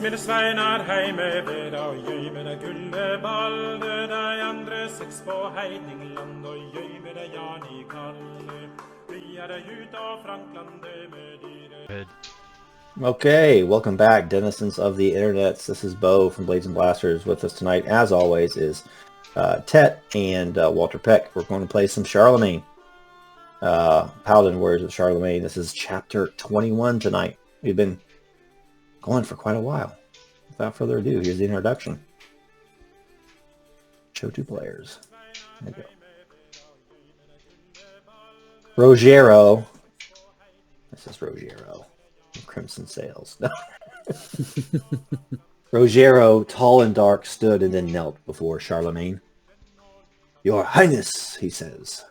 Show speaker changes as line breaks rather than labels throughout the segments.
Mine sveinar heime ved og gjøy med det gulleballe, de andre seks på Heidingland og gjøy med det Jan I Kalle. Vi det ut av Franklande med dyre.
Okay, welcome back, denizens of the internets. This is Bo from Blades and Blasters. With us tonight, as always, is Tet and Walter Peck. We're going to play some Charlemagne. Paladin Warriors of Charlemagne. This is chapter 21 tonight. We've been going for quite a while. Without further ado, here's the introduction. Show two players. There we go. Rogero. This is Rogero. Crimson Sails. Rogero, tall and dark, stood and then knelt before Charlemagne. Your Highness, he says.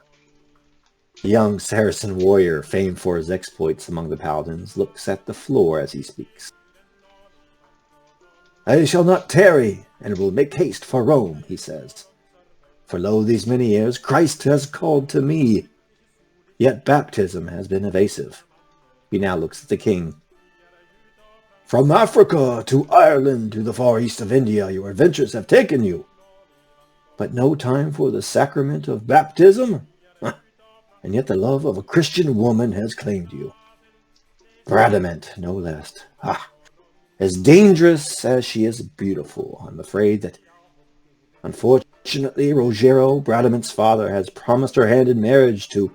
The young Saracen warrior, famed for his exploits among the paladins, looks at the floor as he speaks. I shall not tarry, and will make haste for Rome, he says. For lo, these many years Christ has called to me, yet baptism has been evasive. He now looks at the king. From Africa to Ireland to the far east of India, your adventures have taken you. But no time for the sacrament of baptism? And yet the love of a Christian woman has claimed you. Bradamant, no less. As dangerous as she is beautiful, I'm afraid that, unfortunately, Rogero, Bradamant's father, has promised her hand in marriage to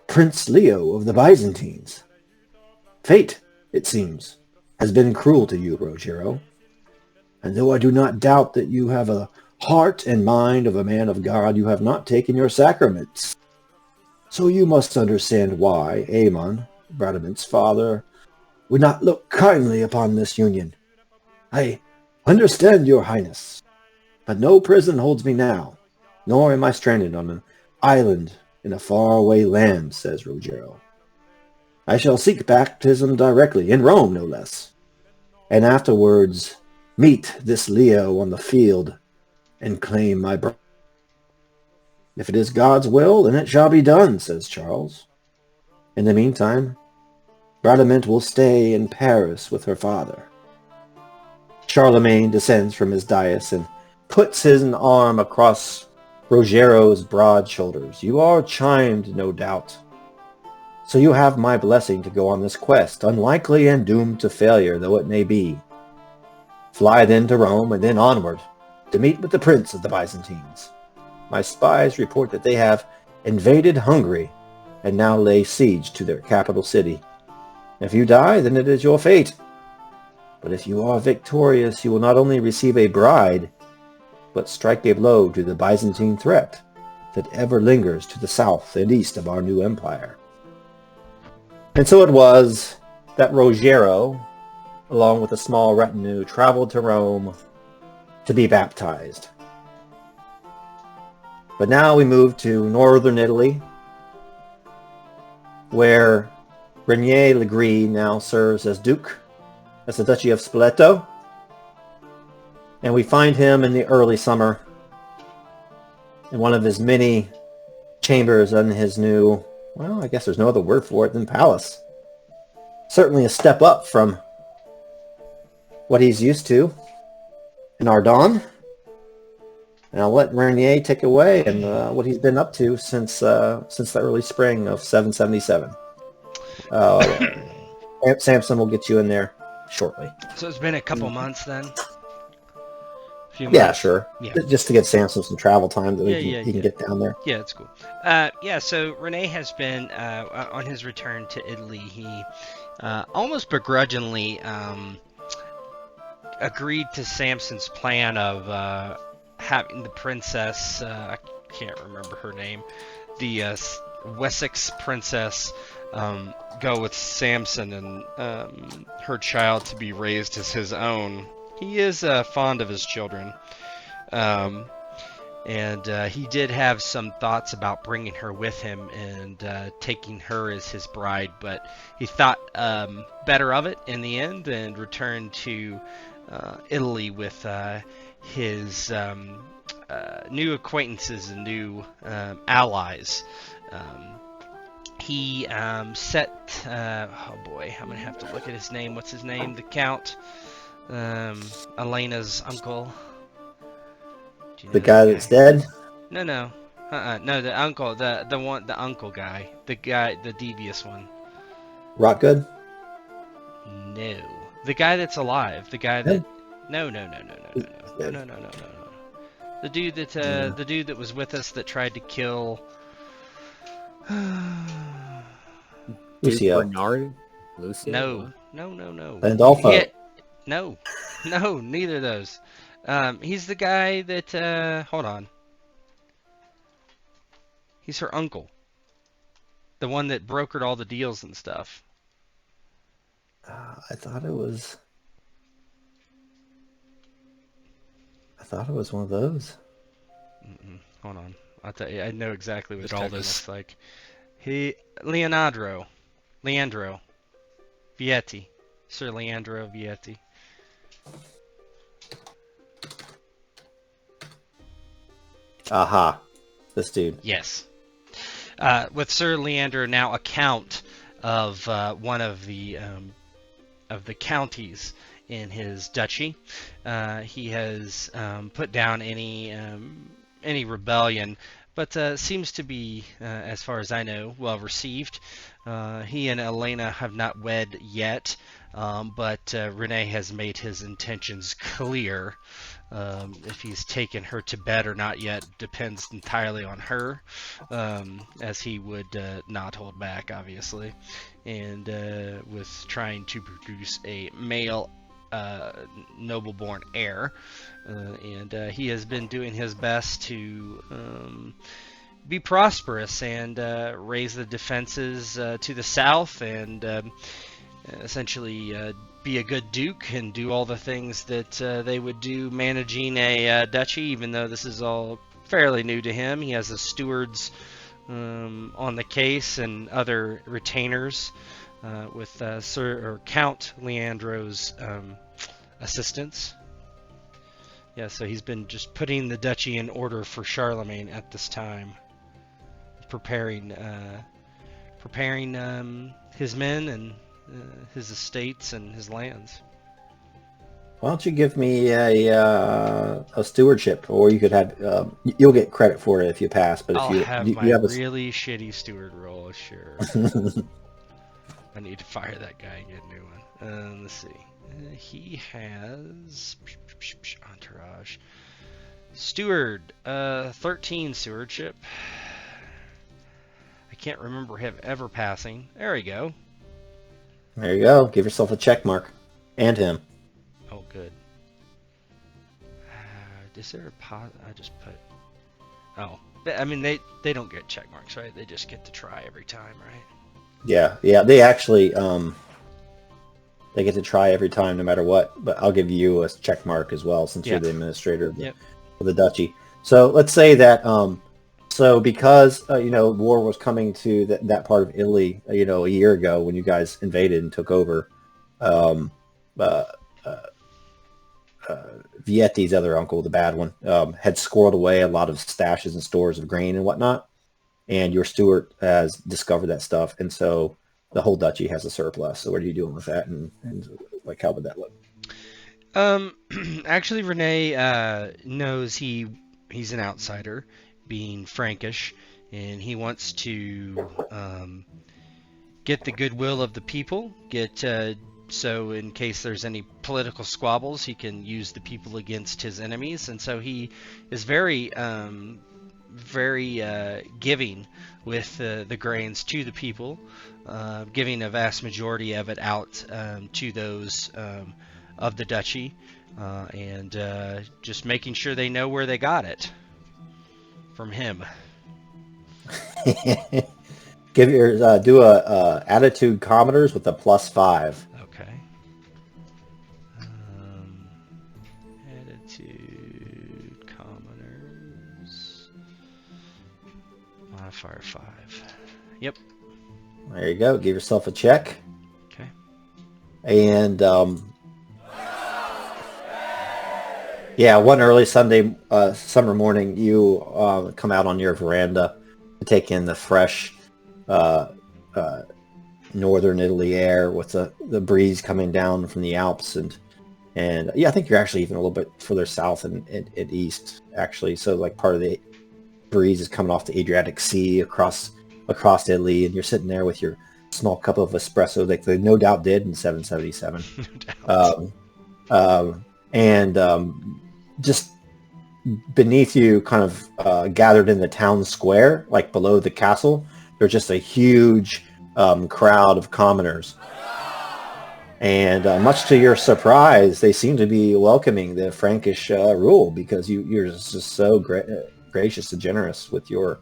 Prince Leo of the Byzantines. Fate, it seems, has been cruel to you, Rogero. And though I do not doubt that you have a heart and mind of a man of God, you have not taken your sacraments. So you must understand why Aemon, Bradamant's father, would not look kindly upon this union. I understand, your highness, but no prison holds me now, nor am I stranded on an island in a faraway land, says Rogero. I shall seek baptism directly, in Rome no less, and afterwards meet this Leo on the field and claim my bride. If it is God's will, then it shall be done, says Charles. In the meantime, Bradamant will stay in Paris with her father. Charlemagne descends from his dais and puts his arm across Rogero's broad shoulders. You are charmed, no doubt. So you have my blessing to go on this quest, unlikely and doomed to failure though it may be. Fly then to Rome and then onward to meet with the prince of the Byzantines. My spies report that they have invaded Hungary and now lay siege to their capital city. If you die, then it is your fate. But if you are victorious, you will not only receive a bride, but strike a blow to the Byzantine threat that ever lingers to the south and east of our new empire. And so it was that Rogero, along with a small retinue, traveled to Rome to be baptized. But now we move to northern Italy, where Renier Legree now serves as Duke, as the Duchy of Spoleto. And we find him in the early summer in one of his many chambers in his new, well, I guess there's no other word for it than palace. Certainly a step up from what he's used to in Ardon. And I'll let Renier take away and what he's been up to since the early spring of 777. Samson will get you in there shortly.
So it's been a couple months then? A few
Yeah,
months.
sure.
Yeah.
Just to get Samson some travel time that
Yeah,
he can get down there.
Yeah, it's cool. Yeah, so Rene has been on his return to Italy. He almost begrudgingly agreed to Samson's plan of having the princess. I can't remember her name. The Wessex princess go with Samson and her child to be raised as his own. He is fond of his children. And he did have some thoughts about bringing her with him and taking her as his bride, but he thought better of it in the end and returned to Italy with his new acquaintances and new allies. He set, oh boy, I'm going to have to look at his name. What's his name? The Count, Elena's uncle.
The guy that's dead?
No, no. No, the uncle, the uncle guy. The guy, the devious one.
Rotgood?
No. The guy that's alive. The guy that... No. No. The dude that was with us that tried to kill...
Lucio.
Bernard? Lucio?
No.
Landolfo.
No, neither of those. He's the guy that, hold on. He's her uncle. The one that brokered all the deals and stuff.
I thought it was one of those.
Hold on. I'll tell you, I know exactly what all this looks like. Leandro Vietti. Sir Leandro Vietti.
Aha. This dude.
Yes. With Sir Leandro now a count of one of the counties in his duchy. He has put down any rebellion, but seems to be, as far as I know, well received. He and Elena have not wed yet, but Rene has made his intentions clear. If he's taken her to bed or not yet depends entirely on her, as he would not hold back, obviously, and with trying to produce a male noble-born heir, and he has been doing his best to be prosperous and raise the defenses to the south and essentially be a good duke and do all the things that they would do managing a duchy, even though this is all fairly new to him. He has the stewards on the case and other retainers with Sir or Count Leandro's assistants. Yeah, so he's been just putting the duchy in order for Charlemagne at this time, preparing his men and his estates and his lands.
Why don't you give me a stewardship, or you could have you'll get credit for it if you pass. But
I'll
if you
have
you
my
have
really shitty steward roll, sure. I need to fire that guy and get a new one. Let's see. He has entourage. Steward, 13 stewardship. I can't remember him ever passing. There we go.
There you go. Give yourself a check mark, and him.
Oh, good. Is there a pot? I just put. Oh, I mean they don't get check marks, right? They just get to try every time, right?
Yeah. They actually they get to try every time, no matter what. But I'll give you a check mark as well, since you're the administrator of the duchy. So let's say that so because war was coming to that part of Italy, a year ago when you guys invaded and took over, Vietti's other uncle, the bad one, had squirreled away a lot of stashes and stores of grain and whatnot, and your steward has discovered that stuff, and so the whole duchy has a surplus. So what are you doing with that, and like how would that look?
Actually, Rene knows he's an outsider, being Frankish, and he wants to get the goodwill of the people, get so in case there's any political squabbles, he can use the people against his enemies. And so he is very giving with the grains to the people, giving a vast majority of it out to those of the duchy, and just making sure they know where they got it from him.
Give your do a attitude commoners with a +5.
Okay. Attitude commoners. Modifier 5. Yep.
There you go. Give yourself a check.
Okay.
And yeah, one early Sunday summer morning, you come out on your veranda to take in the fresh northern Italy air with the breeze coming down from the Alps, and yeah, I think you're actually even a little bit further south and east actually. So like part of the breeze is coming off the Adriatic Sea across Italy, and you're sitting there with your small cup of espresso like they no doubt did in 777. No doubt. Just beneath you, kind of gathered in the town square, like below the castle, there's just a huge crowd of commoners. And much to your surprise, they seem to be welcoming the Frankish rule, because you're just so gracious and generous with your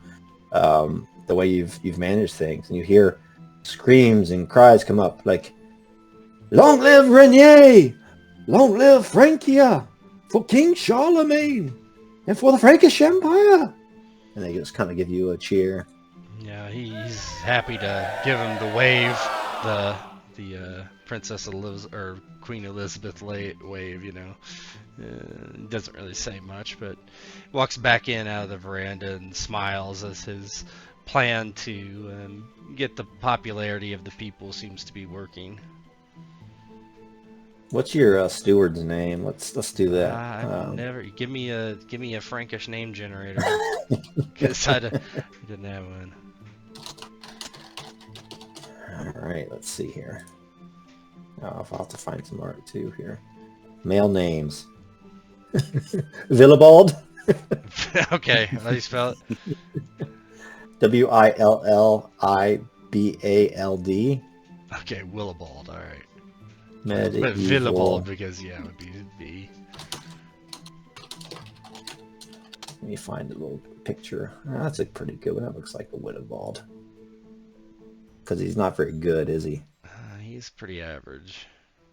the way you've managed things. And you hear screams and cries come up like, "Long live Renier! Long live Francia! For King Charlemagne! And for the Frankish Empire!" And they just kind of give you a cheer.
Yeah, he's happy to give him the wave, the Princess Elizabeth or Queen Elizabeth wave, you know. Doesn't really say much, but walks back in out of the veranda and smiles as his plan to get the popularity of the people seems to be working.
What's your steward's name? Let's do that.
I've never give me a Frankish name generator, because I didn't have one.
All right, let's see here. I'll have to find some art too here. Male names. Willibald.
Okay, how do you spell it?
Willibald.
Okay, Willibald. All right.
Medieval.
But Willibald, because yeah, it would be V.
Let me find a little picture. That's a pretty good one. That looks like a Willibald. Because he's not very good, is he?
He's pretty average.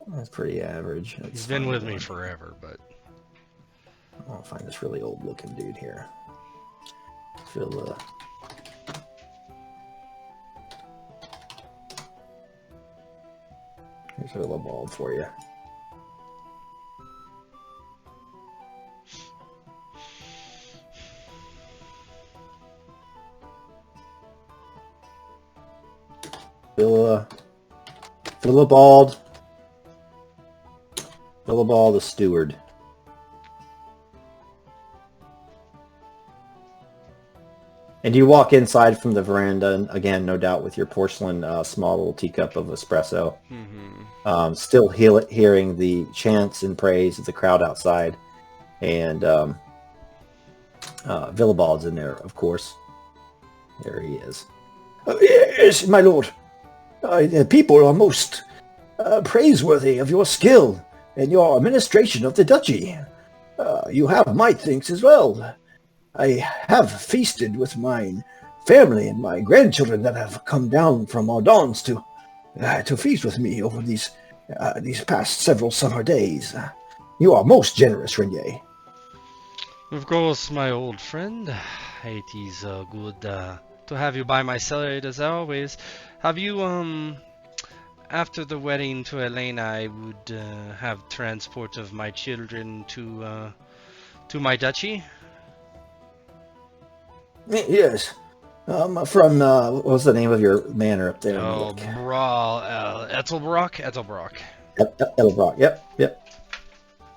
That's pretty average.
He's been with me forever, but
I'll find this really old-looking dude here. Here's a little ball for you. Willibald the steward. And you walk inside from the veranda, and again, no doubt with your porcelain small little teacup of espresso. Mm-hmm. Still hearing the chants and praise of the crowd outside. And Willibald's in there, of course. There he is. Yes, my lord. The people are most praiseworthy of your skill and your administration of the duchy. You have my thanks as well. I have feasted with my family and my grandchildren that have come down from Ardens to feast with me over these past several summer days. You are most generous, Renier.
Of course, my old friend. It is good to have you by my side as always. Have you, after the wedding to Elena, I would have transport of my children to my duchy?
Yes. From, what was the name of your manor up there?
Oh, Ethelbrock? Ethelbrock.
Ethelbrock, yep.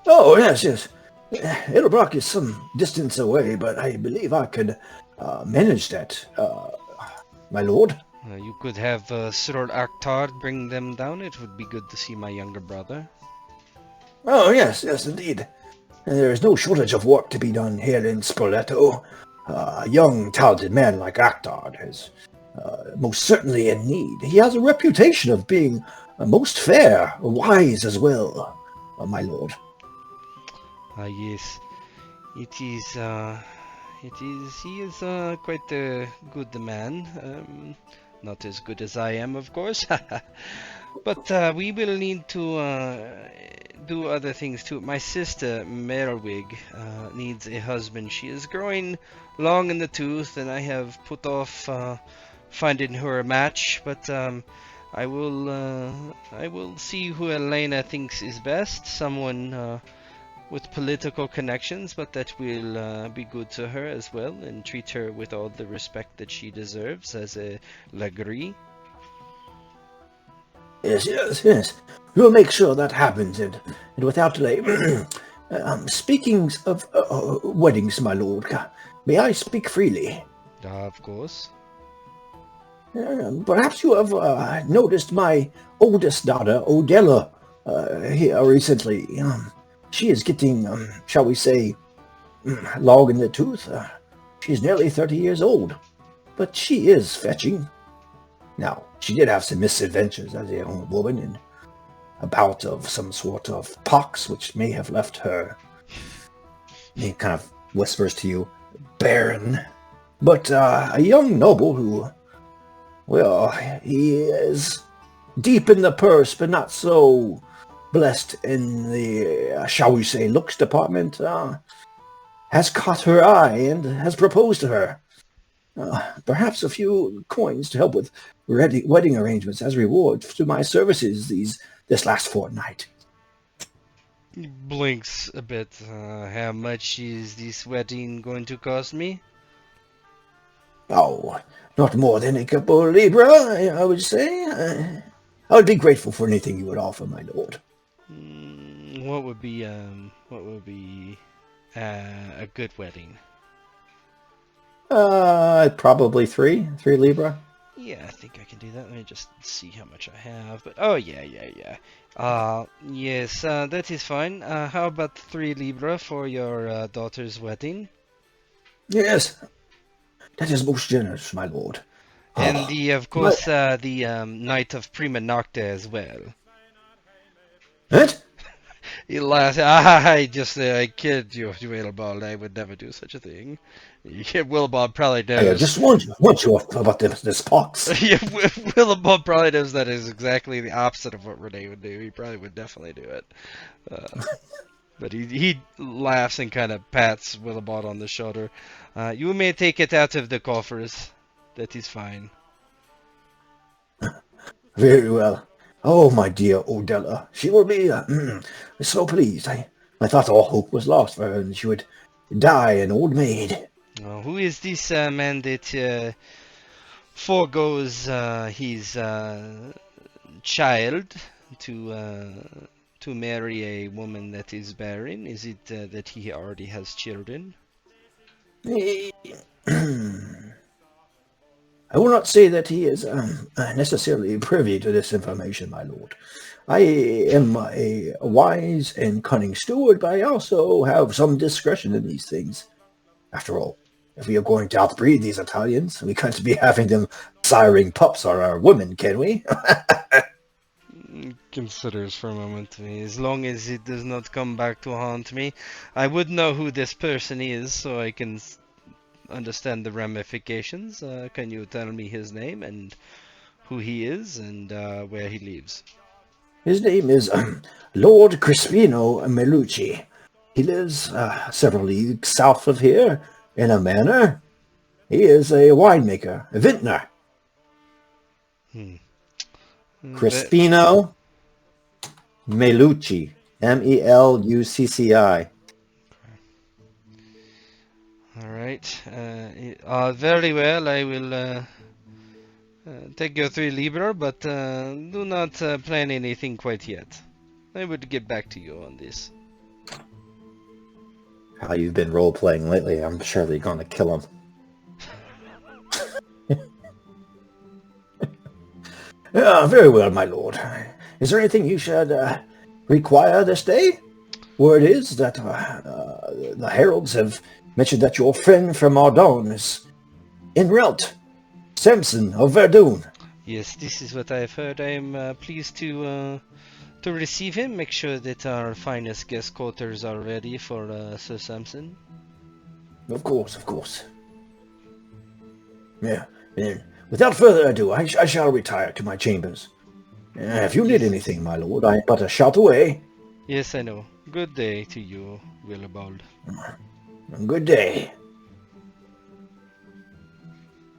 Oh, yes. Ethelbrock is some distance away, but I believe I could manage that, my lord.
You could have Sir Aktard bring them down. It would be good to see my younger brother.
Oh, yes, yes, indeed. There is no shortage of work to be done here in Spoleto. A young, talented man like Actard is most certainly in need. He has a reputation of being most fair, wise as well, my lord.
Yes. It is, he is quite a good man. Not as good as I am, of course. But we will need to do other things too. My sister, Merwig, needs a husband. She is growing long in the tooth, and I have put off finding her a match. But I will see who Elena thinks is best. Someone with political connections, but that will be good to her as well, and treat her with all the respect that she deserves as a Legree.
Yes, yes, yes. We'll make sure that happens, and without delay. Speaking of weddings, my lord, may I speak freely?
Of course.
Perhaps you have noticed my oldest daughter, Odella, here recently. She is getting, shall we say, long in the tooth. She's nearly 30 years old, but she is fetching. Now, she did have some misadventures as a young woman in a bout of some sort of pox, which may have left her, he kind of whispers to you, barren. But a young noble who, well, he is deep in the purse, but not so blessed in the, shall we say, looks department, has caught her eye and has proposed to her. Perhaps a few coins to help with wedding arrangements as reward to my services this last fortnight.
He blinks a bit. How much is this wedding going to cost me?
Oh, not more than a couple libra, I would say. I would be grateful for anything you would offer, my lord.
What would be a good wedding?
Probably three libra.
Yeah, I think I can do that. Let me just see how much I have. But oh yeah. Yes, that is fine. How about 3 libra for your daughter's wedding?
Yes, that is most generous, my lord.
And of course, the night of prima nocte as well.
What?
He laughs. I kid you, Willibald. I would never do such a thing. Willibald probably knows.
I just want you about this pox.
Yeah, Willibald probably knows that is exactly the opposite of what Rene would do. He probably would definitely do it. But he laughs and kind of pats Willibald on the shoulder. You may take it out of the coffers. That is fine.
Very well. Oh, my dear Odella, she will be so pleased. I thought all hope was lost for her, and she would die an old maid.
Who is this man that forgoes his child to marry a woman that is barren? Is it that he already has children?
I will not say that he is necessarily privy to this information, my lord. I am a wise and cunning steward, but I also have some discretion in these things. After all, if we are going to outbreed these Italians, we can't be having them siring pups on our women, can we?
Considers for a moment. As long as it does not come back to haunt me, I would know who this person is, so I can understand the ramifications. Can you tell me his name and who he is and where he lives?
His name is Lord Crispino Melucci. He lives several leagues south of here in a manor. He is a winemaker, a vintner. Crispino Melucci. Melucci.
Alright. Very well, I will take your 3 libra, but do not plan anything quite yet. I would get back to you on this.
How you've been role-playing lately, I'm surely gonna kill him. Very well, my lord. Is there anything you should require this day? Word is that the heralds have mentioned that your friend from Ardon is en route. Samson of Verdun.
Yes, this is what I've heard. I am pleased to receive him. Make sure that our finest guest quarters are ready for Sir Samson.
Of course, of course. Yeah. And without further ado, I shall retire to my chambers. If you need anything, my lord, I am but a shout away.
Yes, I know. Good day to you, Willibald.
Good day.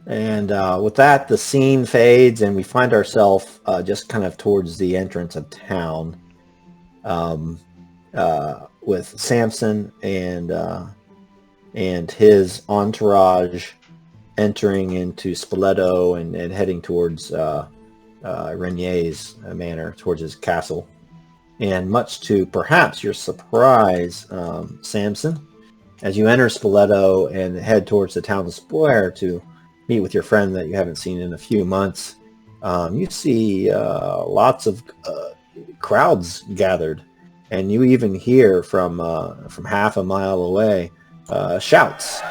And with that, the scene fades, and we find ourselves just kind of towards the entrance of town, with Samson and his entourage entering into Spoleto and heading towards Renier's manor, towards his castle. And much to perhaps your surprise, Samson, as you enter Spoleto and head towards the town square to meet with your friend that you haven't seen in a few months, you see lots of crowds gathered, and you even hear from half a mile away shouts.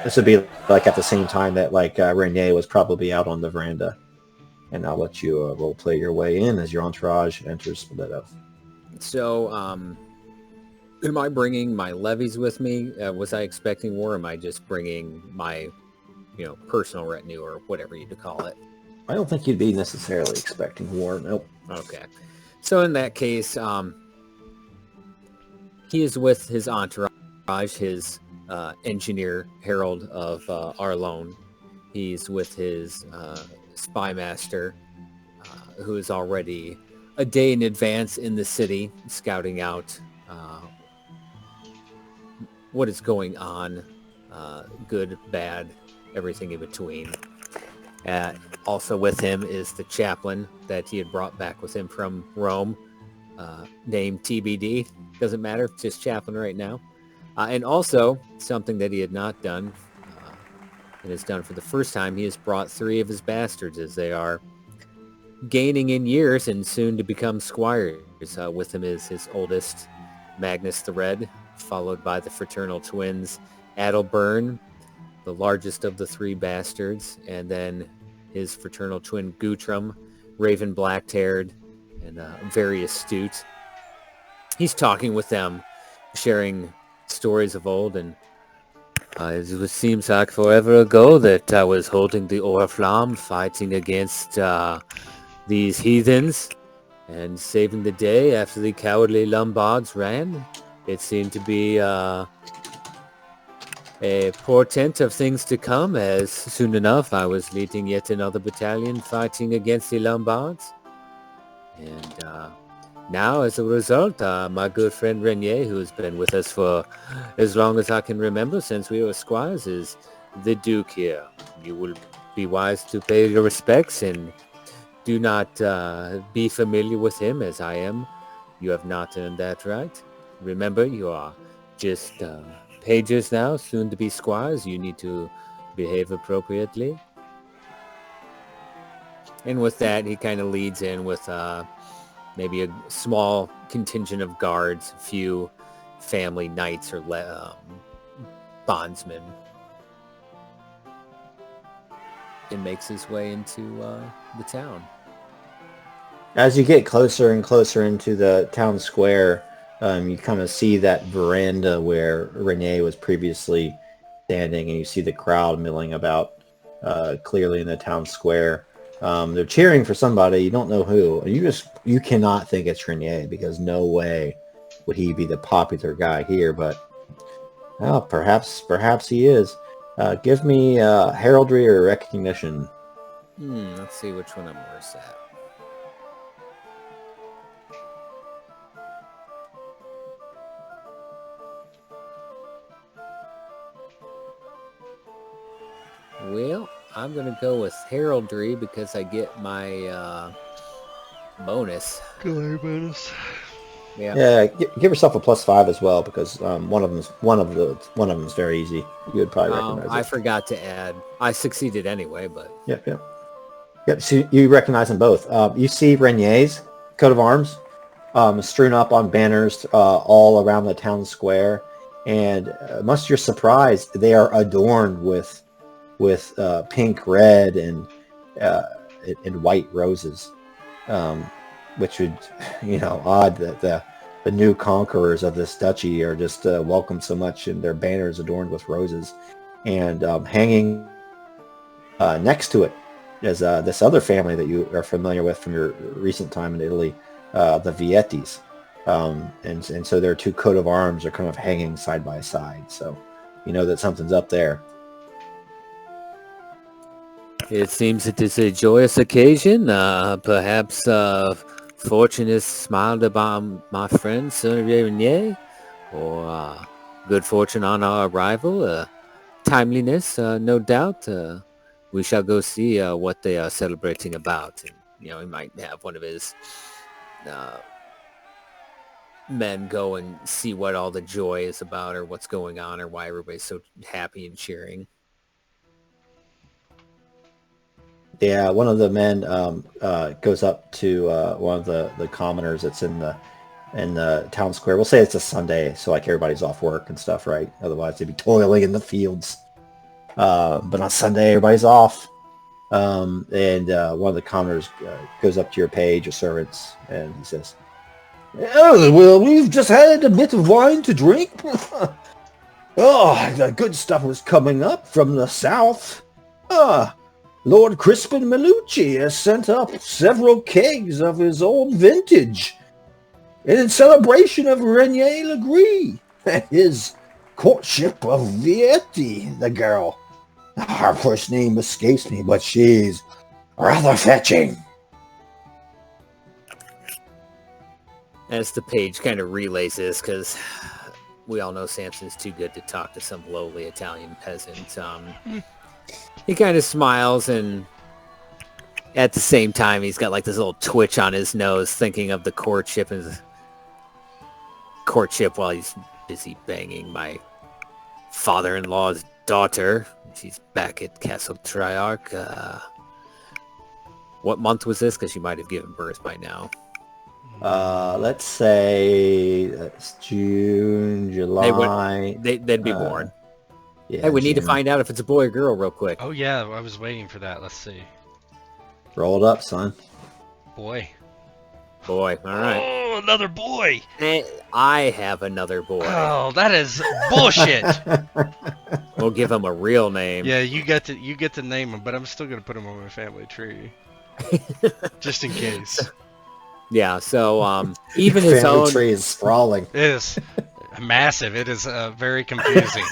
This would be like at the same time that Renier was probably out on the veranda. And I'll let you role play your way in as your entourage enters Spoleto.
So, am I bringing my levies with me? Was I expecting war? Or am I just bringing my, personal retinue or whatever you'd call it?
I don't think you'd be necessarily expecting war. Nope.
Okay. So in that case, he is with his entourage, his engineer herald of Arlone. He's with his spy master, who is already a day in advance in the city, scouting out what is going on, good, bad, everything in between. Also with him is the chaplain that he had brought back with him from Rome, named TBD. Doesn't matter, just chaplain right now. And also, something that he had not done, and has done for the first time, he has brought 3 of his bastards, as they are gaining in years and soon to become squires. With him is his oldest, Magnus the Red, followed by the fraternal twins, Adalburn, the largest of the 3 bastards, and then his fraternal twin, Guttrum, raven black-haired and very astute. He's talking with them, sharing stories of old, and it seems like forever ago that I was holding the Oriflamme, fighting against these heathens and saving the day after the cowardly Lombards ran. It seemed to be a portent of things to come, as soon enough I was leading yet another battalion fighting against the Lombards. And now, as a result, my good friend Renier, who has been with us for as long as I can remember, since we were squires, is the Duke here. You will be wise to pay your respects and do not be familiar with him as I am. You have not earned that right. Remember, you are just pages now, soon to be squires. You need to behave appropriately. And with that, he kind of leads in with maybe a small contingent of guards, a few family knights or bondsmen, and makes his way into the town.
As you get closer and closer into the town square, you kind of see that veranda where Renier was previously standing, and you see the crowd milling about clearly in the town square. They're cheering for somebody. You don't know who. You cannot think it's Renier, because no way would he be the popular guy here. But well, perhaps he is. Give me heraldry or recognition.
Let's see which one I'm worse at. Well, I'm going to go with heraldry because I get my bonus.
Glory bonus.
Yeah. Give yourself a +5 as well, because one of them's very easy. You would probably recognize it.
I forgot to add. I succeeded anyway, but
Yep. Yep, so you recognize them both. You see Renier's coat of arms strewn up on banners all around the town square, and much to your surprise, they are adorned with pink, red, and white roses, which would, odd that the new conquerors of this duchy are just welcomed so much, and their banners adorned with roses, and hanging next to it is this other family that you are familiar with from your recent time in Italy, the Vietis. And so their two coat of arms are kind of hanging side by side. So you know that something's up there.
It seems it is a joyous occasion. Perhaps fortune has smiled upon my friend, Sir Renier, or good fortune on our arrival. Timeliness, no doubt. We shall go see what they are celebrating about. And, he might have one of his men go and see what all the joy is about, or what's going on, or why everybody's so happy and cheering.
Yeah, one of the men goes up to one of the commoners that's in the town square. We'll say it's a Sunday, so like everybody's off work and stuff, right? Otherwise they'd be toiling in the fields. But on Sunday, everybody's off. And one of the commoners goes up to your page, your servants, and he says, "Oh, well, we've just had a bit of wine to drink. Oh, the good stuff was coming up from the south. Lord Crispin Melucci has sent up several kegs of his own vintage, and in celebration of Renier Legree and his courtship of Vietti, the girl. Her first name escapes me, but she's rather fetching."
As the page kind of relays this, because we all know Samson's too good to talk to some lowly Italian peasant. He kind of smiles, and at the same time, he's got like this little twitch on his nose, thinking of the courtship while he's busy banging my father-in-law's daughter. She's back at Castle Triarch. What month was this? Because she might have given birth by now.
Let's say that's June, July.
They'd be born.
Yeah,
Hey, we need to
June.
find out if it's a boy or girl real quick.
Oh yeah, I was waiting for that. Let's see.
Roll it up, son.
Boy.
Boy, all right.
Oh, another boy.
I have another boy.
Oh, that is bullshit.
We'll give him a real name.
Yeah, you get to name him, but I'm still gonna put him on my family tree, just in case.
Yeah. So even his
Family
own
tree is sprawling.
It is massive. It is very confusing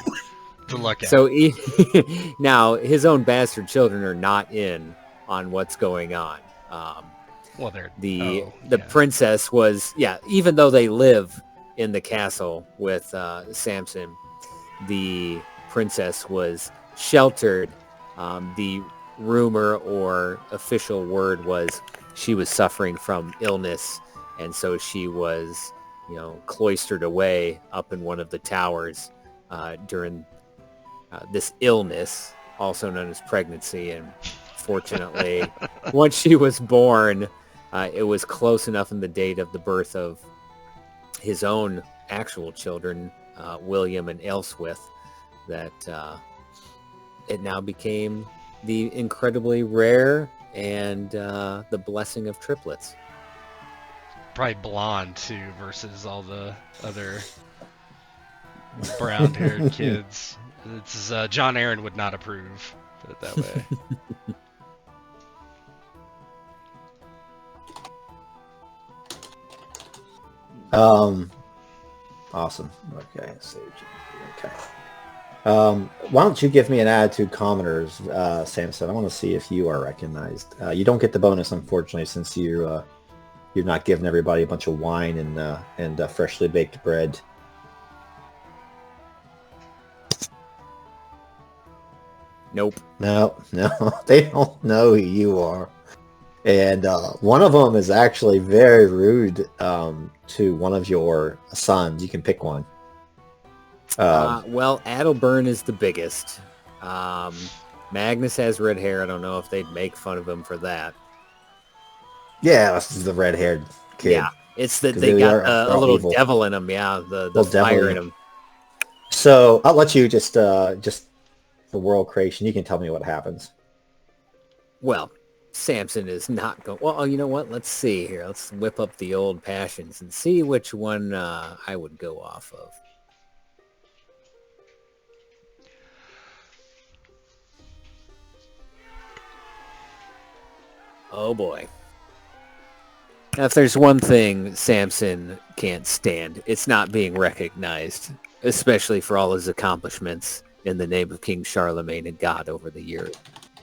to look at.
So now his own bastard children are not in on what's going on.
Well, they're
The princess was, even though they live in the castle with Samson, the princess was sheltered. The rumor or official word was she was suffering from illness, and so she was, cloistered away up in one of the towers during this illness, also known as pregnancy. And fortunately, once she was born, it was close enough in the date of the birth of his own actual children, William and Elswith, that it now became the incredibly rare and the blessing of triplets.
probably blonde too, versus all the other brown-haired kids. It's John Aaron would not approve. Put it that way.
Awesome. Okay. Okay. Why don't you give me an attitude commoners, Samson? I want to see if you are recognized. You don't get the bonus, unfortunately, since you're not giving everybody a bunch of wine and freshly baked bread.
Nope.
No, they don't know who you are. And one of them is actually very rude to one of your sons. You can pick one.
Well, Adelburn is the biggest. Magnus has red hair. I don't know if they'd make fun of him for that.
Yeah, this is the red-haired kid.
Yeah, it's that
'Cause
they got
they're
a
all
little
evil.
devil in them. Yeah, the
Little devil
fire
in
in them.
So I'll let you just for world creation, you can tell me what happens.
Well, Samson is not going. Well, you know what? Let's see here. Let's whip up the old passions and see which one I would go off of. Oh boy. Now, if there's one thing Samson can't stand, it's not being recognized, especially for all his accomplishments in the name of King Charlemagne and God over the years.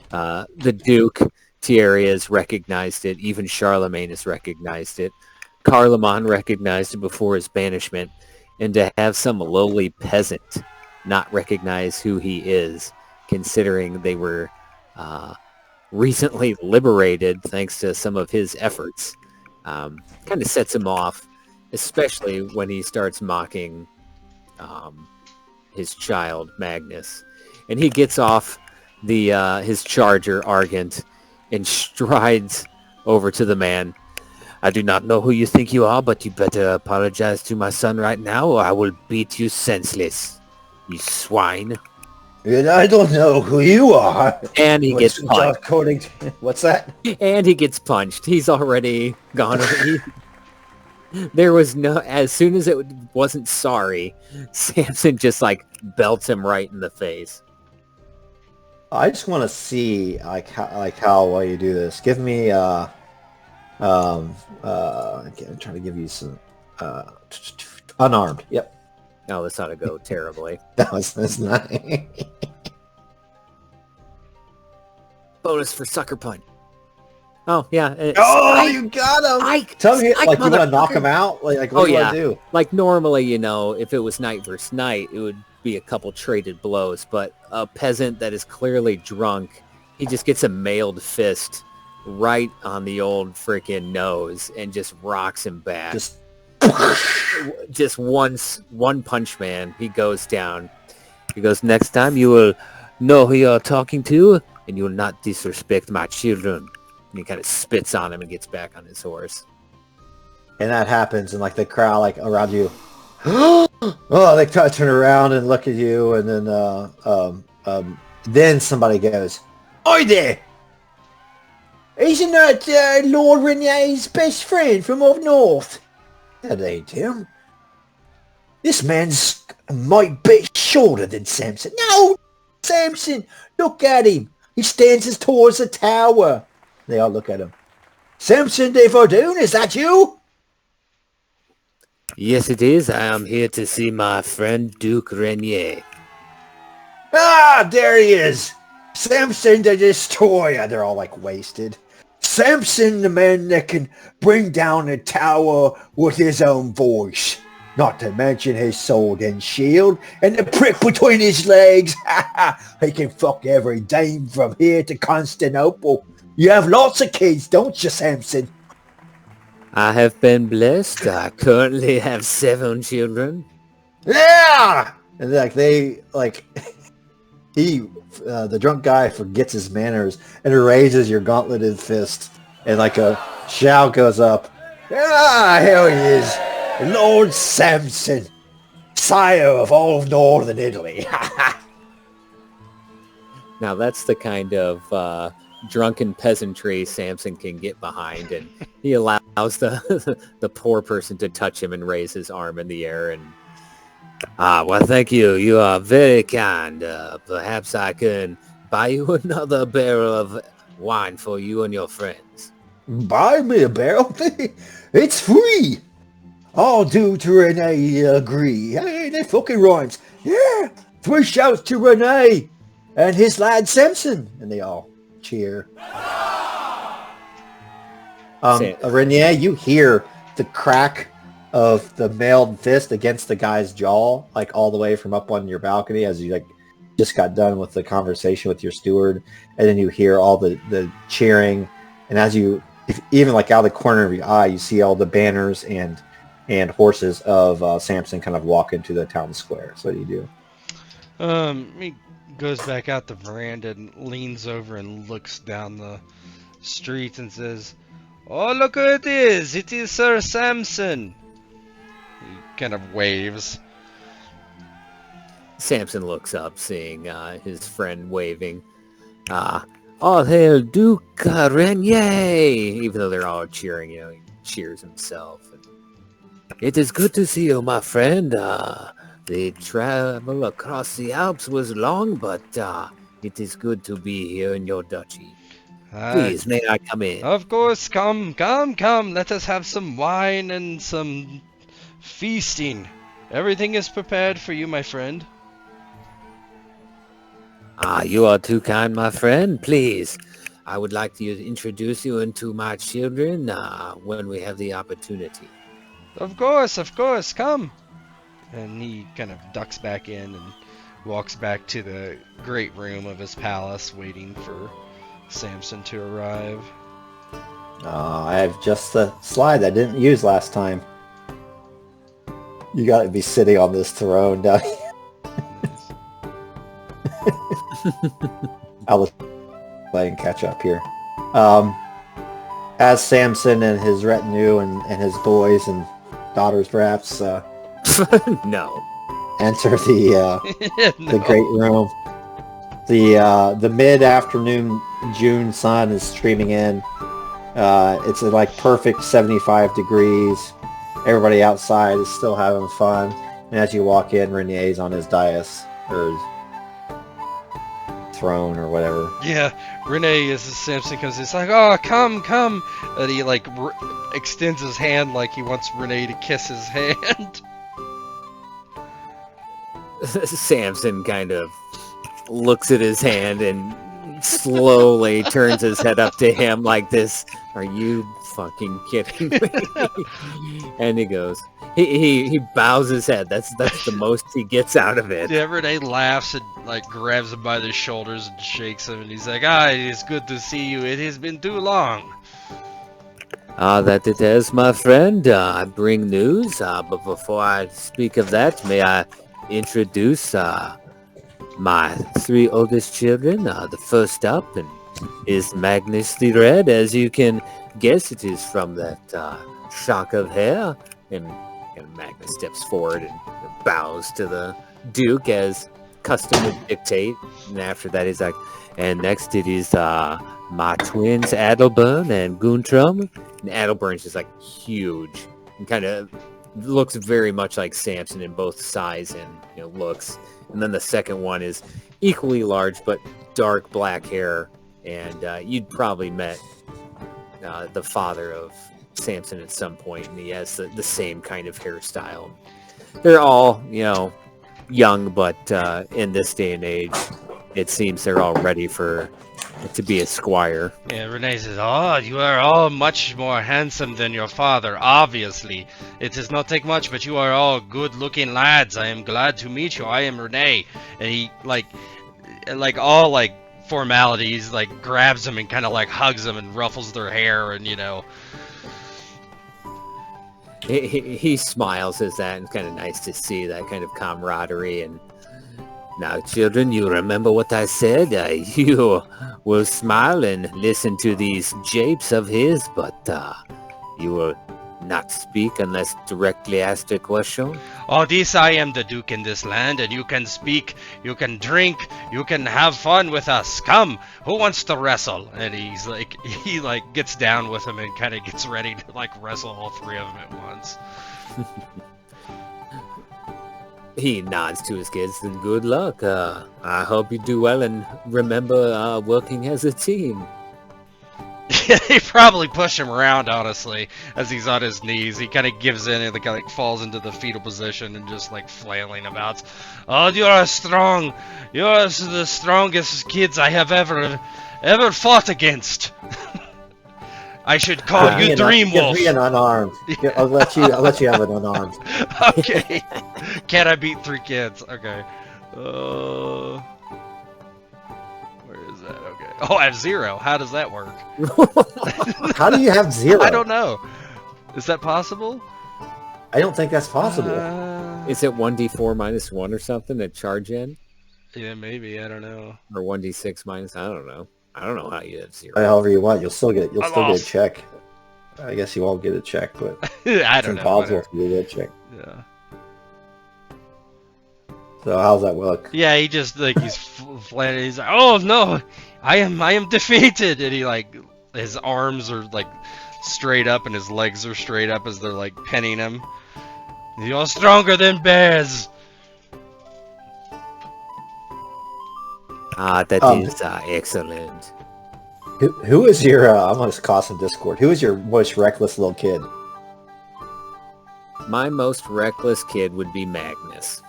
The Duke, Thierry has recognized it. Even Charlemagne has recognized it. Carloman recognized it before his banishment. And to have some lowly peasant not recognize who he is, considering they were recently liberated thanks to some of his efforts, kind of sets him off, especially when he starts mocking his child, Magnus. And he gets off his charger, Argent, and strides over to the man. I do not know who you think you are, but you better apologize to my son right now, or I will beat you senseless, you swine.
And I don't know who you are.
And he gets punched.
According to, what's that?
And he gets punched. He's already gone. There was no... As soon as it wasn't sorry, Samson just, like, belts him right in the face.
I just want to see how well you do this. Give me okay, I'm trying to give you some unarmed. Yep.
No, this ought to go terribly.
That's not.
Bonus for sucker punch. Oh yeah.
You got him. Tell me, like, you want to knock him out? Like what do you want to do?
Like normally, you know, if it was knight versus knight, it would be a couple traded blows. But a peasant that is clearly drunk, he just gets a mailed fist right on the old freaking nose and just rocks him back. Just one punch, man. He goes down. He goes, next time you will know who you're talking to, and you will not disrespect my children. And he kind of spits on him and gets back on his horse.
And that happens, and like the crowd, like around you, oh, they kind of turn around and look at you, and then somebody goes, "Oi there! Isn't that Lord Renier's best friend from up north?" "That ain't him. This man's a mite bit shorter than Samson." "No, Samson! Look at him. He stands as tall as a tower." They all look at him. "Samson de Fortune, is that you?"
"Yes, it is. I am here to see my friend Duke Renier."
"Ah, there he is. Samson the Destroyer." They're all like wasted. "Samson, the man that can bring down a tower with his own voice. Not to mention his sword and shield and the prick between his legs. He can fuck every dame from here to Constantinople. You have lots of kids, don't you, Samson?"
"I have been blessed. I currently have 7 children."
"Yeah!" And the drunk guy forgets his manners and raises your gauntleted fist, and like a shout goes up. "Ah, here he is, Lord Samson, sire of all of northern Italy."
Now that's the kind of drunken peasantry Samson can get behind, and he allows the poor person to touch him and raise his arm in the air. And well, thank you. You are very kind. Perhaps I can buy you another barrel of wine for you and your friends.
"Buy me a barrel? It's free. All due to Renee agree." Hey, that fucking rhymes. "Yeah, 3 shouts to Renee and his lad Samson." And they all cheer. Renier, you hear the crack of the mailed fist against the guy's jaw, like all the way from up on your balcony as you like just got done with the conversation with your steward, and then you hear all the cheering, and as you even like out of the corner of your eye, you see all the banners and horses of Samson kind of walk into the town square. So what do you do?
Let me goes back out the veranda and leans over and looks down the street and says, "Oh, look who it is! It is Sir Samson!" He kind of waves.
Samson looks up, seeing his friend waving. All hail Duke Renier! Even though they're all cheering, he cheers himself. It is good to see you, my friend. The travel across the Alps was long, but it is good to be here in your duchy. Please, may I come in?
Of course, come. Let us have some wine and some feasting. Everything is prepared for you, my friend.
You are too kind, my friend. Please, I would like to introduce you into my children when we have the opportunity.
Of course, come. And he kind of ducks back in and walks back to the great room of his palace, waiting for Samson to arrive.
I have just the slide I didn't use last time. You gotta be sitting on this throne, don't you? I'll just play and catch up here. As Samson and his retinue and his boys and daughters perhaps
No.
enter the great room. The mid-afternoon June sun is streaming in. It's like perfect 75 degrees. Everybody outside is still having fun. And as you walk in, Renier's on his dais, or his throne, or whatever.
Yeah, Rene, as Samson comes in, it's like, "Oh, come. And he extends his hand like he wants Rene to kiss his hand.
Samson kind of looks at his hand and slowly turns his head up to him like this. Are you fucking kidding me? And he goes, he bows his head. That's the most he gets out of it.
Yeah, Rene laughs and grabs him by the shoulders and shakes him, and he's like, "It is good to see you. It has been too long."
That it is, my friend. I bring news, but before I speak of that, may I introduce my 3 oldest children. The first up is Magnus the Red. As you can guess, it is from that shock of hair. And Magnus steps forward and bows to the Duke as custom would dictate. And after that, he's like, and next it is my twins, Adalburn and Guntram. And Adalburn's just huge and kind of looks very much like Samson in both size and looks. And then the second one is equally large but dark black hair, and you'd probably met the father of Samson at some point, and he has the same kind of hairstyle. They're all young, but in this day and age, it seems they're all ready to be a squire.
Yeah, Rene says, "Oh, you are all much more handsome than your father, obviously. It does not take much, but you are all good-looking lads. I am glad to meet you. I am Rene." And he, all formalities, grabs them and kind of hugs them and ruffles their hair, and
He smiles as that, and it's kind of nice to see that kind of camaraderie. And now, children, you remember what I said? You will smile and listen to these japes of his, but you will not speak unless directly asked a question.
"Oh, I am the Duke in this land, and you can speak, you can drink, you can have fun with us. Come, who wants to wrestle?" And he's he gets down with him and kind of gets ready to wrestle all 3 of them at once.
He nods to his kids and good luck. I hope you do well, and remember working as a team.
They probably push him around, honestly, as he's on his knees. He kind of gives in and the guy falls into the fetal position and just flailing about. "Oh, you are strong. You are the strongest kids I have ever fought against." I should call you Dream Wolf.
Give me an unarmed. I'll let you have an unarmed.
Okay. Can I beat 3 kids? Okay. Where is that? Okay. Oh, I have 0. How does that work?
How do you have 0?
I don't know. Is that possible?
I don't think that's possible.
Is it 1d4 minus 1 or something to charge in?
Yeah, maybe. I don't know.
Or 1d6 minus. I don't know. I don't know how you have 0.
However you want, you'll still get
I
a
lost.
check. I guess you won't get a check, but
I
it's
don't know.
impossible
Whatever.
for you to get a check.
Yeah.
So how's that look?
Yeah, he just like he's flat. He's like, oh no, I am defeated, and he like his arms are like straight up and his legs are straight up as they're like pinning him. You're stronger than bears.
That is excellent.
Who is your? I'm gonna cause some discord. Who is your most reckless little kid?
My most reckless kid would be Magnus.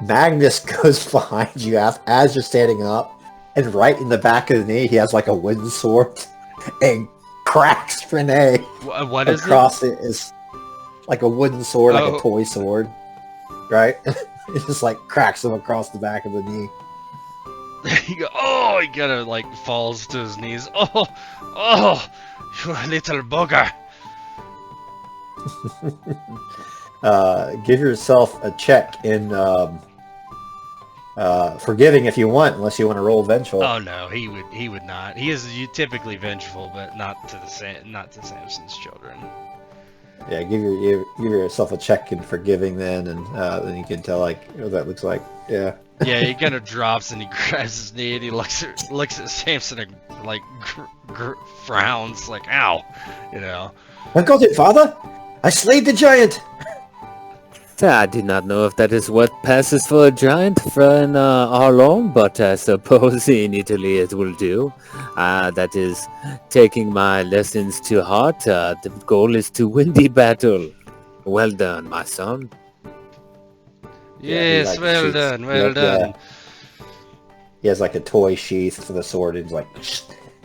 Magnus goes behind you as you're standing up, and right in the back of the knee, he has like a wooden sword, and cracks Rene
What is
across it is like a wooden sword, like
Oh.
a toy sword, right? It just like cracks him across the back of the knee.
He go, oh, he kind of like falls to his knees. Oh, you little bugger.
Give yourself a check in forgiving if you want, unless you want to roll vengeful.
Oh no, he would not. He is typically vengeful, but not to Samson's children.
Yeah, give yourself a check in forgiving then, and then you can tell like what that looks like. Yeah.
Yeah, he kind of drops and he grabs his knee and he looks at Samson and like frowns like, ow, you know.
I got it, father. I slayed the giant.
I did not know if that is what passes for a giant in Arlon, but I suppose in Italy it will do. That is taking my lessons to heart. The goal is to win the battle. Well done, my son.
Yeah,
Yes,
he, like,
well
shoots-
done, well
yeah.
done.
He has like a toy sheath for the sword, and he's like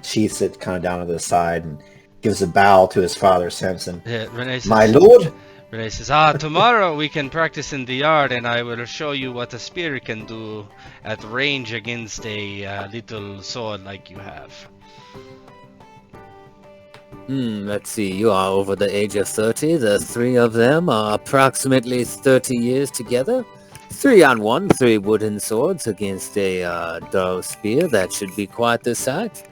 sheaths it kind of down to the side, and gives a bow to his father, Samson.
Yeah, Rene says,
My lord.
Rene says, tomorrow we can practice in the yard and I will show you what a spear can do at range against a little sword like you have.
Let's see, you are over the age of 30. The three of them are approximately 30 years together. 3 on 1, 3 wooden swords against a dull spear. That should be quite the sight.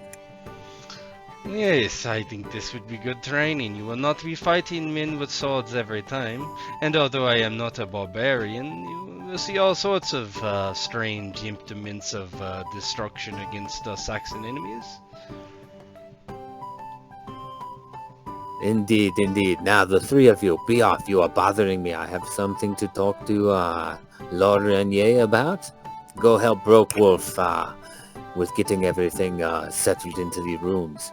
Yes, I think this would be good training. You will not be fighting men with swords every time. And although I am not a barbarian, you will see all sorts of strange implements of destruction against Saxon enemies.
Indeed, indeed. Now, the three of you, be off. You are bothering me. I have something to talk to Lord Renier about. Go help Broke Wolf with getting everything settled into the rooms.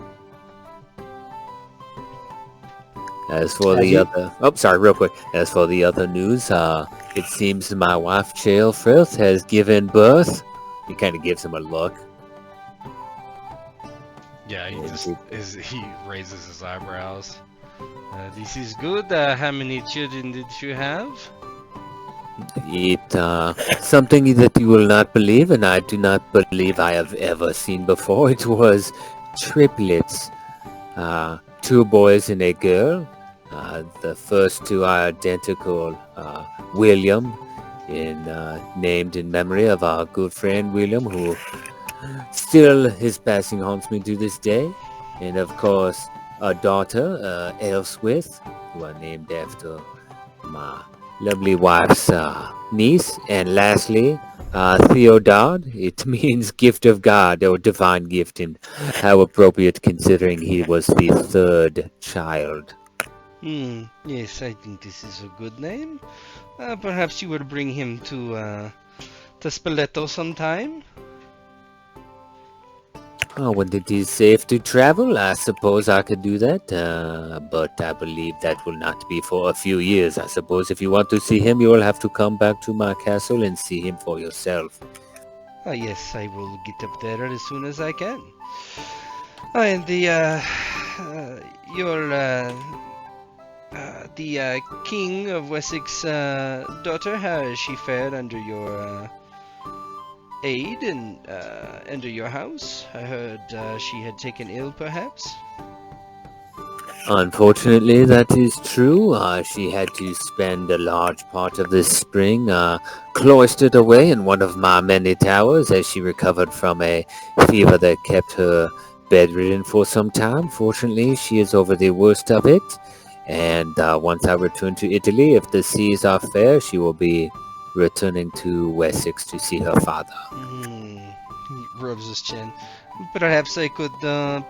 As for the other... Oh, sorry, real quick. As for the other news, it seems my wife, Chaelfrith, has given birth. He kind of gives him a look.
Yeah, he raises his eyebrows. This is good. How many children did you have?
Something that you will not believe, and I do not believe I have ever seen before. It was triplets. 2 boys and a girl. The first 2 are identical. William, named in memory of our good friend William, who still his passing haunts me to this day. And of course, a daughter, Elswith, who are named after my lovely wife's niece. And lastly, Theodard. It means gift of God or divine gift, and how appropriate considering he was the 3rd child.
Yes, I think this is a good name. Perhaps you will bring him to Spoleto sometime.
Oh, when it is safe to travel, I suppose I could do that. But I believe that will not be for a few years. I suppose if you want to see him, you will have to come back to my castle and see him for yourself.
Yes, I will get up there as soon as I can. And the King of Wessex daughter, how has she fared under your aid and under your house? I heard she had taken ill, perhaps.
Unfortunately, that is true. She had to spend a large part of this spring cloistered away in one of my many towers as she recovered from a fever that kept her bedridden for some time. Fortunately, she is over the worst of it. And once I return to Italy, if the seas are fair, she will be returning to Wessex to see her father.
He rubs his chin. Perhaps I could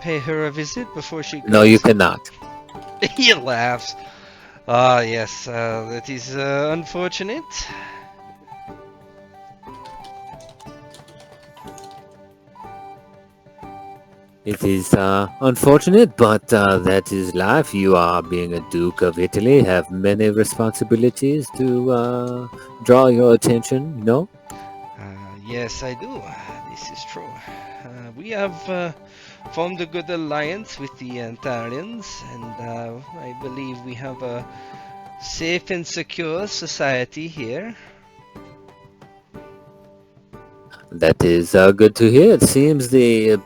pay her a visit before she goes.
No, you cannot.
He laughs. Ah, yes, that is unfortunate.
It is unfortunate, but that is life. You are being a Duke of Italy, have many responsibilities to draw your attention, no?
Yes, I do. This is true. We have formed a good alliance with the Italians, and I believe we have a safe and secure society here.
That is good to hear. It seems the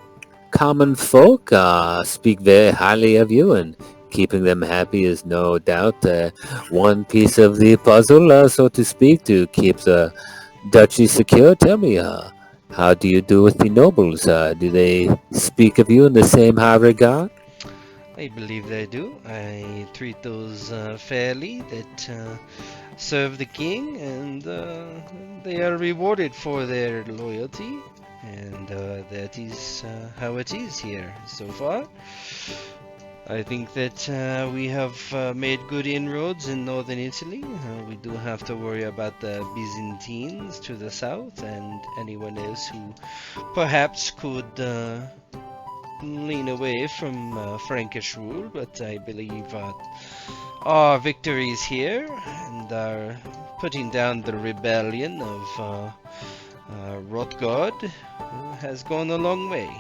common folk speak very highly of you, and keeping them happy is no doubt one piece of the puzzle, so to speak, to keep the duchy secure. Tell me, how do you do with the nobles? Do they speak of you in the same high regard?
I believe they do. I treat those fairly that serve the king, and they are rewarded for their loyalty. And that is how it is here so far. I think that we have made good inroads in northern Italy. We do have to worry about the Byzantines to the south and anyone else who perhaps could lean away from Frankish rule, but I believe our victories here and our putting down the rebellion of Rotgard has gone a long way.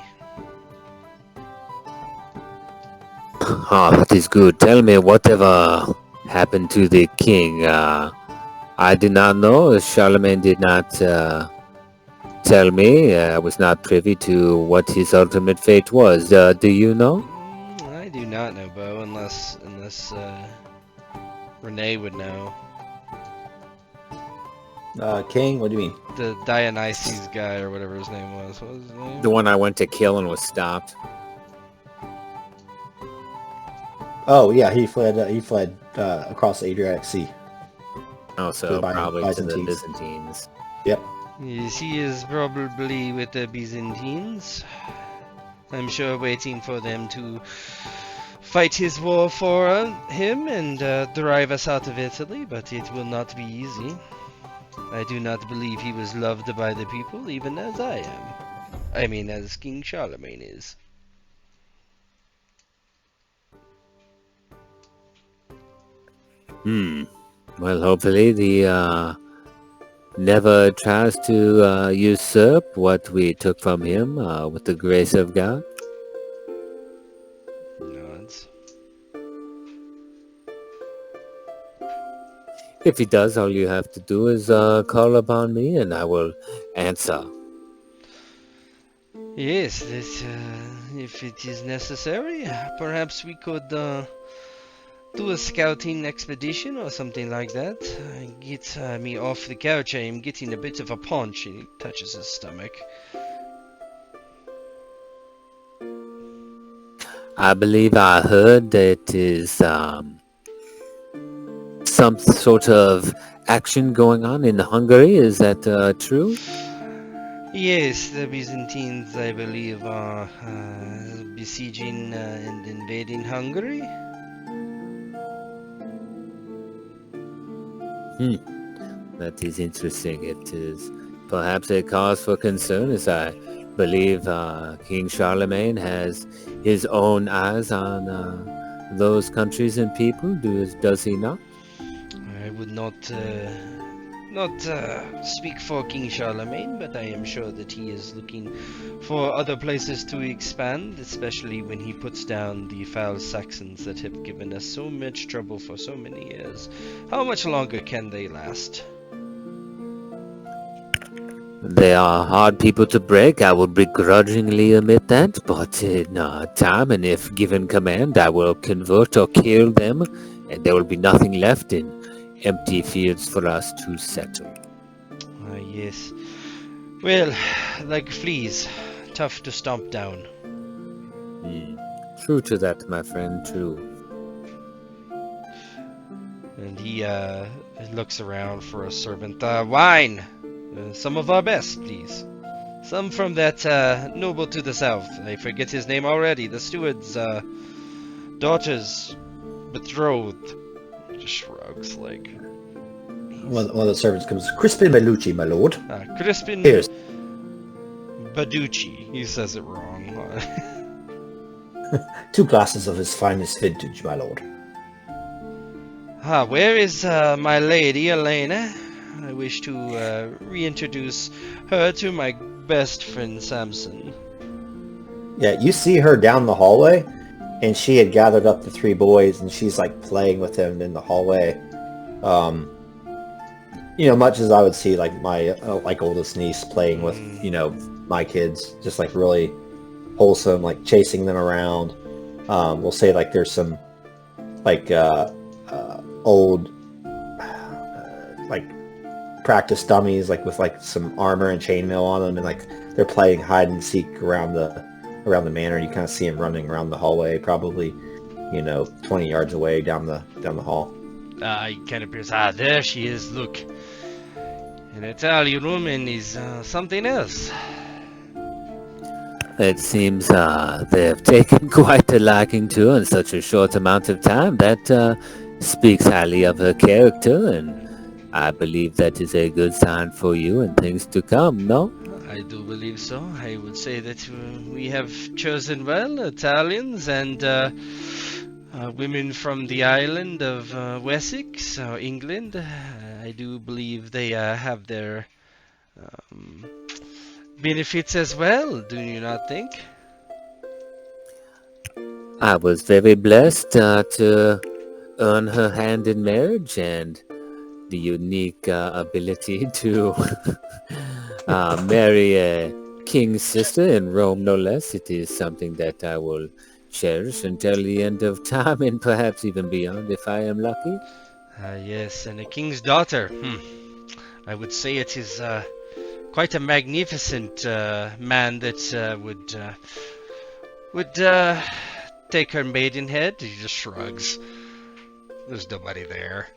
Ah, that is good. Tell me, whatever happened to the king? I did not know. Charlemagne did not tell me. I was not privy to what his ultimate fate was. Do you know?
I do not know, Bo, unless Renee would know.
King, what do you mean?
The Dionysus guy or whatever his name was. What was his name?
The one I went to kill and was stopped.
Oh yeah, he fled across the Adriatic Sea.
Oh, so
The
probably to the
Byzantines.
Byzantines.
Yep.
Yes, he is probably with the Byzantines. I'm sure waiting for them to fight his war for him and drive us out of Italy, but it will not be easy. I do not believe he was loved by the people, even as I am. I mean, as King Charlemagne is.
Well, hopefully the never tries to usurp what we took from him with the grace of God.
Nods.
If he does, all you have to do is call upon me and I will answer.
Yes, that, if it is necessary, perhaps we could do a scouting expedition or something like that. Get me off the couch. I am getting a bit of a punch. He touches his stomach.
I believe I heard that is some sort of action going on in Hungary. Is that true?
Yes, the Byzantines, I believe, are besieging and invading Hungary.
That is interesting. It is perhaps a cause for concern, as I believe King Charlemagne has his own eyes on those countries and people. Does he not?
I would not speak for King Charlemagne, but I am sure that he is looking for other places to expand, especially when he puts down the foul Saxons that have given us so much trouble for so many years. How much longer can they last?
They are hard people to break, I will begrudgingly admit that, but in time and if given command, I will convert or kill them, and there will be nothing left in empty fields for us to settle.
Yes. Well, like fleas, tough to stomp down.
True to that, my friend, true.
And he looks around for a servant. Wine! Some of our best, please. Some from that noble to the south. I forget his name already. The steward's daughter's betrothed. Just shrugs like.
One of the servants comes, Crispin Bellucci, my lord.
Crispin
Here's.
Baducci. He says it wrong.
2 glasses of his finest vintage, my lord.
Where is my lady Elena? I wish to reintroduce her to my best friend Samson.
Yeah, you see her down the hallway, and she had gathered up the 3 boys, and she's like playing with them in the hallway. Much as I would see like my oldest niece playing with my kids, just like really wholesome, like chasing them around. We'll say like there's some like old like practice dummies like with like some armor and chainmail on them, and like they're playing hide and seek around the manor. You kind of see them running around the hallway, probably 20 yards away down the hall.
He kind of appears. There she is. Look, an Italian woman is something else.
It seems they have taken quite a liking to her in such a short amount of time. That speaks highly of her character, and I believe that is a good sign for you and things to come, no?
I do believe so. I would say that we have chosen well Italians and women from the island of Wessex, or England. I do believe they have their benefits as well, do you not think?
I was very blessed to earn her hand in marriage, and the unique ability to marry a king's sister in Rome, no less. It is something that I will cherish until the end of time, and perhaps even beyond if I am lucky.
Yes, and a king's daughter. I would say it is quite a magnificent man that would take her maidenhead. He just shrugs. There's nobody there.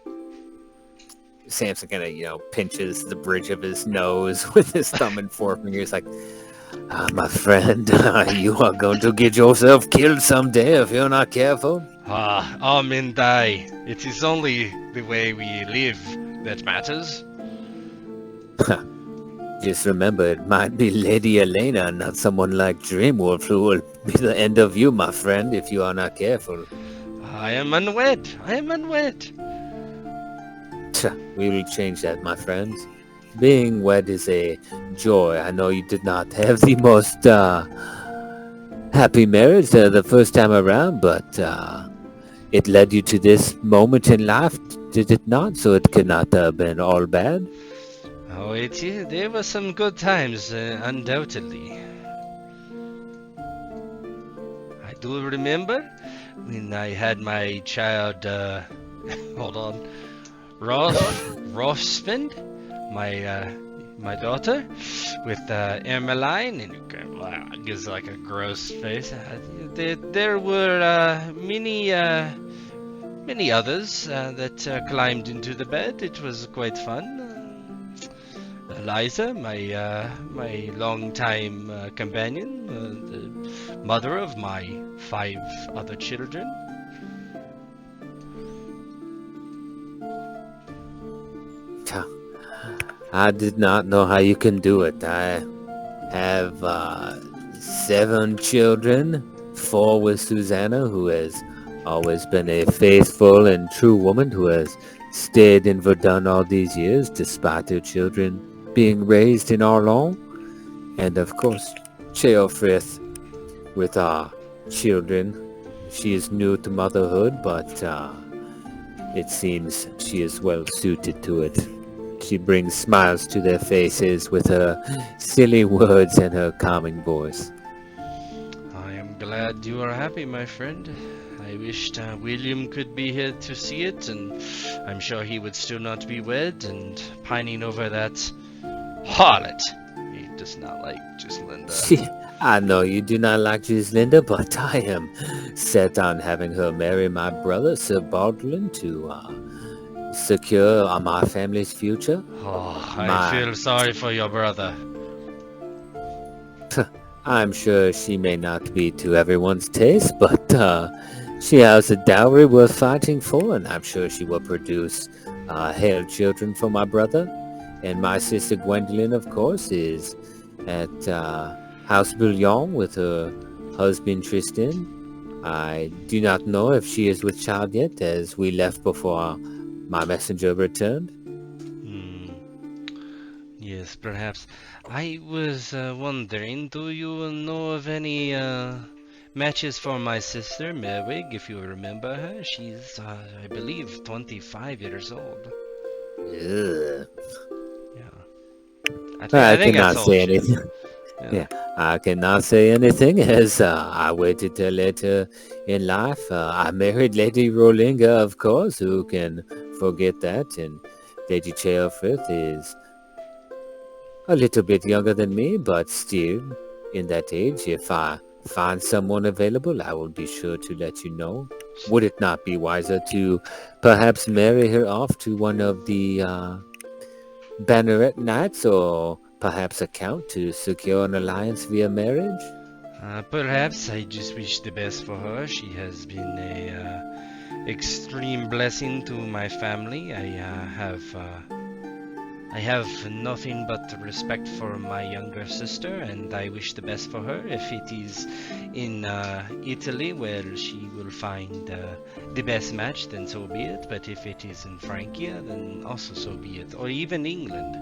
Samson kind of, pinches the bridge of his nose with his thumb and forefinger. He's like, my friend, you are going to get yourself killed someday if you're not careful.
All men die. It is only the way we live that matters.
Just remember, it might be Lady Elena, not someone like Dreamwolf, who will be the end of you, my friend, if you are not careful.
I am unwed.
We will change that, my friends. Being wed is a joy. I know you did not have the most happy marriage the first time around, but it led you to this moment in life, did it not? So it could not have been all bad.
Oh, there were some good times, undoubtedly. I do remember when I had my child, hold on, Rospin, my daughter, with Ermeline, and it gives like a gross face. There were many others that climbed into the bed. It was quite fun. Eliza, my long-time companion, the mother of my 5 other children.
I did not know how you can do it. I have 7 children, 4 with Susanna, who has always been a faithful and true woman who has stayed in Verdun all these years, despite her children being raised in Arlon. And of course, Cheofrith with our children. She is new to motherhood, but it seems she is well suited to it. She brings smiles to their faces with her silly words and her calming voice.
I am glad you are happy, my friend. I wished William could be here to see it, and I'm sure he would still not be wed and pining over that harlot. He does not like Gislinda.
I know you do not like Gislinda, but I am set on having her marry my brother, Sir Baldwin, to secure my family's future.
Oh, I feel sorry for your brother.
I'm sure she may not be to everyone's taste, but she has a dowry worth fighting for, and I'm sure she will produce hale children for my brother. And my sister Gwendolyn, of course, is at House Bouillon with her husband Tristan. I do not know if she is with child yet, as we left before my messenger returned.
Yes, perhaps. I was wondering, do you know of any matches for my sister, Merwig, if you remember her? She's, I believe, 25 years old.
Ugh.
Yeah.
I
think
cannot say anything.
Yeah.
I cannot say anything as I waited till later in life. I married Lady Rolinga, of course, who can forget that, and Lady Cheofrith is a little bit younger than me, but still in that age. If I find someone available, I will be sure to let you know. Would it not be wiser to perhaps marry her off to one of the Banneret Knights, or perhaps a count, to secure an alliance via marriage?
Perhaps. I just wish the best for her. She has been a extreme blessing to my family. I have nothing but respect for my younger sister, and I wish the best for her. If it is in Italy, where she will find the best match, then so be it. But if it is in Francia, then also so be it. Or even England.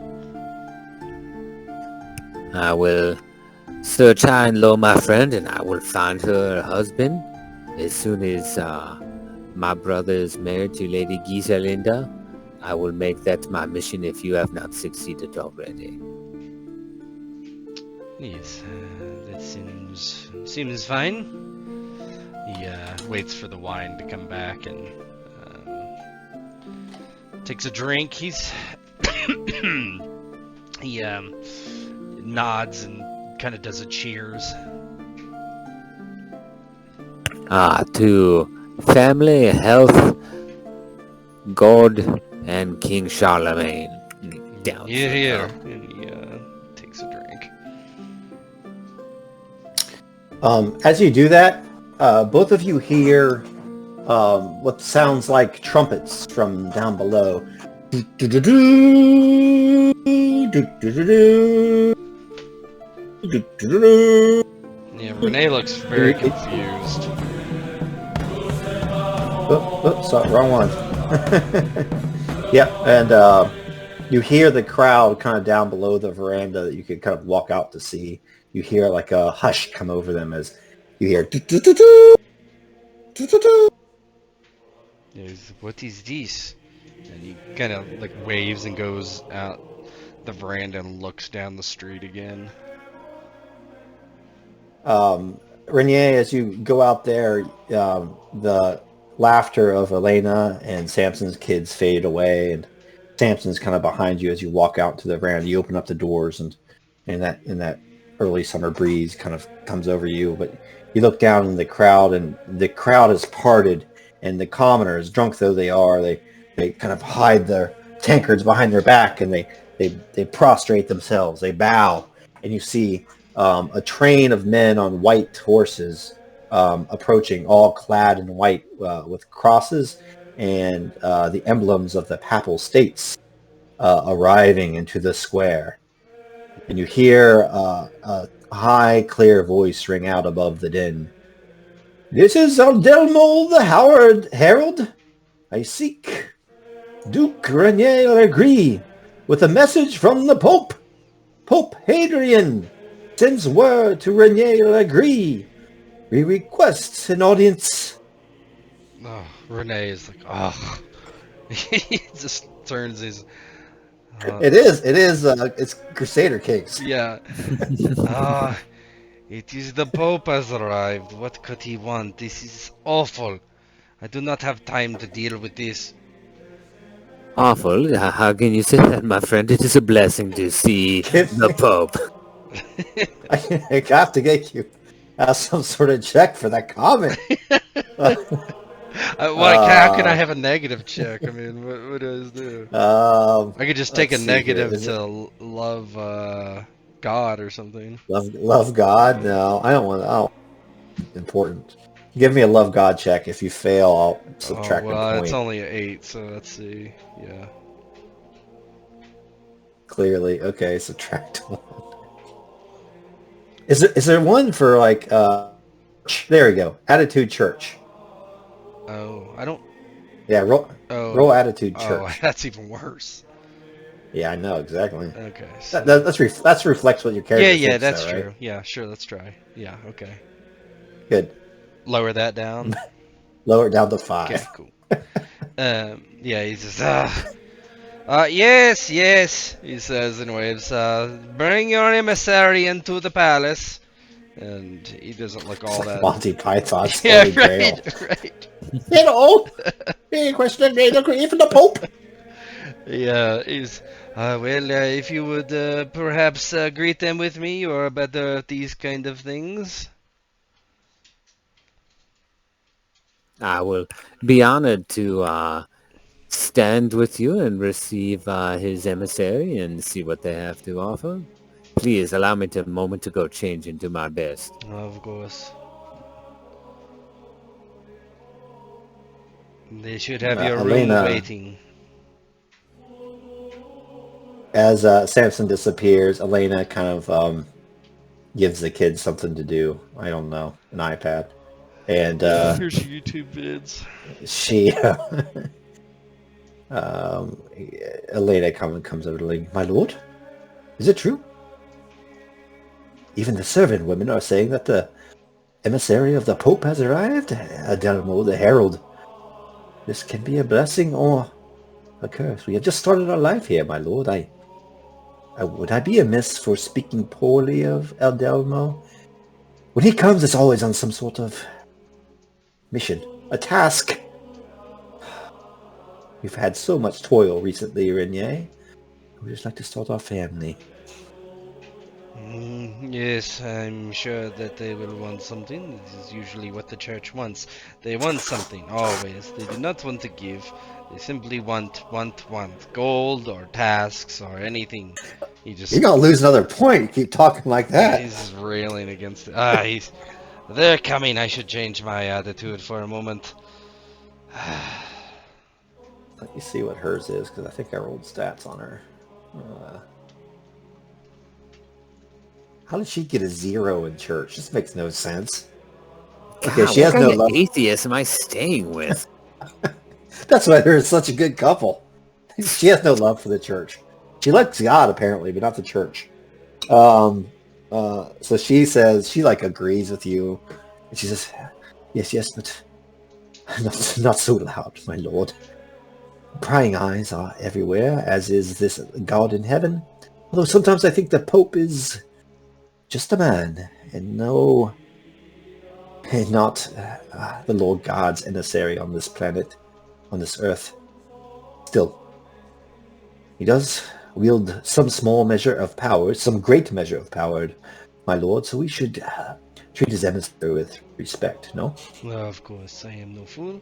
I will search high and low, my friend, and I will find her a husband as soon as my brother is married to Lady Giselinda. I will make that my mission if you have not succeeded already.
Yes, that seems fine. He waits for the wine to come back and takes a drink. He nods and kind of does a cheers.
To family, health, God, and King Charlemagne. Down.
Here. And he takes a drink.
As you do that, both of you hear what sounds like trumpets from down below.
Yeah, Renee looks very confused.
Sorry, wrong one. Yep, and you hear the crowd kind of down below the veranda that you could kind of walk out to see. You hear like a hush come over them as you hear.
What is this? And he kind of like waves and goes out the veranda and looks down the street again.
Renier, as you go out there, the laughter of Elena and Samson's kids fade away, and Samson's kind of behind you as you walk out to the veranda. You open up the doors, and that early summer breeze kind of comes over you. But you look down in the crowd, and the crowd is parted, and the commoners, drunk though they are, they kind of hide their tankards behind their back, and they prostrate themselves. They bow, and you see a train of men on white horses approaching, all clad in white with crosses and the emblems of the Papal States arriving into the square. And you hear a high, clear voice ring out above the din. "This is Aldelmo the Herald. I seek Duke Renier Legree with a message from the Pope. Pope Hadrian sends word to Renier Legree. We request an audience."
Oh, Renee is like, oh. He just turns his
It is. It's Crusader Kings.
Yeah. Ah, it is the Pope has arrived. What could he want? This is awful. I do not have time to deal with this.
Awful. How can you say that, my friend? It is a blessing to see the Pope.
I have to get you some sort of check for that comment.
How can I have a negative check? I mean, what does do? I could just take a
Let's see here.
negative
Is it
to love God or something.
love God? No, I don't want. Oh, important. Give me a love God check. If you fail, I'll subtract
Oh,
a
well,
point.
it's only an 8, so let's see. Yeah.
Clearly, okay. Subtract one. Is there one for like? There we go. Attitude Church.
Oh, I don't.
Yeah,
Oh.
roll Attitude
Oh,
Church.
that's even worse.
Yeah, I know exactly.
Okay. So...
That's reflects what your character
Yeah,
thinks,
that's
though, right?
true. Yeah, sure. Let's try. Yeah. Okay.
Good.
Lower that down.
Lower it down to 5.
Okay. Cool. Yeah. He says, yes, yes. He says in waves, bring your emissary into the palace. And he doesn't look all that.
Monty Python's
Yeah,
Holy Grail.
right.
Hello, hey, question made from the Pope.
Yeah, he's. Well, if you would perhaps greet them with me, you're better at these kind of things.
I will be honored to stand with you and receive his emissary and see what they have to offer. Please allow me a moment to go change into my best.
Of course. They should have your
Elena,
room waiting.
As Samson disappears, Elena kind of gives the kid something to do. I don't know, an iPad. And
Here's your YouTube vids.
she, Elena comes over to Ling. My lord, is it true? Even the servant women are saying that the emissary of the Pope has arrived. Adelmo, the herald. This can be a blessing or a curse. We have just started our life here, my lord. Would I be amiss for speaking poorly of Adelmo? When he comes, it's always on some sort of mission, a task. We've had so much toil recently, Renier. We'd just like to start our family.
Yes, I'm sure that they will want something. This is usually what the church wants. They want something, always. They do not want to give. They simply want gold or tasks or anything.
You're gonna lose another point. You keep talking like that.
He's railing against it. They're coming. I should change my attitude for a moment.
Let me see what hers is, because I think I rolled stats on her. How did she get a 0 in church? This makes no sense. Okay,
God,
she has
what
no
kind
love.
of atheist am I staying with?
That's why they're such a good couple. She has no love for the church. She likes God apparently, but not the church. So she says she like agrees with you, and she says, "Yes, but not so loud, my lord. Prying eyes are everywhere, as is this God in heaven. Although sometimes I think the Pope is just a man, and not the Lord God's emissary on this planet, on this earth. Still, he does wield some small measure of power, some great measure of power, my lord, so we should treat his emissary with respect, no?
Well, of course, I am no fool.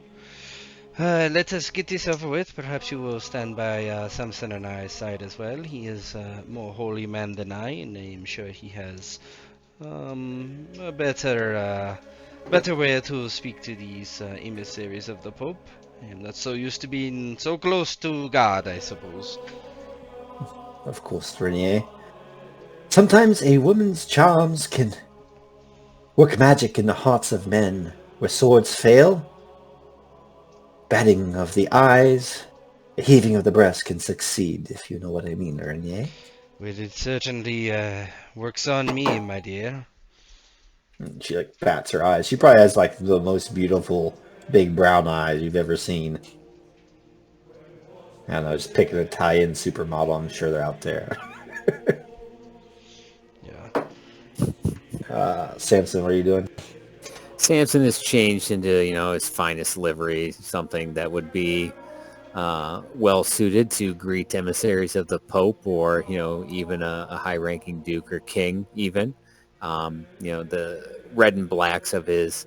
Let us get this over with. Perhaps you will stand by Samson and I's side as well. He is a more holy man than I, and I am sure he has a better way to speak to these emissaries of the Pope. I am not so used to being so close to God, I suppose.
Of course, Renier. Sometimes a woman's charms can work magic in the hearts of men. Where swords fail, batting of the eyes, the heaving of the breast can succeed, if you know what I mean, Renier.
Well, it certainly works on me, my dear.
She like bats her eyes. She probably has like the most beautiful big brown eyes you've ever seen. I don't know, just pick an Italian supermodel. I'm sure they're out there.
Yeah.
Samson, what are you doing?
Samson is changed into, his finest livery, something that would be well suited to greet emissaries of the Pope, or even a high-ranking duke or king. Even the red and blacks of his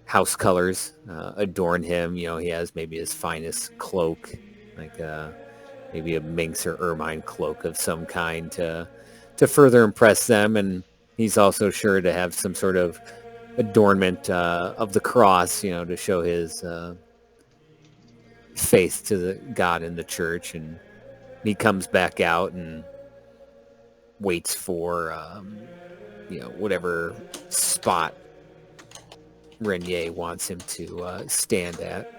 house colors adorn him. He has maybe his finest cloak, like maybe a minx or ermine cloak of some kind to further impress them, and he's also sure to have some sort of adornment of the cross, to show his faith to the God in the church. And he comes back out and waits for whatever spot Renier wants him to stand at.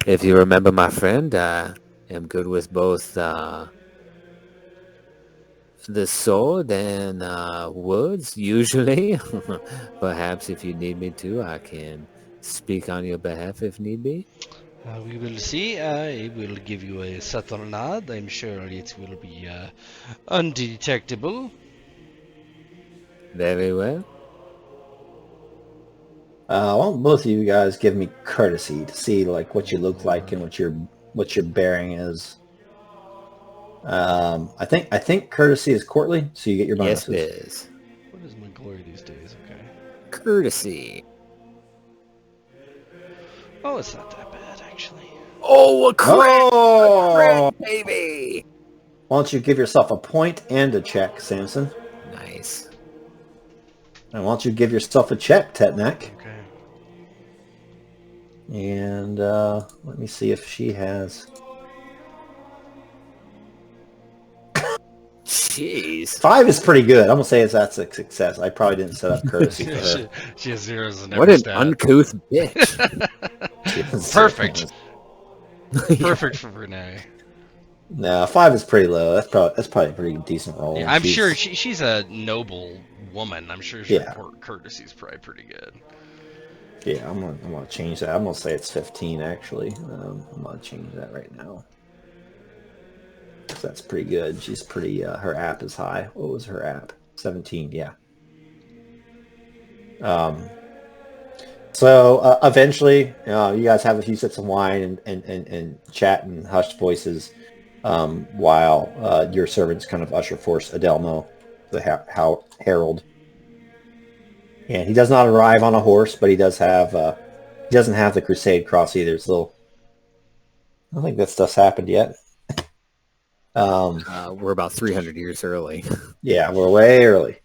If you remember, my friend, I am good with both the sword and words, usually. Perhaps if you need me to, I can speak on your behalf if need be.
We will see. I will give you a subtle nod. I'm sure it will be undetectable.
Very well.
Why don't both of you guys give me courtesy to see like what you look like and what your bearing is. I think courtesy is courtly, so you get your bonuses.
Yes, it is.
What is my glory these days? Okay.
Courtesy.
Oh, it's not that bad, actually.
Oh, a crit!
Oh!
A crit, baby!
Why don't you give yourself a point and a check, Samson?
Nice.
And why don't you give yourself a check, Tetnak?
Okay.
And let me see if she has...
Jeez.
5 is pretty good. I'm going to say that's a success. I probably didn't set up courtesy for her.
She has zeros in every
What an
stat.
uncouth bitch.
Perfect. Perfect for Renier.
No, 5 is pretty low. That's probably a pretty decent roll.
Yeah, I'm sure she's a noble woman. I'm sure her courtesy's probably pretty good.
Yeah, I'm gonna change that. I'm gonna say it's 15 actually. I'm gonna change that right now. That's pretty good. She's pretty. Her app is high. What was her app? 17. Yeah. So eventually, you guys have a few sips of wine and chat in hushed voices, while your servants kind of usher forth Adelmo, the herald. And he does not arrive on a horse, but he does have. He doesn't have the Crusade cross either. It's a little. I don't think that stuff's happened yet.
We're about 300 years early.
Yeah, we're way early.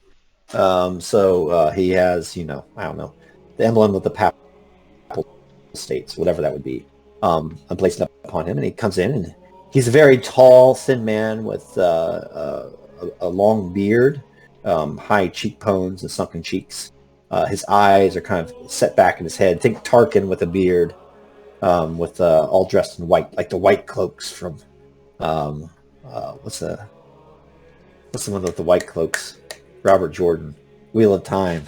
So he has, I don't know, the emblem of the papal states, whatever that would be, and placed up upon him. And he comes in, and he's a very tall, thin man with a long beard, high cheekbones and sunken cheeks. His eyes are kind of set back in his head. Think Tarkin with a beard, with all dressed in white, like the white cloaks from what's the one with the white cloaks? Robert Jordan, Wheel of Time.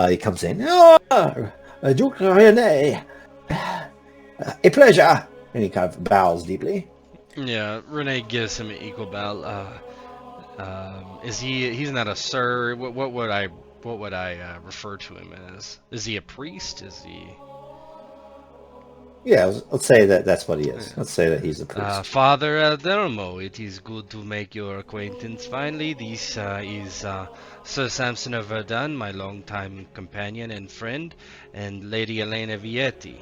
He comes in. Duke Renier, a pleasure, and he kind of bows deeply.
Yeah, Renier gives him an equal bow. Is he's not a sir? What would I refer to him as? Is he a priest? Is he?
Yeah, let's say that's what he is. Let's say that he's a priest.
Father Adelmo, it is good to make your acquaintance finally. This is Sir Samson of Verdun, my longtime companion and friend, and Lady Elena Vietti.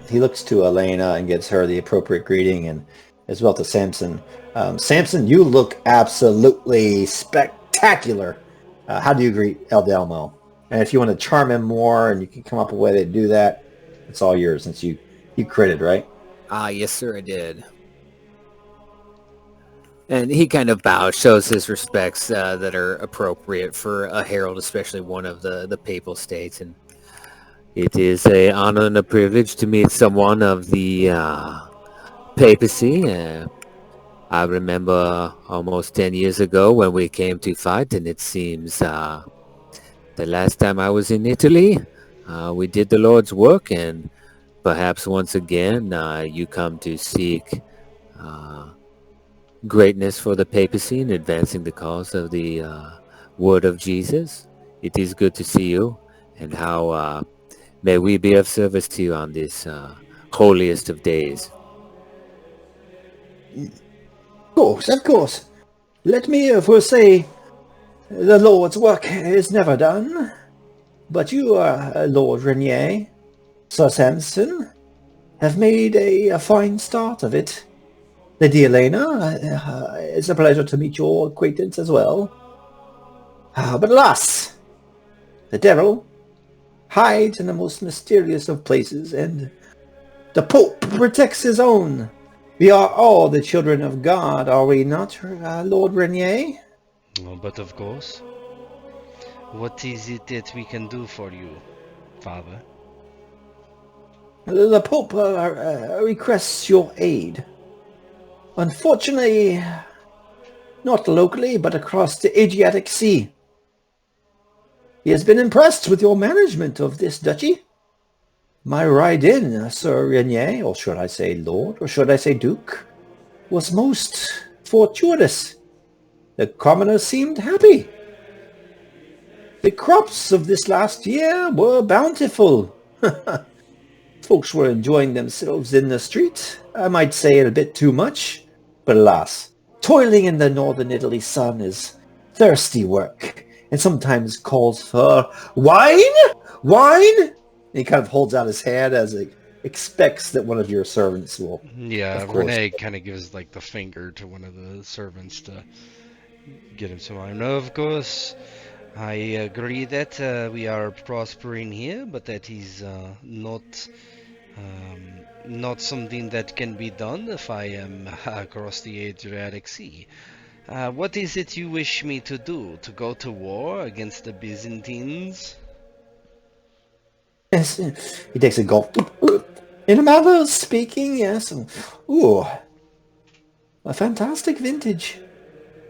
He looks to Elena and gives her the appropriate greeting, and as well to Samson. Samson, you look absolutely spectacular. How do you greet Adelmo? And if you want to charm him more and you can come up with a way to do that, it's all yours since you critted, right?
Yes, sir, I did. And he kind of bows, shows his respects that are appropriate for a herald, especially one of the papal states. And it is an honor and a privilege to meet someone of the papacy. I remember almost 10 years ago when we came to fight, and it seems... the last time I was in Italy, we did the Lord's work, and Perhaps once again you come to seek greatness for the papacy and advancing the cause of the word of Jesus. It is good to see you, and how may we be of service to you on this holiest of days.
Of course. Let me first say, the Lord's work is never done. But you, Lord Renier, Sir Samson, have made a fine start of it. Lady Elena, it's a pleasure to meet your acquaintance as well. But alas, the devil hides in the most mysterious of places, and the Pope protects his own. We are all the children of God, are we not, Lord Renier?
Oh, but of course. What is it that we can do for you, Father?
The Pope requests your aid. Unfortunately, not locally, but across the Adriatic Sea. He has been impressed with your management of this duchy. My ride in, Sir Renier, or should I say Lord, or should I say Duke, was most fortuitous. The commoners seemed happy. The crops of this last year were bountiful. Folks were enjoying themselves in the street. I might say it a bit too much, but alas, toiling in the northern Italy sun is thirsty work, and sometimes calls for wine? Wine? And he kind of holds out his hand as he expects that one of your servants will,
Yeah,
of course.
Renee kind of gives like the finger to one of the servants to get him some wine. No, of course, I agree that we are prospering here, but that is not something that can be done if I am across the Adriatic Sea. What is it you wish me to do? To go to war against the Byzantines?
Yes, he takes a gulp. In a manner of speaking, yes. Ooh, a fantastic vintage.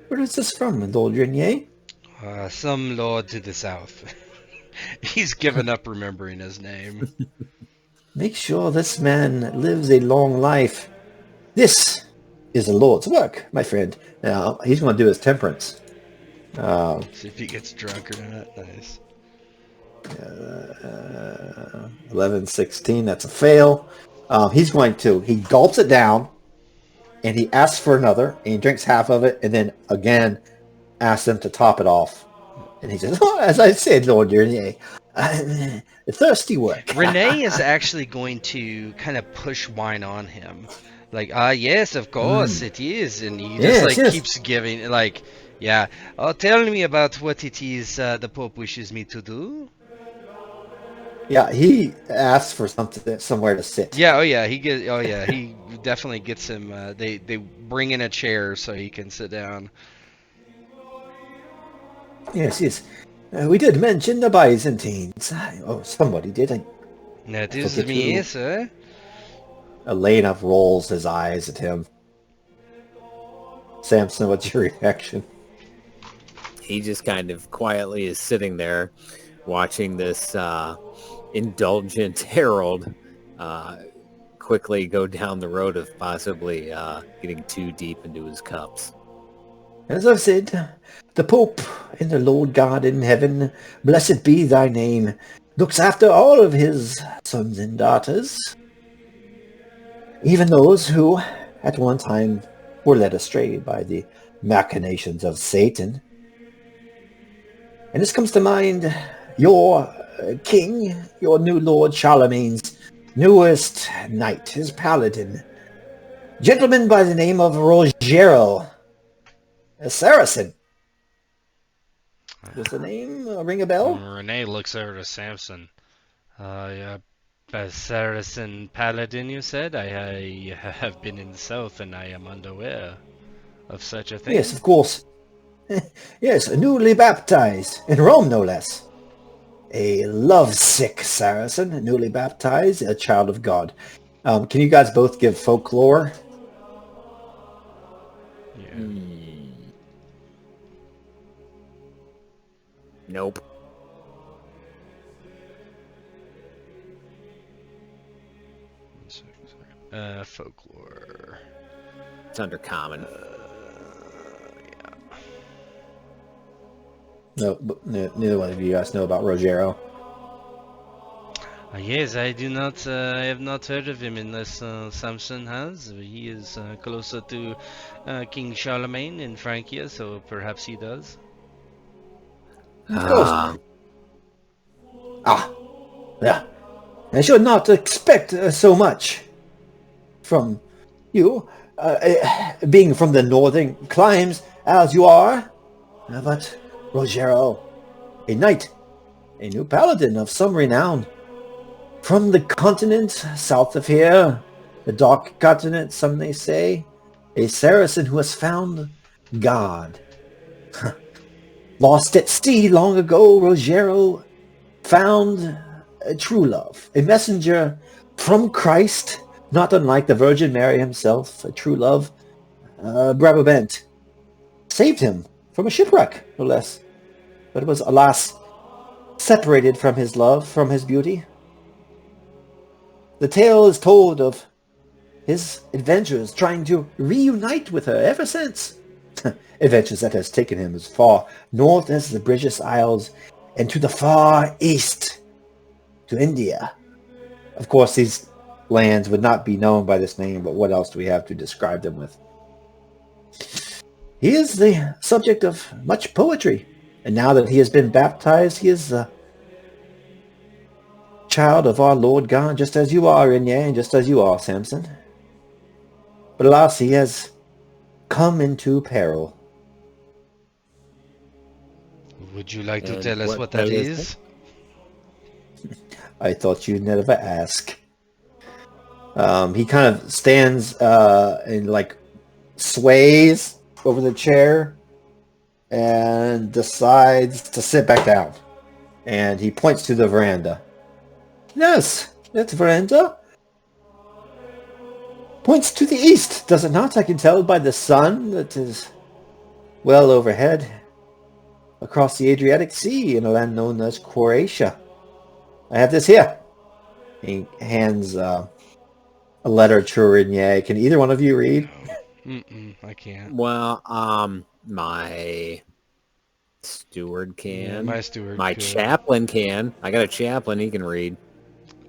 Where is this from, Lord Renier?
Some lord to the south. He's given up remembering his name.
Make sure this man lives a long life. This is the Lord's work, my friend. Now, he's going to do his temperance.
See if he gets drunk or not. Nice.
11, 16, that's a fail. He gulps it down, and he asks for another, and he drinks half of it, and then again asks them to top it off. And he says, oh, as I said, Lord Renier, thirsty work.
Renee is actually going to kind of push wine on him. Like, yes, of course it is. And he just like
Yes.
keeps giving, like, yeah. Oh, tell me about what it is the Pope wishes me to do.
Yeah, he asks for somewhere to sit.
Yeah, he definitely gets him. They bring in a chair so he can sit down.
Yes. We did mention the Byzantines. Oh, somebody did.
That
I
is
forget
me,
who.
sir.
Elena rolls his eyes at him. Samson, what's your reaction?
He just kind of quietly is sitting there watching this indulgent herald quickly go down the road of possibly getting too deep into his cups.
As I've said, the Pope and the Lord God in heaven, blessed be thy name, looks after all of his sons and daughters, even those who at one time were led astray by the machinations of Satan. And this comes to mind your king, your new Lord Charlemagne's newest knight, his Paladin, gentleman by the name of Rogero, a Saracen. Does the name ring a bell?
Renee looks over to Samson. Yeah, Saracen Paladin, you said? I have been in the south and I am unaware of such a thing.
Yes, of course. Yes, newly baptized, in Rome no less. A lovesick Saracen, newly baptized, a child of God. Can you guys both give folklore?
Yeah.
Nope.
Folklore.
It's under common.
No, but neither one of you guys know about Rogero.
Yes, I do not. I have not heard of him unless Samson has. He is closer to King Charlemagne in Francia, so perhaps he does.
Of course.
Ah,
Yeah. I should not expect so much from you, being from the northern climes as you are. But Rogero, a knight, a new paladin of some renown, from the continent south of here, the dark continent, some may say, a Saracen who has found God. Lost at sea long ago, Rogero found a true love, a messenger from Christ, not unlike the Virgin Mary himself, a true love. Brabant saved him from a shipwreck, no less, but was, alas, separated from his love, from his beauty. The tale is told of his adventures trying to reunite with her ever since. Adventures that has taken him as far north as the British Isles and to the far east to India. Of course, these lands would not be known by this name, but what else do we have to describe them with? He is the subject of much poetry, and now that he has been baptized, he is the child of our Lord God, just as you are, Renier, and just as you are, Samson. But alas, he has come into peril.
Would you like to
And
tell us
what
what that
is
is?
I thought you'd never ask. He kind of stands and like sways over the chair and decides to sit back down. And he points to the veranda. Yes, that veranda points to the east, does it not? I can tell by the sun that is well overhead across the Adriatic Sea in a land known as Croatia. I have this here. He hands a letter to Renier. Can either one of you read?
I can't.
well, my steward can.
Yeah, my steward
My
could.
chaplain can. I got a chaplain. He can read.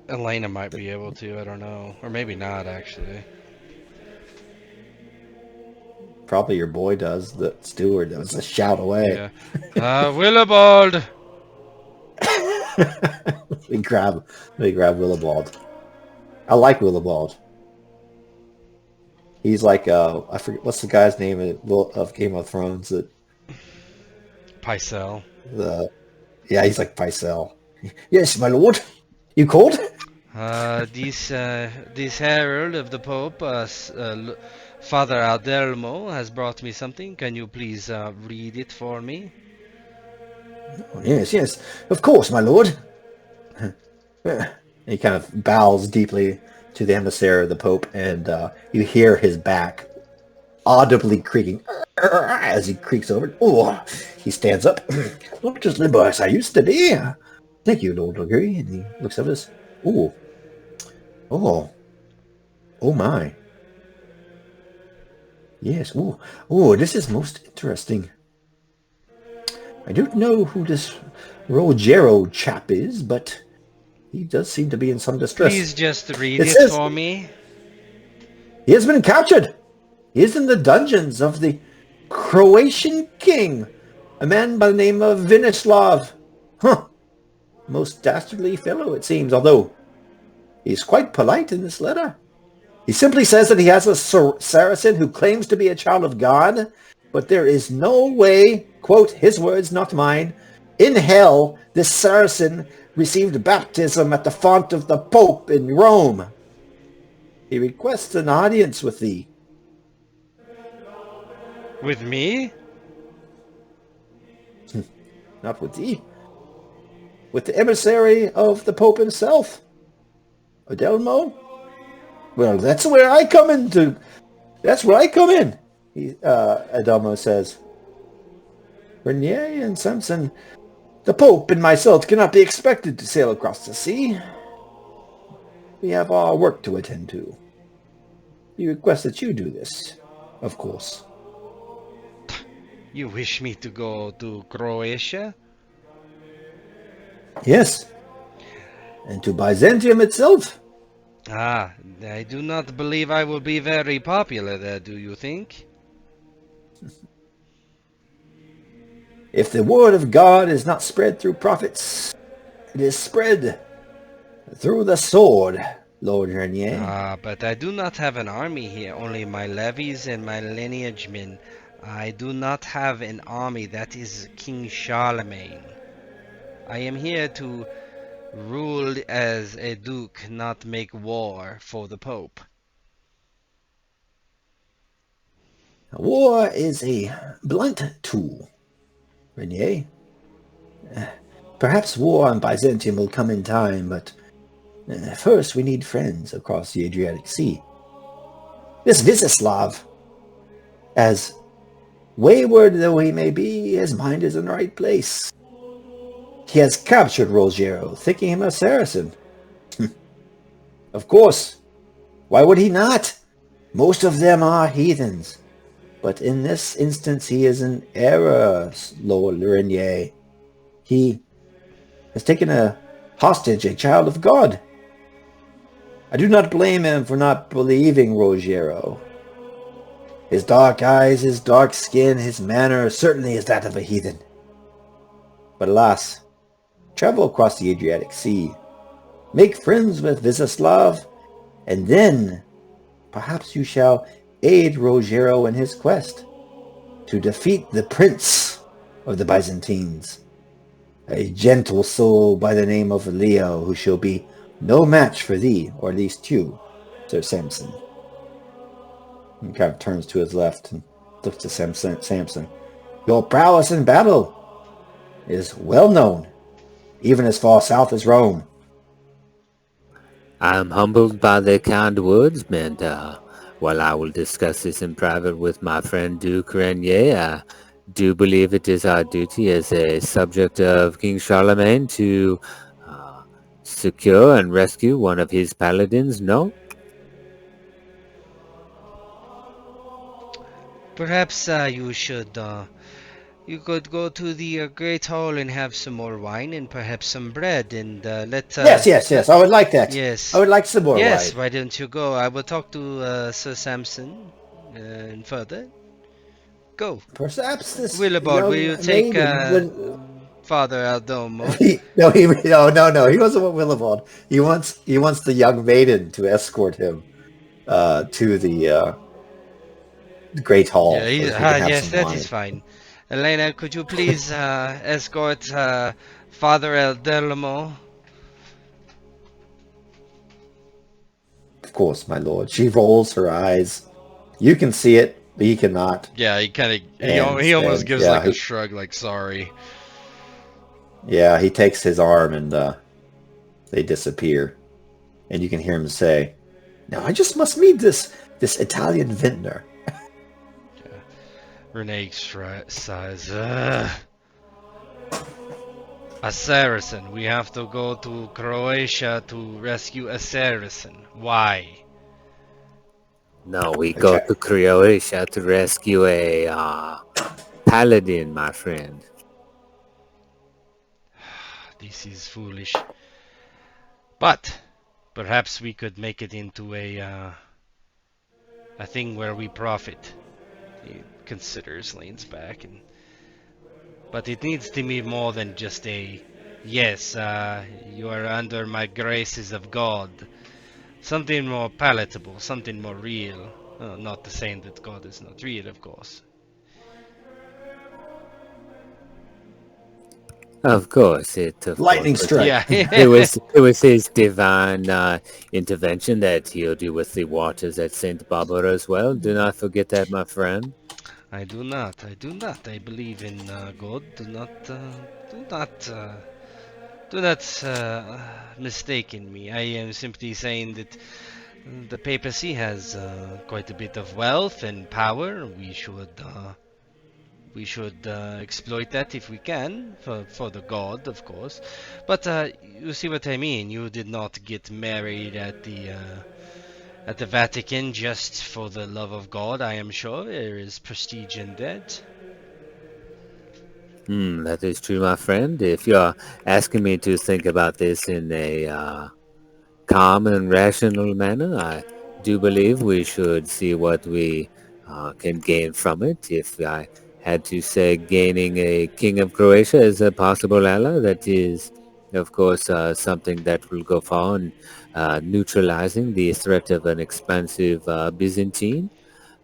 Elena might be able to. I don't know, or maybe not actually.
Probably your boy does. The steward. That was a shout away.
Yeah. Willibald.
Let me grab Willibald. I like Willibald. He's like I forget what's the guy's name of Game of Thrones. That
Pycelle.
He's like Pycelle. Yes, my lord. You called?
This herald of the Pope, Father Adelmo, has brought me something. Can you please read it for me?
Oh, yes, of course, my lord. He kind of bows deeply to the emissary of the Pope, and you hear his back audibly creaking as he creaks over. Oh, he stands up. Not as limber as I used to be. Thank you, Lord Legree. And he looks at us. Oh my. Yes. This is most interesting. I don't know who this Rogero chap is, but he does seem to be in some distress.
Please just read it for me.
He has been captured. He is in the dungeons of the Croatian king, a man by the name of Vinislav. Most dastardly fellow, it seems, although he's quite polite in this letter. He simply says that he has a Saracen who claims to be a child of God, but there is no way, quote, his words, not mine, in hell this Saracen received baptism at the font of the Pope in Rome. He requests an audience with thee.
With me?
Not with thee. With the emissary of the Pope himself. Adelmo? Well, that's where I come in. Adelmo says. Renier and Samson, the Pope and myself cannot be expected to sail across the sea. We have our work to attend to. We request that you do this, of course.
You wish me to go to Croatia?
Yes, and to Byzantium itself.
Ah, I do not believe I will be very popular there, do you think?
If the word of God is not spread through prophets, it is spread through the sword, Lord Renier.
Ah, but I do not have an army here, only my levies and my lineage men. I do not have an army, that is King Charlemagne. I am here to rule as a duke, not make war for the Pope.
War is a blunt tool, Renier. Perhaps war on Byzantium will come in time, but first we need friends across the Adriatic Sea. This Vizislav, as wayward though he may be, his mind is in the right place. He has captured Rogero, thinking him a Saracen. Of course, why would he not? Most of them are heathens. But in this instance he is in error, Lord Renier. He has taken a hostage a child of God. I do not blame him for not believing Rogero. His dark eyes, his dark skin, his manner certainly is that of a heathen. But alas, travel across the Adriatic Sea, make friends with Vizislav, and then perhaps you shall aid Rogero in his quest to defeat the prince of the Byzantines, a gentle soul by the name of Leo, who shall be no match for thee, or at least you, Sir Samson. He kind of turns to his left and looks to Samson. Your prowess in battle is well known, even as far south as Rome.
I'm humbled by the kind words, and while I will discuss this in private with my friend Duke Renier, I do believe it is our duty as a subject of King Charlemagne to secure and rescue one of his paladins, no?
Perhaps you could go to the Great Hall and have some more wine and perhaps some bread and
Yes. I would like that.
Yes.
I would like some more
Yes,
wine.
why don't you go? I will talk to Sir Samson and further. Go.
Perhaps this
Willibald, will you take
maiden
Father Aldomo?
no. He doesn't want Willibald. He wants the young maiden to escort him to the Great Hall.
Yeah,
So he can have
yes,
some
that
wine.
is fine. Elena, could you please escort Father Aldomo?
Of course, my lord. She rolls her eyes. You can see it, but he cannot.
Yeah, he kind of
he almost gives like a
shrug, like sorry.
Yeah, he takes his arm and they disappear. And you can hear him say, "Now I just must meet this Italian vintner."
Renee sighs. A Saracen. We have to go to Croatia to rescue a Saracen. Why?
No, we go to Croatia to rescue a paladin, my friend.
This is foolish. But perhaps we could make it into a thing where we profit. He considers, leans back, but it needs to be more than just a yes. You are under my graces of God. Something more palatable, something more real. Not the saying that God is not real, of course.
Of course,
Lightning strike.
Yeah.
it was his divine intervention that healed you with the waters at Saint Barbara as well. Do not forget that, my friend.
I do not. I believe in God. Do not mistake in me. I am simply saying that the papacy has quite a bit of wealth and power. We should we should exploit that if we can, for the god, of course. But you see what I mean. You did not get married at the Vatican just for the love of God. I am sure there is prestige in that.
That is true, my friend. If you're asking me to think about this in a calm and rational manner, I do believe we should see what we can gain from it. If I had to say gaining a King of Croatia is a possible ally, that is, of course, something that will go far in neutralizing the threat of an expansive Byzantine.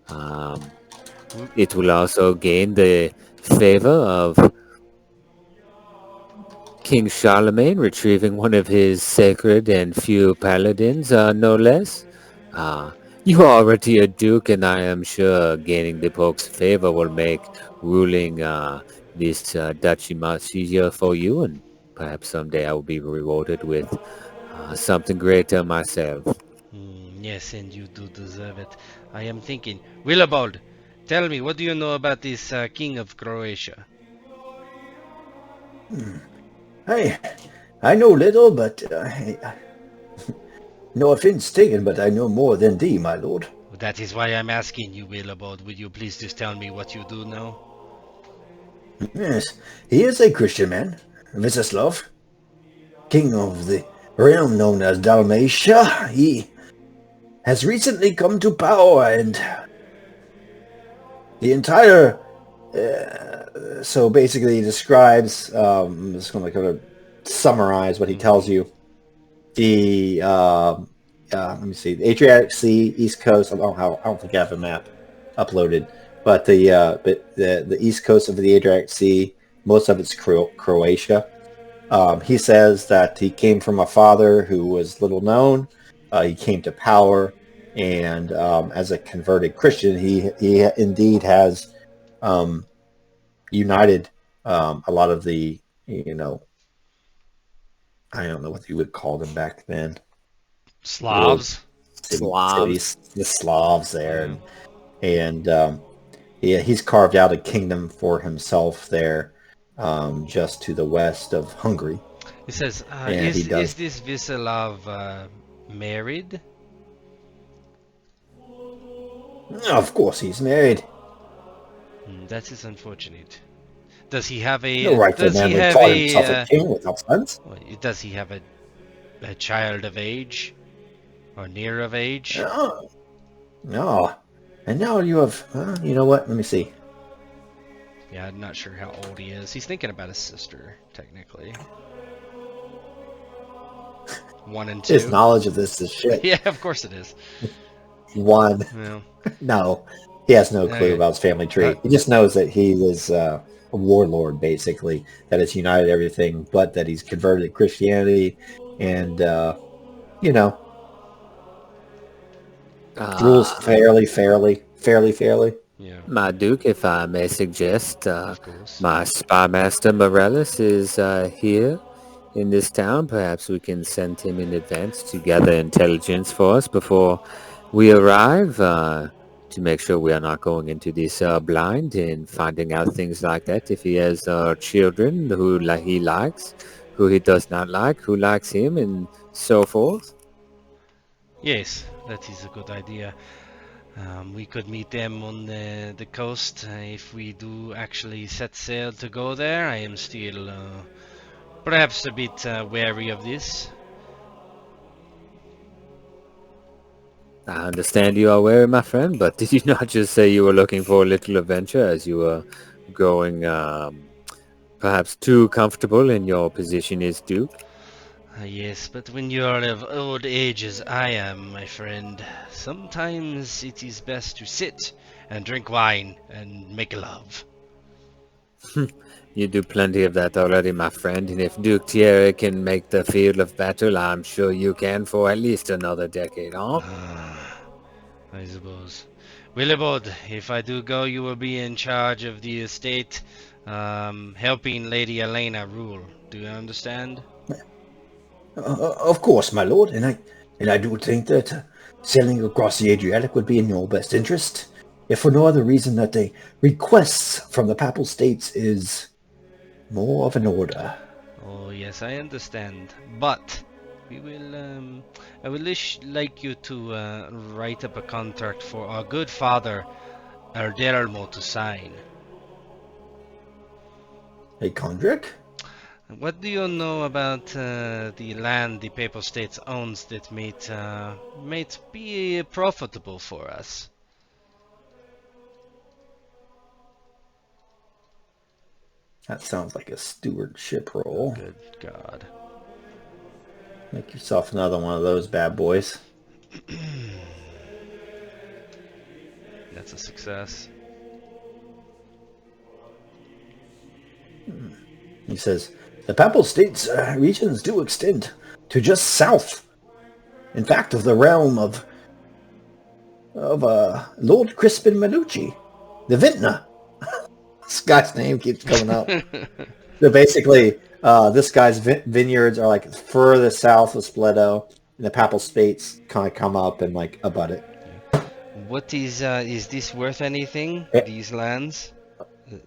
Um, it will also gain the favor of King Charlemagne, retrieving one of his sacred and few paladins, no less. Uh, you are already a duke, and I am sure gaining the Pope's favor will make ruling this duchy much easier for you, and perhaps someday I will be rewarded with something greater myself.
Yes, and you do deserve it. I am thinking, Willibald, tell me, what do you know about this King of Croatia?
I know little, but no offense taken, but I know more than thee, my lord.
That is why I'm asking you, Willibald. Will you please just tell me what you do know?
Yes, he is a Christian man, Vizislav, king of the realm known as Dalmatia. He has recently come to power, and the entire so basically he describes I'm just going to kind of summarize what he tells you. The let me see, the Adriatic Sea, East Coast. I don't think I have a map uploaded, but the East Coast of the Adriatic Sea, most of it's Croatia. He says that he came from a father who was little known. He came to power, and as a converted Christian, he indeed has united a lot of the, I don't know what you would call them back then.
Slavs?
Cities, the Slavs there, and he's carved out a kingdom for himself there, just to the west of Hungary.
It says,
And he does.
is this Vizislav married?
Of course, he's married.
That is unfortunate. Does he have a?
No right
does
man
he
would
have
call
a?
himself a king without sons.
Does he have a child of age, or near of age?
No. And now you have. You know what? Let me see.
Yeah, I'm not sure how old he is. He's thinking about his sister, technically. 1 and 2.
His knowledge of this is shit.
Yeah, of course it is.
1.
Well,
No, he has no clue
Okay.
about his family tree. He just knows that he is a warlord, basically, that has united everything, but that he's converted to Christianity, and rules fairly.
yeah,
My Duke, if I may suggest,
of course.
my spy master Morales is here in this town. Perhaps we can send him in advance to gather intelligence for us before we arrive, to make sure we are not going into this blind and finding out things like that. If he has children who he likes, who he does not like, who likes him, and so forth.
Yes, that is a good idea. We could meet them on the coast if we do actually set sail to go there. I am still perhaps a bit wary of this.
I understand you are wary, my friend, but did you not just say you were looking for a little adventure as you were growing perhaps too comfortable in your position as Duke?
Yes, but when you are of old age as I am, my friend, sometimes it is best to sit and drink wine and make love.
You do plenty of that already, my friend, and if Duke Thierry can make the field of battle, I'm sure you can for at least another decade, huh?
I suppose. Willibald, if I do go, you will be in charge of the estate, helping Lady Elena rule. Do you understand?
Of course, my lord, and I do think that sailing across the Adriatic would be in your best interest. if for no other reason that the requests from the Papal States is more of an order.
Oh yes, I understand. But we will. I will like you to write up a contract for our good father, Erdelmo, to sign.
A contract?
What do you know about the land the Papal States owns that might be profitable for us?
That sounds like a stewardship role.
Good God.
Make yourself another one of those bad boys.
That's a success.
He says, the Papal States regions do extend to just south. In fact, of the realm of Lord Crispin Manucci, the vintner. This guy's name keeps coming up. So basically, this guy's vineyards are like further south of Spoleto, and the Papal States kind of come up and like abut it.
What is this worth anything? These lands?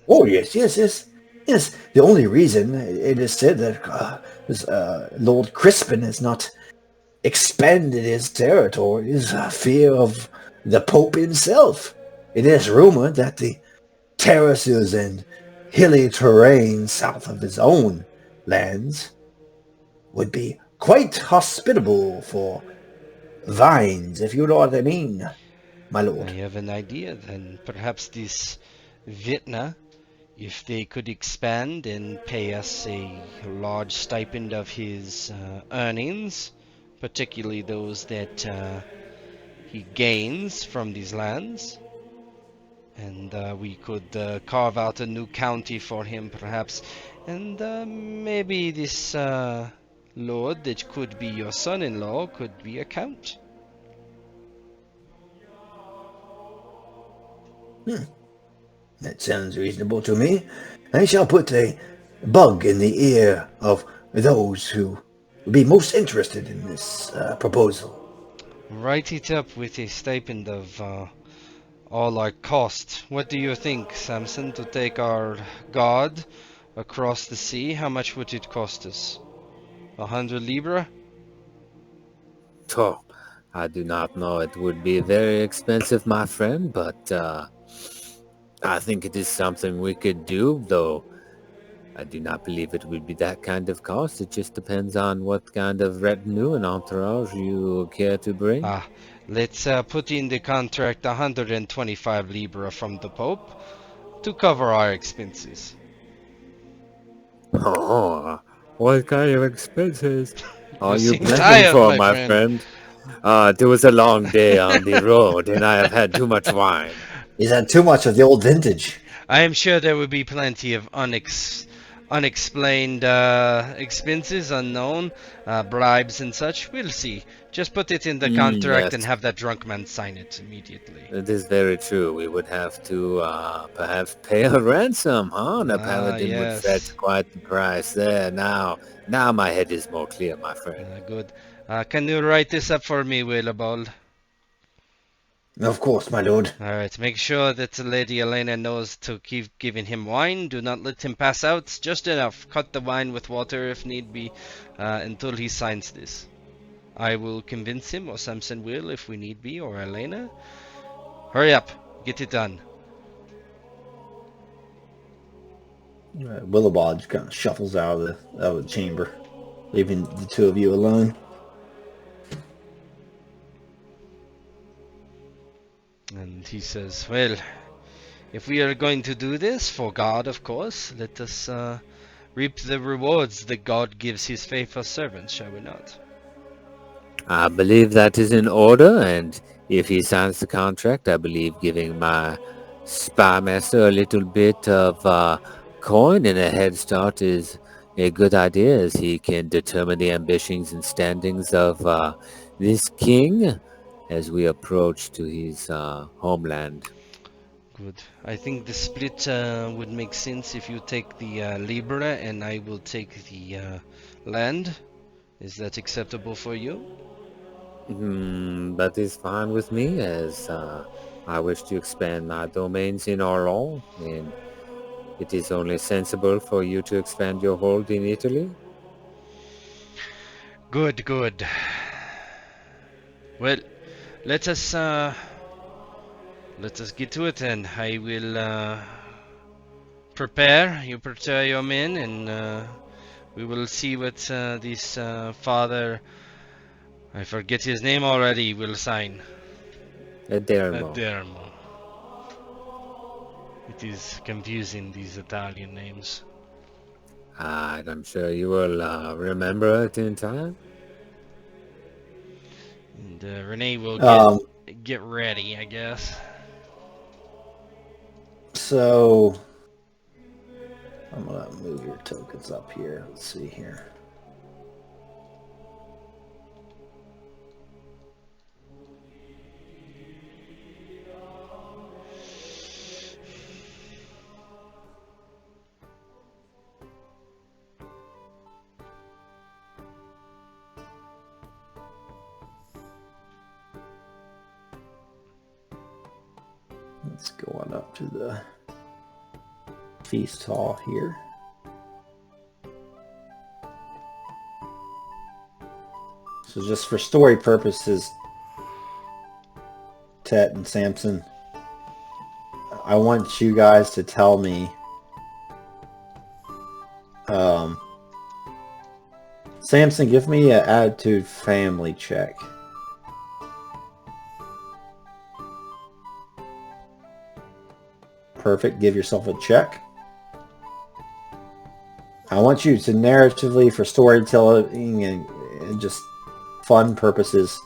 Oh yes. The only reason it is said that Lord Crispin has not expanded his territory is fear of the Pope himself. It is rumored that the terraces and hilly terrain south of his own lands would be quite hospitable for vines, if you know what I mean, my lord.
I have an idea then. Perhaps this Vitna, if they could expand and pay us a large stipend of his earnings, particularly those that he gains from these lands, and we could carve out a new county for him perhaps, and maybe this lord that could be your son-in-law could be a count.
That sounds reasonable to me. I shall put a bug in the ear of those who would be most interested in this proposal.
Write it up with a stipend of all our cost. What do you think, Samson, to take our god across the sea? How much would it cost us? 100 libra?
Oh, I do not know. It would be very expensive, my friend, but I think it is something we could do, though I do not believe it would be that kind of cost. It just depends on what kind of retinue and entourage you care to bring.
Let's put in the contract 125 libra from the Pope to cover our expenses.
Oh, what kind of expenses are you
seem
planning
tired,
for,
my
my friend? It was a long day on the road, and I have had too much wine.
He's had too much of the old vintage.
I am sure there will be plenty of unexplained expenses, unknown bribes and such. We'll see. Just put it in the contract
Yes.
and have that drunk man sign it immediately.
It is very true. We would have to perhaps pay a ransom, huh? The Paladin
yes.
would fetch quite the price there. Now my head is more clear, my friend.
Good. Can you write this up for me, Willibald?
Of course, my lord.
Alright, make sure that Lady Elena knows to keep giving him wine. Do not let him pass out. Just enough. Cut the wine with water if need be until he signs this. I will convince him, or Samson will if we need be, or Elena. Hurry up. Get it done.
Willibald just kind of shuffles out of the chamber, leaving the two of you alone.
And he says, well, if we are going to do this, for God, of course, let us reap the rewards that God gives his faithful servants, shall we not?
I believe that is in order, and if he signs the contract, I believe giving my spy master a little bit of coin and a head start is a good idea, as he can determine the ambitions and standings of this king as we approach to his homeland.
Good. I think the split would make sense if you take the Libra and I will take the land. Is that acceptable for you?
That is fine with me, as I wish to expand my domains in Orlon, and it is only sensible for you to expand your hold in Italy.
Good, good. Well, let us get to it then. I will prepare. You prepare your men, and we will see what this father, I forget his name already, will sign.
Dermo.
Dermo. It is confusing, these Italian names.
I'm sure you will remember it in time.
And Renee will get ready, I guess.
So I'm gonna move your tokens up here. Let's see here. Let's go on up to the feast hall here. So just for story purposes, Tet and Samson, I want you guys to tell me Samson, give me an attitude family check. Perfect. Give yourself a check. I want you to narratively, for storytelling and just fun purposes,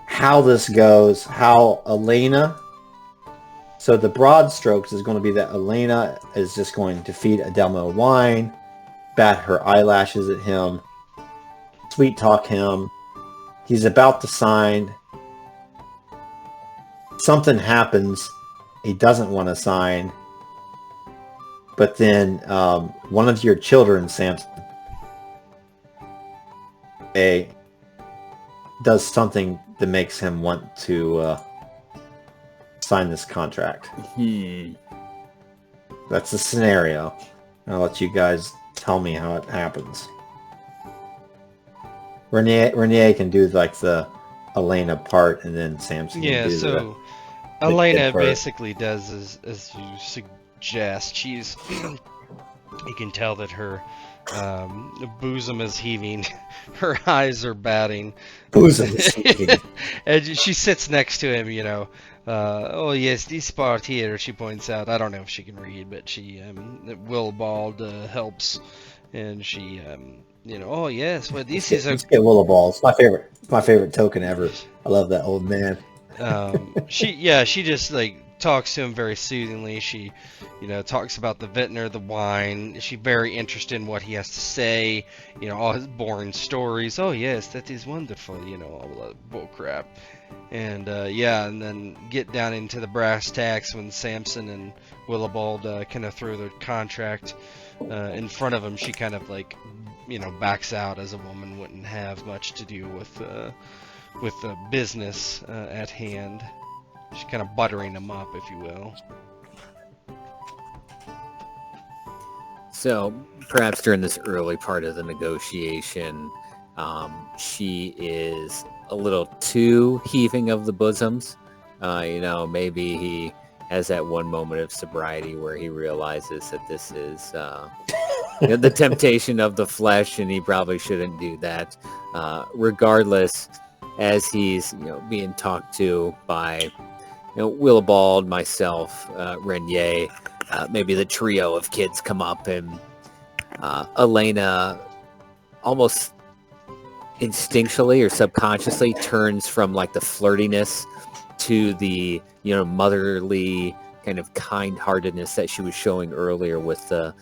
how this goes, how Elena... So the broad strokes is going to be that Elena is just going to feed Adelmo wine, bat her eyelashes at him, sweet talk him. He's about to sign. Something happens. He doesn't want to sign. But then one of your children, Samson, does something that makes him want to sign this contract. That's the scenario. I'll let you guys tell me how it happens. Renier can do like the Elena part, and then Samson can do the
Elena
part.
basically does as you suggest. She's you can tell that her bosom is heaving, her eyes are batting.
Bosom is heaving.
And she sits next to him, oh yes, this part here, she points out. I don't know if she can read, but she Willibald helps, and she oh yes, well this is
Let's get Willibald. It's my favorite token ever. I love that old man.
she just like talks to him very soothingly. She talks about the vintner, the wine. She's very interested in what he has to say, all his boring stories. Oh yes, that is wonderful, all that bull crap. And and then get down into the brass tacks when Samson and Willibald kind of throw their contract in front of him. She kind of like backs out, as a woman wouldn't have much to do with the business at hand. She's kind of buttering him up, if you will.
So perhaps during this early part of the negotiation, she is a little too heaving of the bosoms. Maybe he has that one moment of sobriety where he realizes that this is the temptation of the flesh, and he probably shouldn't do that. Regardless, as he's being talked to by Willibald, myself, Renier, maybe the trio of kids come up, and Elena almost instinctually or subconsciously turns from like the flirtiness to the motherly kind of kind-heartedness that she was showing earlier with the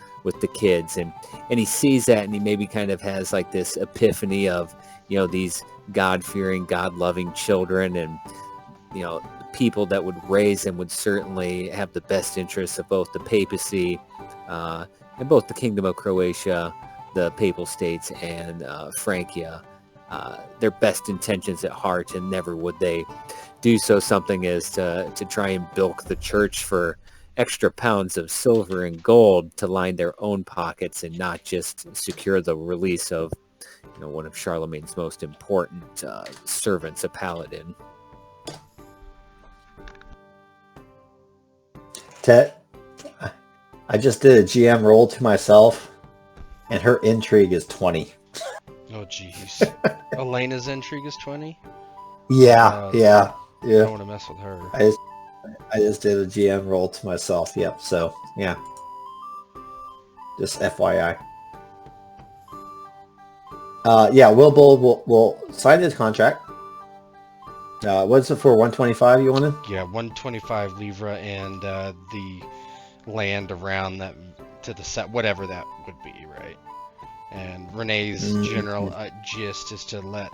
kids, and he sees that, and he maybe kind of has like this epiphany of these God-fearing, God-loving children, and people that would raise them would certainly have the best interests of both the papacy and both the Kingdom of Croatia, the Papal States, and Francia, their best intentions at heart, and never would they do something as to try and bilk the church for extra pounds of silver and gold to line their own pockets and not just secure the release of one of Charlemagne's most important servants, a paladin.
Tet, I just did a GM roll to myself, and her intrigue is 20.
Oh, jeez. Elena's intrigue is 20?
Yeah.
I don't want to mess with her.
I just did a GM roll to myself. Yep. So yeah, just FYI. Yeah, Will Bold will sign his contract. What's it for? 125 you wanted?
Yeah, 125 livra and the land around that to the set, whatever that would be, right? And Renee's general gist is to let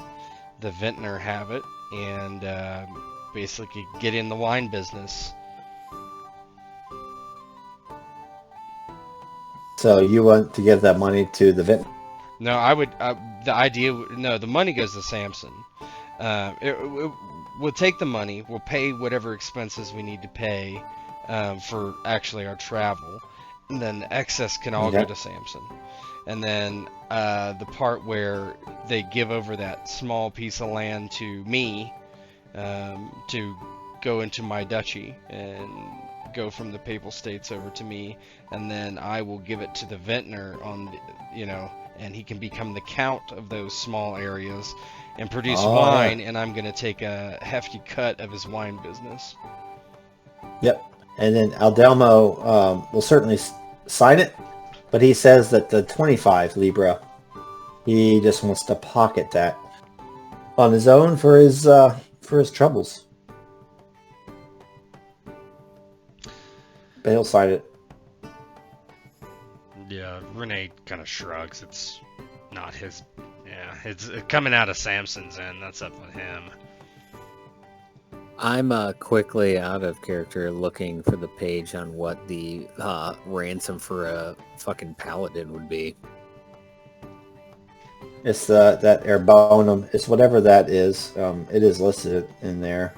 the vintner have it and basically get in the wine business.
So you want to give that money to the vintner?
No, I would. The money goes to Samson. We'll take the money. We'll pay whatever expenses we need to pay for actually our travel, and then the excess can all go to Samson. And then the part where they give over that small piece of land to me to go into my duchy and go from the Papal States over to me, and then I will give it to the vintner and he can become the count of those small areas and produce wine, and I'm going to take a hefty cut of his wine business.
Yep. And then Aldelmo will certainly sign it, but he says that the 25 Libra, he just wants to pocket that on his own for his troubles. But he'll sign it.
Yeah, Renee kind of shrugs. It's not his. Yeah, it's coming out of Samson's end. That's up with him.
I'm quickly out of character looking for the page on what the ransom for a fucking paladin would be.
It's that Erbonum. It's whatever that is. It is listed in there.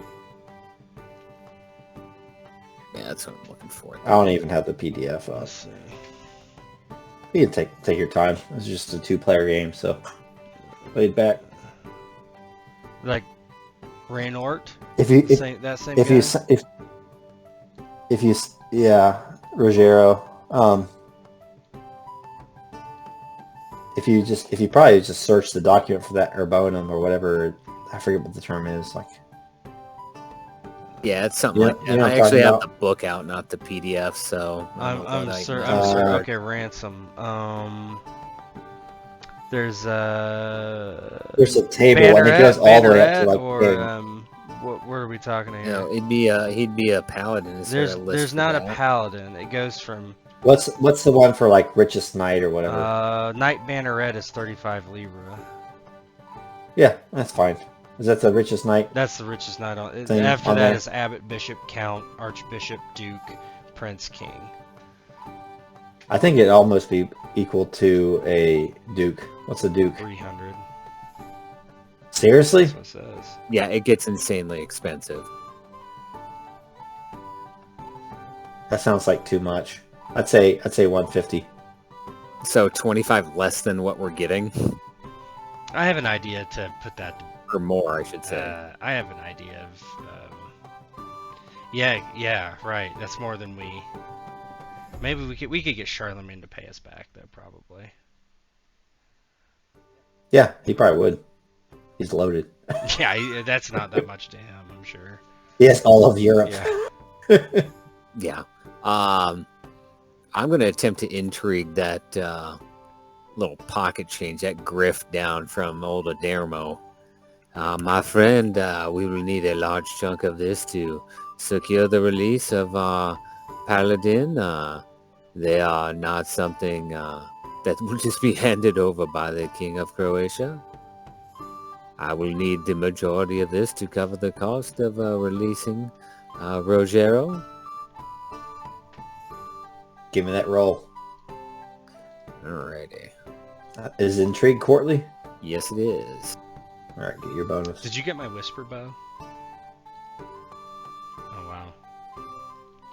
Yeah, that's what I'm looking for.
I don't even have the PDF up.
Let's see.
You can take your time. It's just a 2-player game, so laid back.
Like Raynort?
If you Rogero. If you probably just search the document for that Erbonum or whatever, I forget what the term is. Like,
yeah, it's something like that. I actually have the book out, not the PDF. So
I'm sorry. Okay, ransom. There's
a table and it goes all the way up to like.
What are we talking here?
No, he'd be a paladin.
There's not a paladin. It goes from.
What's the one for like richest knight or whatever?
Knight Banneret is 35 Libra.
Yeah, that's fine. Is that the richest knight?
That's the richest knight on.
After
that
there?
Is Abbot, Bishop, Count, Archbishop, Duke, Prince, King.
I think it'd almost be equal to a duke. What's a duke?
300.
Seriously?
That's what it says.
Yeah, it gets insanely expensive.
That sounds like too much. I'd say 150.
So 25 less than what we're getting,
I have an idea to put that.
or more, I should say.
I have an idea of. Yeah, right. That's more than we. Maybe we could get Charlemagne to pay us back though, probably.
Yeah, he probably would. He's loaded.
Yeah, that's not that much to him, I'm sure.
He has all of Europe.
Yeah.
Yeah. I'm going to attempt to intrigue that little pocket change, that grift down from old Adermo. My friend, we will need a large chunk of this to secure the release of Paladin. They are not something that will just be handed over by the King of Croatia. I will need the majority of this to cover the cost of releasing Rogero.
Give me that roll.
Alrighty.
Is intrigue courtly?
Yes, it is.
All right, get your bonus.
Did you get my whisper bow?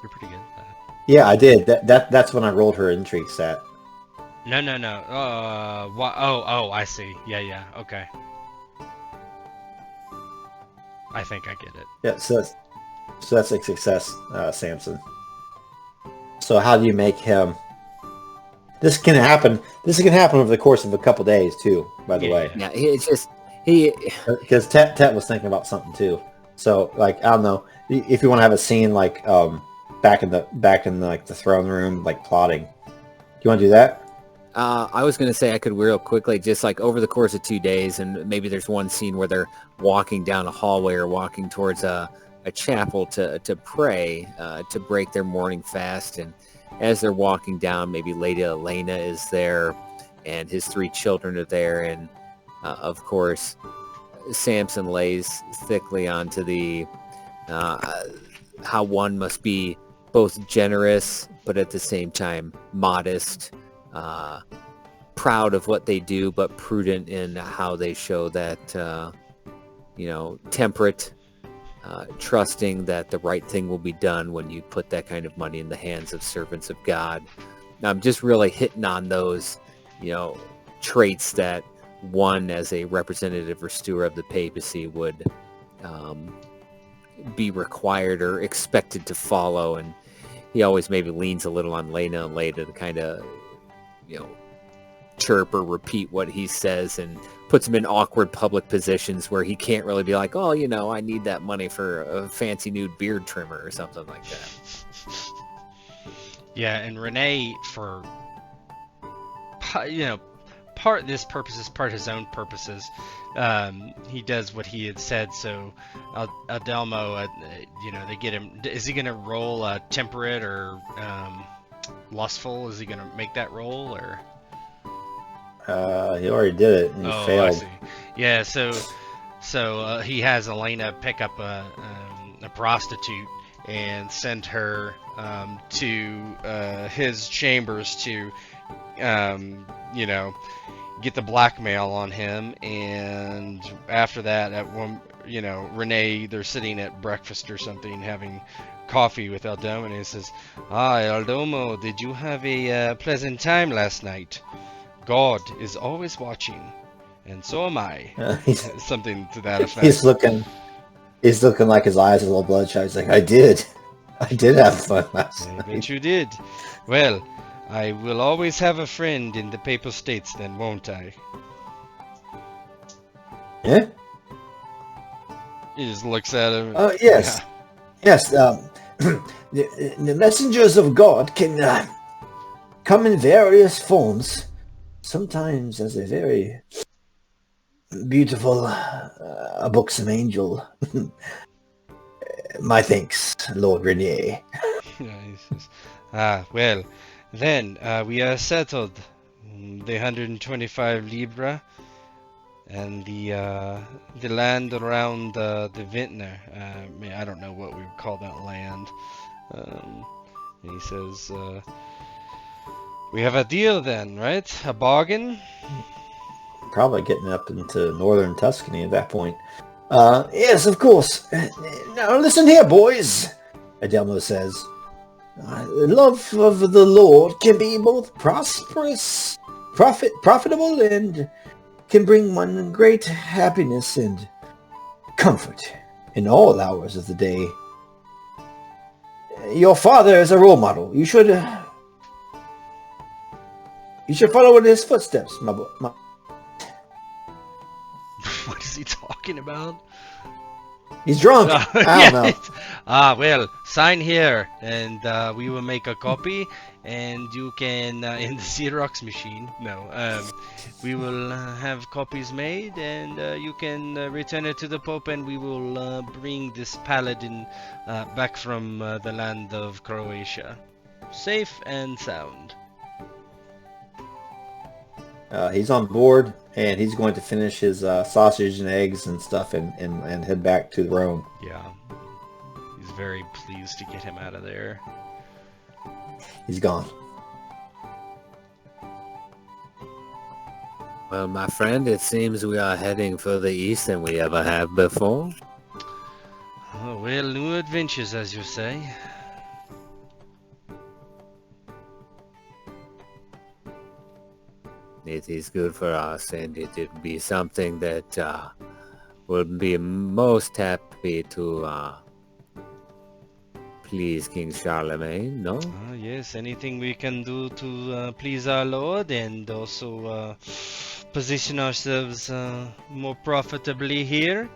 You're pretty good at that.
Yeah, I did. That's when I rolled her intrigue stat.
No. Oh, I see. Yeah. Okay. I think I get it.
Yeah, so that's a success, Samson. So how do you make him? This can happen. This can happen over the course of a couple days too. By the way,
Yeah, it's just he.
because Tet was thinking about something too. So like I don't know if you want to have a scene like back in the like the throne room, like plotting. Do you want to do that?
I was gonna say I could real quickly, just like over the course of 2 days, and maybe there's one scene where they're walking down a hallway or walking towards a chapel to pray, to break their morning fast, and as they're walking down, maybe Lady Elena is there, and his 3 children are there, and of course, Samson lays thickly onto the how one must be both generous, but at the same time modest, proud of what they do, but prudent in how they show that, temperate, trusting that the right thing will be done when you put that kind of money in the hands of servants of God. Now, I'm just really hitting on those, traits that one, as a representative or steward of the papacy, would be required or expected to follow. And he always maybe leans a little on Lena and Leda to kind of, chirp or repeat what he says, and puts him in awkward public positions where he can't really be like, oh, I need that money for a fancy new beard trimmer or something like that.
Yeah, and Rene, for part this purposes, part his own purposes, he does what he had said. So Adelmo, they get him. Is he gonna roll temperate or lustful? Is he gonna make that roll, or?
He already did it and he failed.
I see. Yeah, so he has Elena pick up a prostitute and send her to his chambers to get the blackmail on him. And after that, at one, Rene, they're sitting at breakfast or something, having coffee with Eldomo, and he says, Eldomo, did you have a pleasant time last night? God is always watching, and so am I. Something to that effect.
He's looking like his eyes are a little bloodshot. He's like, I did have fun last night.
I bet you did. Well, I will always have a friend in the Papal States then, won't I?
Yeah?
He just looks at him.
Oh, yes. Yeah. Yes, the messengers of God can come in various forms. Sometimes as a very beautiful, a buxom angel. My thanks, Lord Renier.
Well, then we are settled. The 125 libra and the land around the vintner. I don't know what we would call that land. And he says, we have a deal then, right? A bargain?
Probably getting up into northern Tuscany at that point. Yes, of course. Now listen here, boys, Adelmo says. Love of the Lord can be both prosperous, profitable, and can bring one great happiness and comfort in all hours of the day. Your father is a role model. You should follow in his footsteps, my boy.
What is he talking about?
He's drunk. I don't know.
Well, sign here, and we will make a copy, and you can, in the Xerox machine, we will have copies made, and you can return it to the Pope, and we will bring this Paladin back from the land of Croatia. Safe and sound.
He's on board, and he's going to finish his sausage and eggs and stuff and head back to Rome.
Yeah. He's very pleased to get him out of there.
He's gone.
Well, my friend, it seems we are heading further east than we ever have before.
Oh, well, new adventures, as you say.
It is good for us, and it would be something that would be most happy to please King Charlemagne, no?
Yes, anything we can do to please our Lord and also position ourselves more profitably here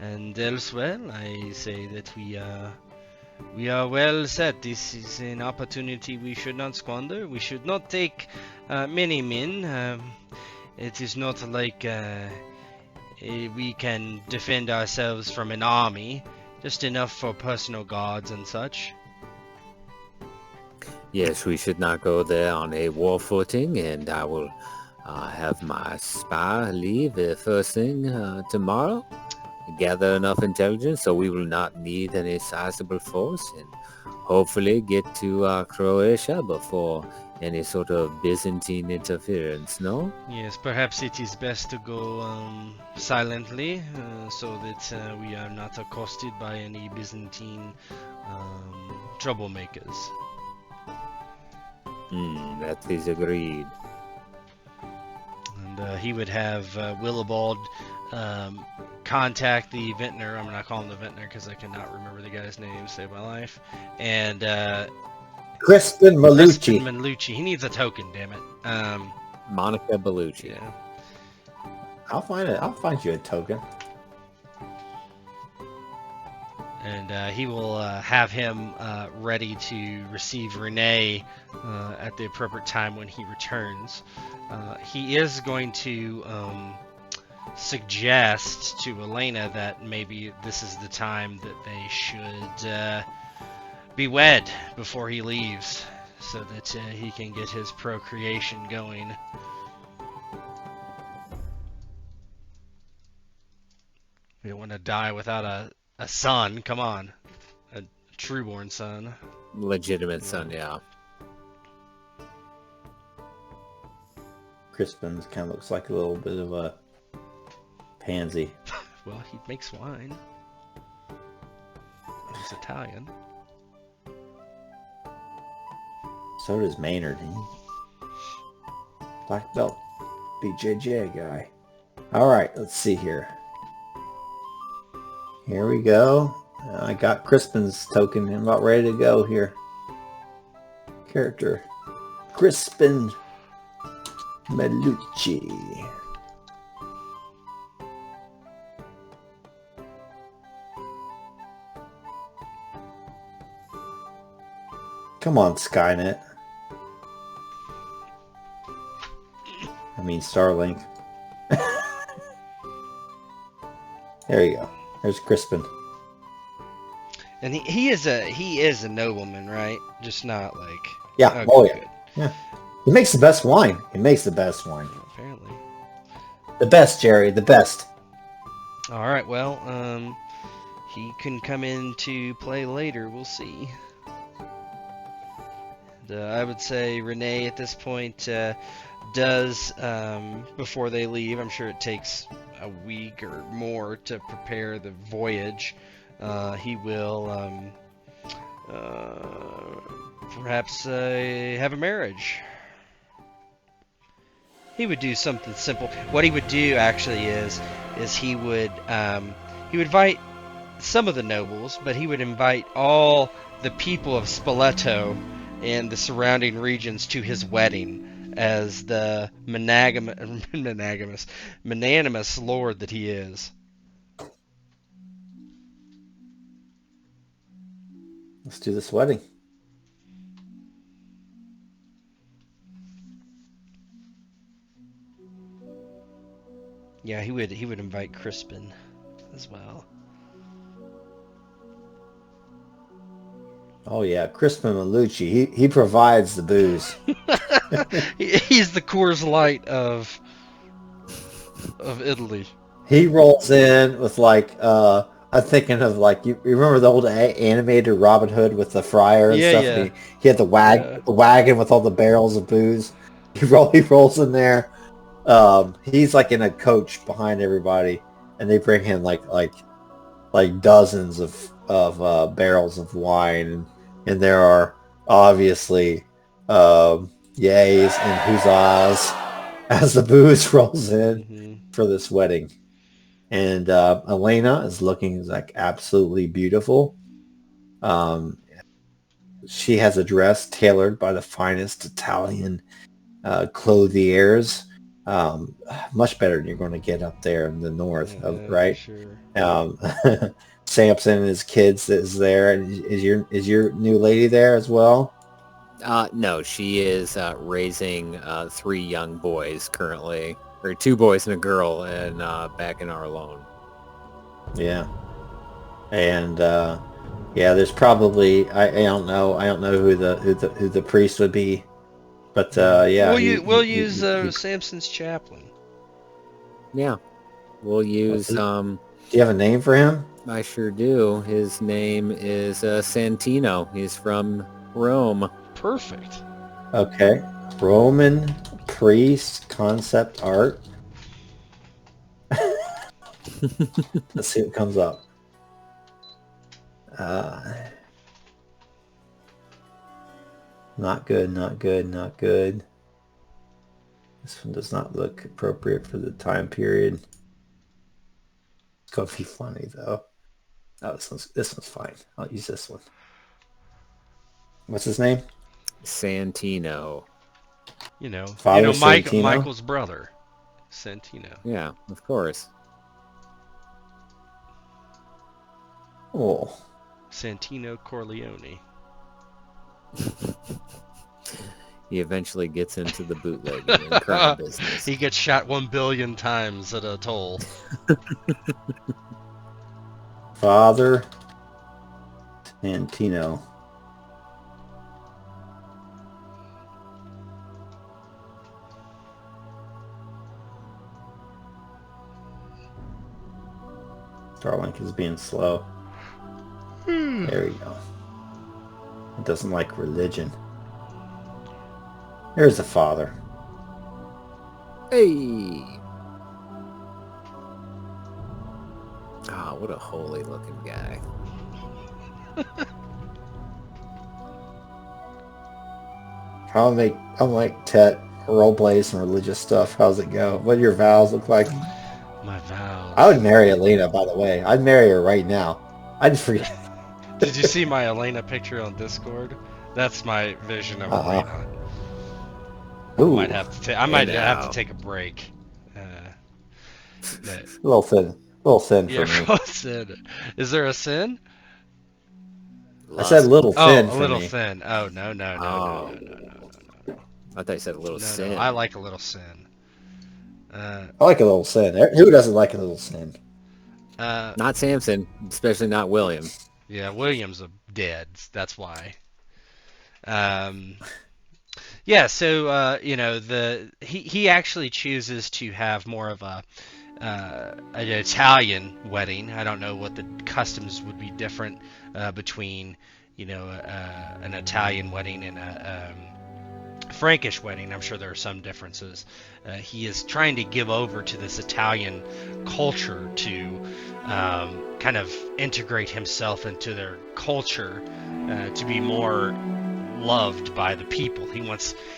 and elsewhere. I say that we are well set. This is an opportunity we should not squander. We should not take many men. It is not like we can defend ourselves from an army. Just enough for personal guards and such.
Yes, we should not go there on a war footing, and I will have my spy leave first thing tomorrow. Gather enough intelligence so we will not need any sizable force, and hopefully get to Croatia before any sort of Byzantine interference, no?
Yes, perhaps it is best to go silently so that we are not accosted by any Byzantine troublemakers.
That is agreed.
And he would have Willibald contact the vintner. I'm not calling him the vintner because I cannot remember the guy's name. Save my life. And
Crispin Malucci.
Crispin Malucci. He needs a token, damn it.
Monica Bellucci.
Yeah.
I'll find you a token.
And he will have him ready to receive Rene at the appropriate time when he returns. He is going to suggest to Elena that maybe this is the time that they should be wed before he leaves, so that he can get his procreation going. We don't want to die without a son. Come on, a true-born son.
Legitimate son, yeah.
Crispin kind of looks like a little bit of a pansy.
Well, he makes wine. He's Italian.
So does Maynard. Black belt BJJ guy. Alright, let's see here. Here we go. I got Crispin's token. I'm about ready to go here. Character. Crispin Malucci. Come on, Skynet. I mean, Starlink. There you go. There's Crispin.
And he is a nobleman, right? Just not like...
Yeah.
Okay,
Oh, yeah.
good.
Yeah. He makes the best wine. He makes the best wine.
Apparently.
The best, Jerry. The best.
All right. Well, he can come into play later. We'll see. I would say Rene at this point does, before they leave, I'm sure it takes a week or more to prepare the voyage. He will perhaps have a marriage. He would do something simple. What he would do actually is he would invite some of the nobles, but he would invite all the people of Spoleto and the surrounding regions to his wedding as the magnanimous lord that he is.
Let's do this wedding.
Yeah, he would invite Crispin as well.
Oh yeah, Crispin Malucci. He provides the booze.
He's the Coors Light of Italy.
He rolls in with like I'm thinking of like you remember the old animated Robin Hood with the friar and stuff.
Yeah.
He had the wagon with all the barrels of booze. He rolls in there. He's like in a coach behind everybody, and they bring him like dozens of barrels of wine, and there are obviously yays and huzzas as the booze rolls in
Hmm.
for this wedding. And Elena is looking like absolutely beautiful. She has a dress tailored by the finest Italian clothiers. Much better than you're going to get up there in the north,
For
right?
sure.
Samson and his kids is there. Is your new lady there as well?
No, she is raising 3 young boys currently, or 2 boys and a girl, and back in Arlone.
Yeah. And yeah, there's probably I don't know who the priest would be, but yeah,
We'll use Samson's chaplain.
Yeah, we'll use.
Do you have a name for him?
I sure do. His name is Santino. He's from Rome.
Perfect.
Okay, Roman priest concept art. Let's see what comes up. Not good, not good, not good. This one does not look appropriate for the time period. It's gonna be funny though. Oh, this one's fine. I'll use this one. What's his name?
Santino.
Father Santino?
Michael's brother, Santino.
Yeah, of course.
Oh.
Santino Corleone.
He eventually gets into the bootlegging and crime business.
He gets shot 1 billion times at a toll.
Father Santino. Starlink is being slow. There we go. It doesn't like religion. There's the father.
Hey! Ah, what a holy looking guy.
I'll make Tet roleplay some religious stuff. How's it go? What do your vows look like?
My vows.
I would marry Elena, by the way. I'd marry her right now. I'd forget.
Did you see my Elena picture on Discord? That's my vision of Elena.
Ooh.
I might have to take a break.
A little thin for me.
Sin. Is there a sin?
I said little thin
a
for
little
me.
thin. Oh, no.
I thought you said a little sin.
No, I like a little sin.
I like a little sin. Who doesn't like a little sin?
Not Samson, especially not William.
Yeah, William's dead. That's why. Yeah, so he actually chooses to have more of an Italian wedding. I don't know what the customs would be different between an Italian wedding and a Frankish wedding. I'm sure there are some differences. He is trying to give over to this Italian culture to kind of integrate himself into their culture to be more loved by the people.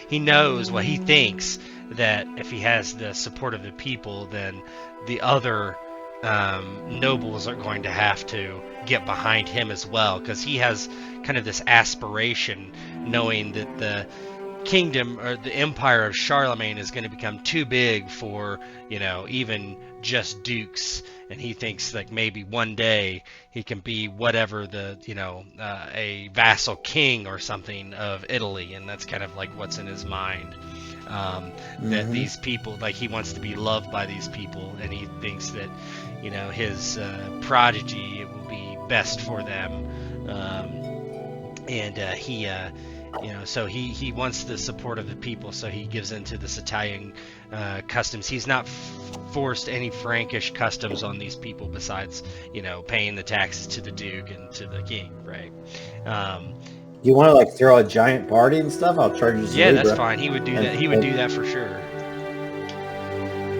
He knows what he thinks, that if he has the support of the people, then the other nobles are going to have to get behind him as well, because he has kind of this aspiration, knowing that the kingdom or the empire of Charlemagne is going to become too big for even just dukes, and he thinks like maybe one day he can be whatever a vassal king or something of Italy, and that's kind of like what's in his mind. That these people, like, he wants to be loved by these people, and he thinks that his prodigy, it will be best for them, so he wants the support of the people, so he gives into this Italian customs. He's not forced any Frankish customs on these people besides paying the taxes to the duke and to the king, right?
You want to like throw a giant party and stuff? I'll charge you some
that's
Libra.
fine. He would do that. He would do that for sure.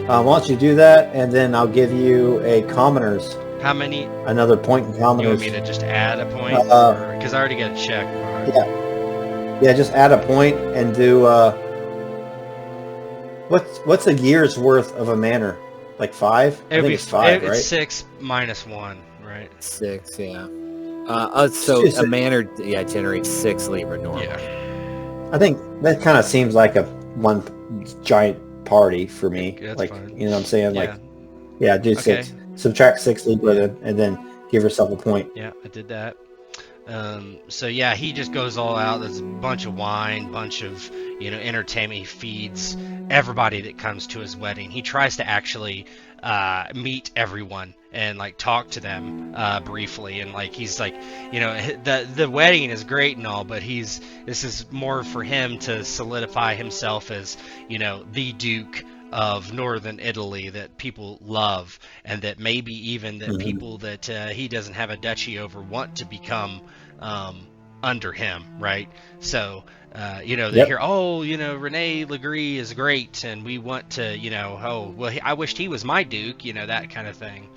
Why don't you do that, and then I'll give you a commoners.
How many?
Another point in
You
commoners.
want me to just add a point? Because I already got a check mark.
Yeah, just add a point and do What's a year's worth of a manor? Like 5? I think it's 5, right?
6 minus 1, right?
6, yeah.
It's
So
just
a manor, generates 6 Libra normally.
Yeah.
I think that kind of seems like a one giant party for me.
That's
like,
fine.
you know what I'm saying?
Yeah.
Like, yeah, do
Okay.
6. Subtract 6 Libra and then give yourself a point.
Yeah, I did that. So yeah, he just goes all out. There's a bunch of wine, bunch of entertainment. He feeds everybody that comes to his wedding. He tries to actually meet everyone and like talk to them briefly. And like he's like, the wedding is great and all, but this is more for him to solidify himself as the Duke of northern Italy that people love, and that maybe even that people that he doesn't have a duchy over want to become under him, right? So they hear, Rene Legree is great, and we want to, I wished he was my duke, that kind of thing.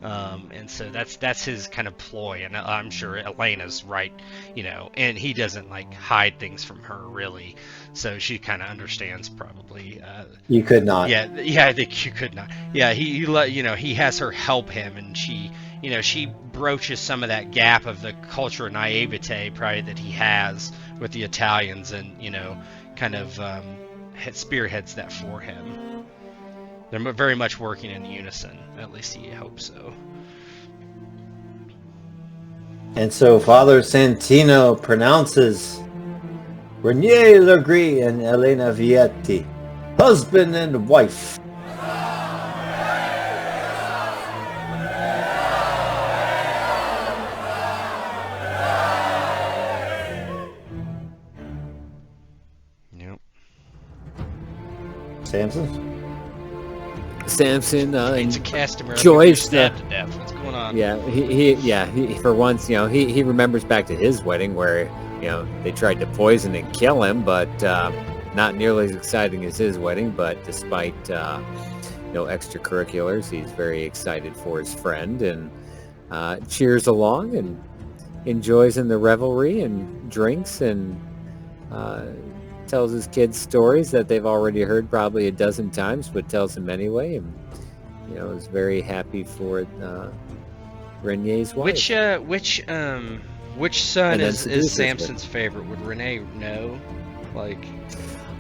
And so that's his kind of ploy, and I'm sure Elena's right, and he doesn't like hide things from her really, so she kind of understands probably.
You could not.
Yeah, I think you could not. Yeah, he has her help him, and she broaches some of that gap of the cultural naivete probably that he has with the Italians, and kind of spearheads that for him. They're very much working in unison. At least he hopes so.
And so Father Santino pronounces Renier Legree and Elena Vietti, husband and wife.
Yep.
Samson?
Samson
It's a customer.
Joyce
Stabbed to death. What's going on?
Yeah, he for once, he remembers back to his wedding where, they tried to poison and kill him, but not nearly as exciting as his wedding. But despite extracurriculars, he's very excited for his friend and cheers along and enjoys in the revelry and drinks and tells his kids stories that they've already heard probably a dozen times, but tells them anyway, and is very happy for Renier's wife.
Which son is Samson's favorite? Would Rene know? Like,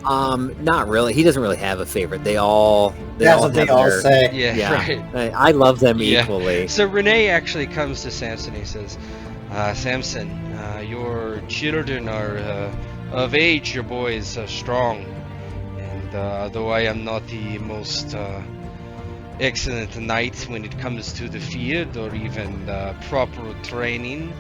not really. He doesn't really have a favorite. They all
say.
yeah. Right.
I love them equally.
So Rene actually comes to Samson. He says, Samson, your children are of age. Your boys are strong, and though I am not the most excellent knight when it comes to the field or even proper training,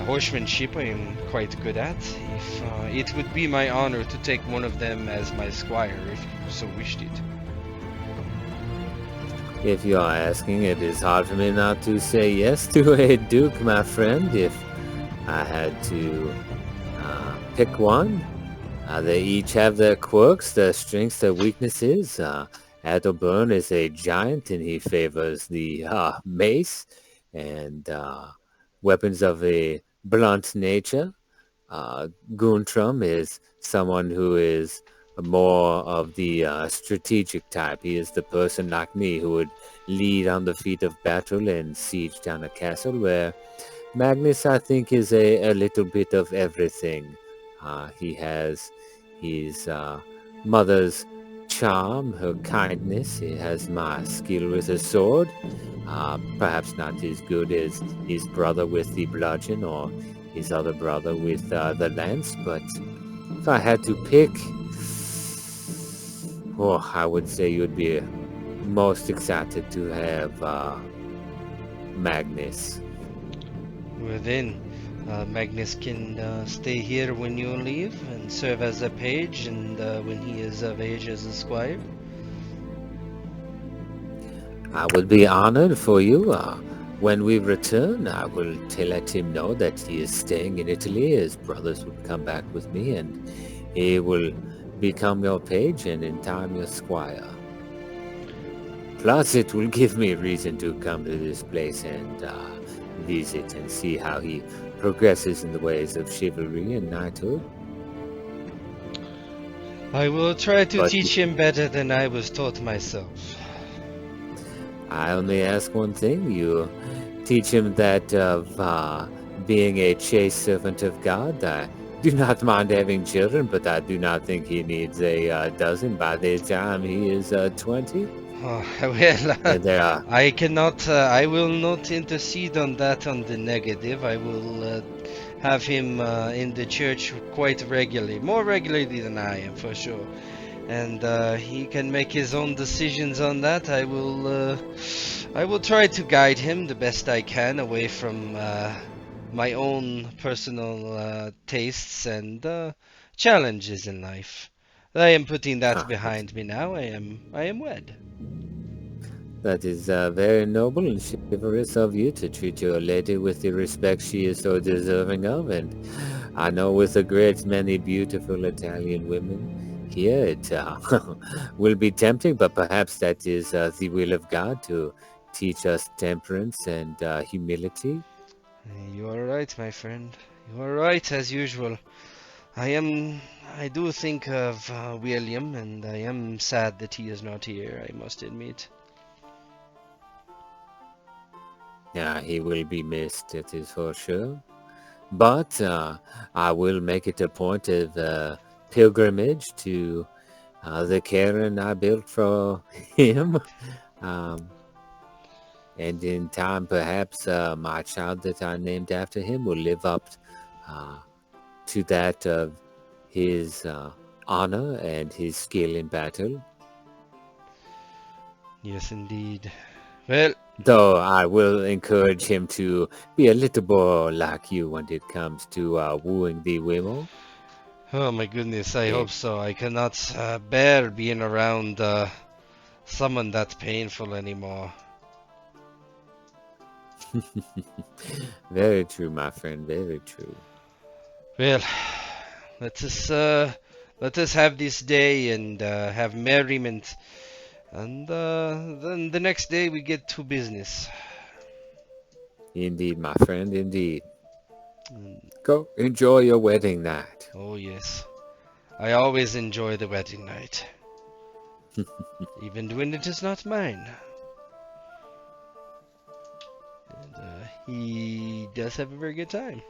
horsemanship I am quite good at. If it would be my honor to take one of them as my squire, if you so wished it.
If you are asking, it is hard for me not to say yes to a duke, my friend. If I had to pick one, they each have their quirks, their strengths, their weaknesses. Adalbern is a giant, and he favors the mace and weapons of a blunt nature. Guntram is someone who is more of the strategic type. He is the person like me who would lead on the feet of battle and siege down a castle, where Magnus, I think, is a little bit of everything. He has his mother's charm, her kindness. He has my skill with a sword. Perhaps not as good as his brother with the bludgeon or his other brother with the lance, but if I had to pick, I would say you'd be most excited to have Magnus.
Well then, Magnus can stay here when you leave and serve as a page, and when he is of age as a squire.
I would be honored for you. When we return, I will let him know that he is staying in Italy. His brothers will come back with me, and he will become your page and in time your squire. Plus, it will give me reason to come to this place and visit and see how he progresses in the ways of chivalry and knighthood.
I will try to
But
teach him better than I was taught myself.
I only ask one thing. You teach him that of being a chaste servant of God. I do not mind having children, but I do not think he needs a dozen by the time he is 20.
Oh, well,
And there are
I cannot, I will not intercede on that on the negative. I will have him in the church quite regularly, more regularly than I am, for sure. And he can make his own decisions on that. I will try to guide him the best I can away from my own personal tastes and challenges in life. I am putting that
ah,
behind me now. I am wed.
that is very noble and chivalrous of you to treat your lady with the respect she is so deserving of. And I know with a great many beautiful Italian women here, it will be tempting, but perhaps that is the will of God to teach us temperance and humility.
You are right, my friend. You are right as usual. I am. I do think of William, and I am sad that he is not here. I must admit.
Yeah, he will be missed, it is for sure. But I will make it a point of pilgrimage to the cairn I built for him. Um, and in time, perhaps my child that I named after him will live up uh, to that of his honor and his skill in battle.
Yes, indeed. Well,
Though I will encourage him to be a little more like you when it comes to wooing the women.
oh my goodness, I
Eh,
hope so. I cannot bear being around someone that painful anymore.
Very true, my friend. Very true.
Well, let us let us have this day and have merriment, and then the next day we get to business.
Indeed, my friend. Indeed.
Mm,
Go enjoy your wedding night.
oh yes, I always enjoy the wedding night, even when it is not mine. And he does have a very good time.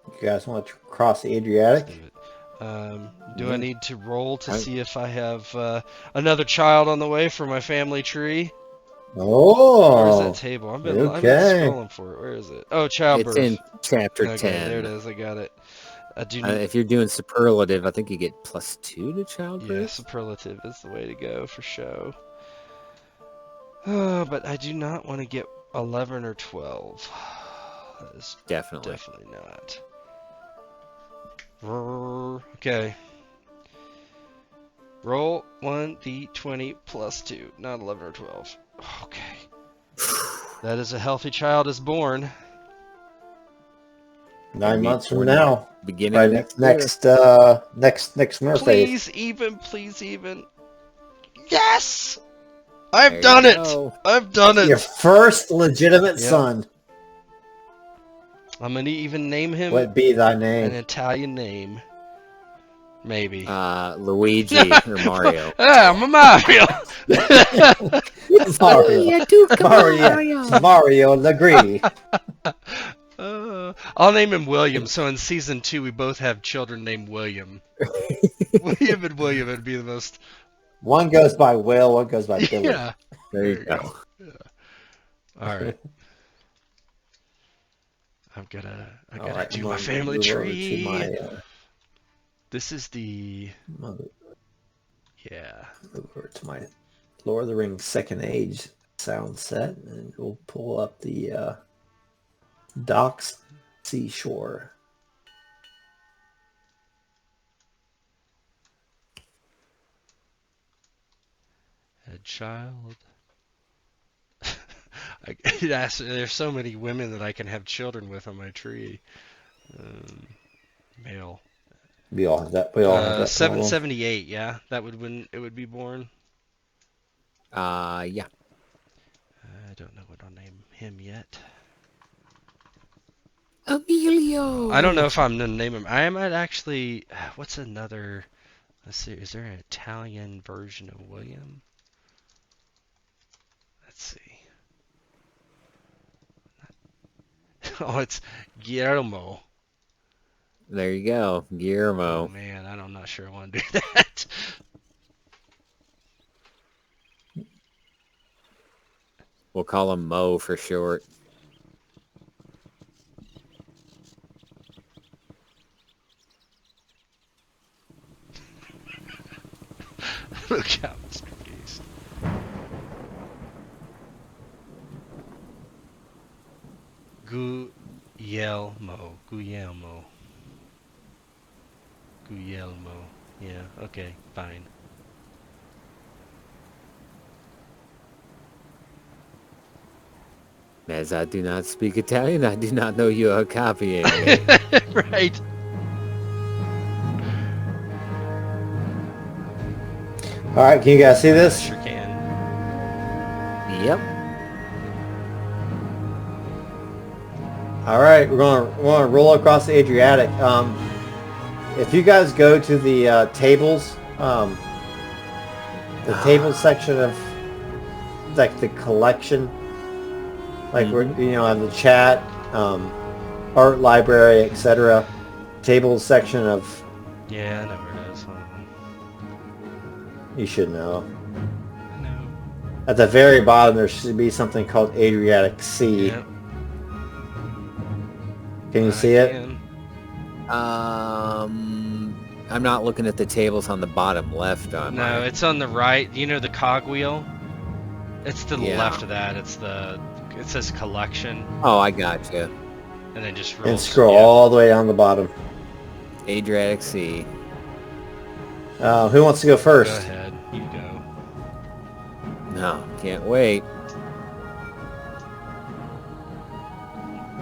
You guys want to cross the Adriatic?
Let's do it. Do I
Yeah.
need to roll to
I-
see if I have another child on the way for my family tree? Where's that
Oh,
table? I've been
okay.
scrolling for it. Where is it? Oh,
It's in
childbirth.
chapter
Okay, there it
10.
is. I got it. I do need.
If you're doing superlative, I think you get +2 to
Yeah,
childbirth.
superlative is the way to go for show. But I do not want to get 11 or 12. That is
Definitely.
definitely not. Okay. Roll 1d20 plus 2, not 11 or 12. Okay. That is a healthy child is born.
9 months from
Born in the
now,
beginning
right?
of
Next,
next
next Smurf Eve.
Please, even, please, even. Yes! I've
There
done
you
it!
go.
I've done
Your
it!
first legitimate
Yep.
son.
I'm gonna even name him
What be thy
an
name?
Italian name. Maybe.
Luigi or Mario.
I'm a Mario!
Mario. Mario Legrini.
I'll name him William, so in season 2 we both have children named William. William and William would be the most...
One goes by Will, one goes by Billy.
Yeah.
There you go.
Yeah. Alright. I gotta
All right,
do
I'm
my
gonna
family
move over
tree.
to my
This is the...
move
Yeah.
over to my Lord of the Rings Second Age sound set, and we'll pull up the docks seashore.
A child. There's so many women that I can have children with on my tree. Male.
We all have that. We all have that problem.
778. Yeah, that would when it would be born.
Yeah.
I don't know what I'll name him yet.
Emilio.
I don't know if I'm gonna name him. I might actually. What's another? Let's see. Is there an Italian version of William? Let's see. Oh, it's Guillermo.
There you go,
Oh
Guillermo.
man, I'm not sure I want to do that.
We'll call him Mo for short.
Look out, Mr. Geese. Guillermo. Guillermo. Guillermo. Yeah, okay, fine.
As I do not speak Italian, I do not know you are copying me.
Right.
All right, can you guys see
I
this?
sure can.
Yep.
All right, we're gonna roll across the Adriatic. If you guys go to the tables, the tables section of like the collection, like we're on the chat, art library, etc. Tables section of
Yeah, I know where it is. Hold on.
you should know.
No.
At the very bottom, there should be something called Adriatic Sea.
Yep.
Can you
I
see it?
can.
I'm not looking at the tables on the bottom left. On
No,
my...
it's on the right. You know the cogwheel? It's to the
Yeah.
left of that. It says collection,
Oh, I got you.
and then just
And
rolls.
scroll
yeah.
all the way down the bottom.
Adriatic Sea.
Who wants to go
Go
first?
ahead. You go.
No, can't wait.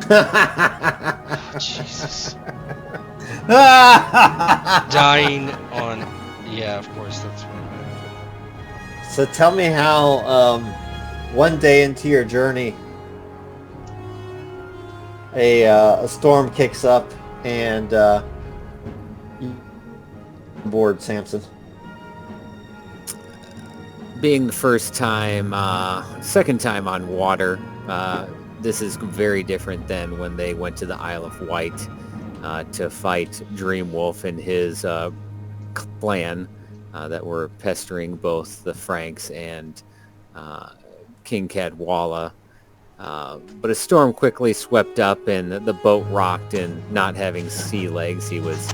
Oh, Jesus. Dying on. Yeah, of course, that's right.
So tell me how one day into your journey a storm kicks up and you board Samson.
Being the first time, second time on water, this is very different than when they went to the Isle of Wight to fight Dreamwolf and his clan that were pestering both the Franks and King Cadwalla. But a storm quickly swept up and the boat rocked, and not having sea legs, he was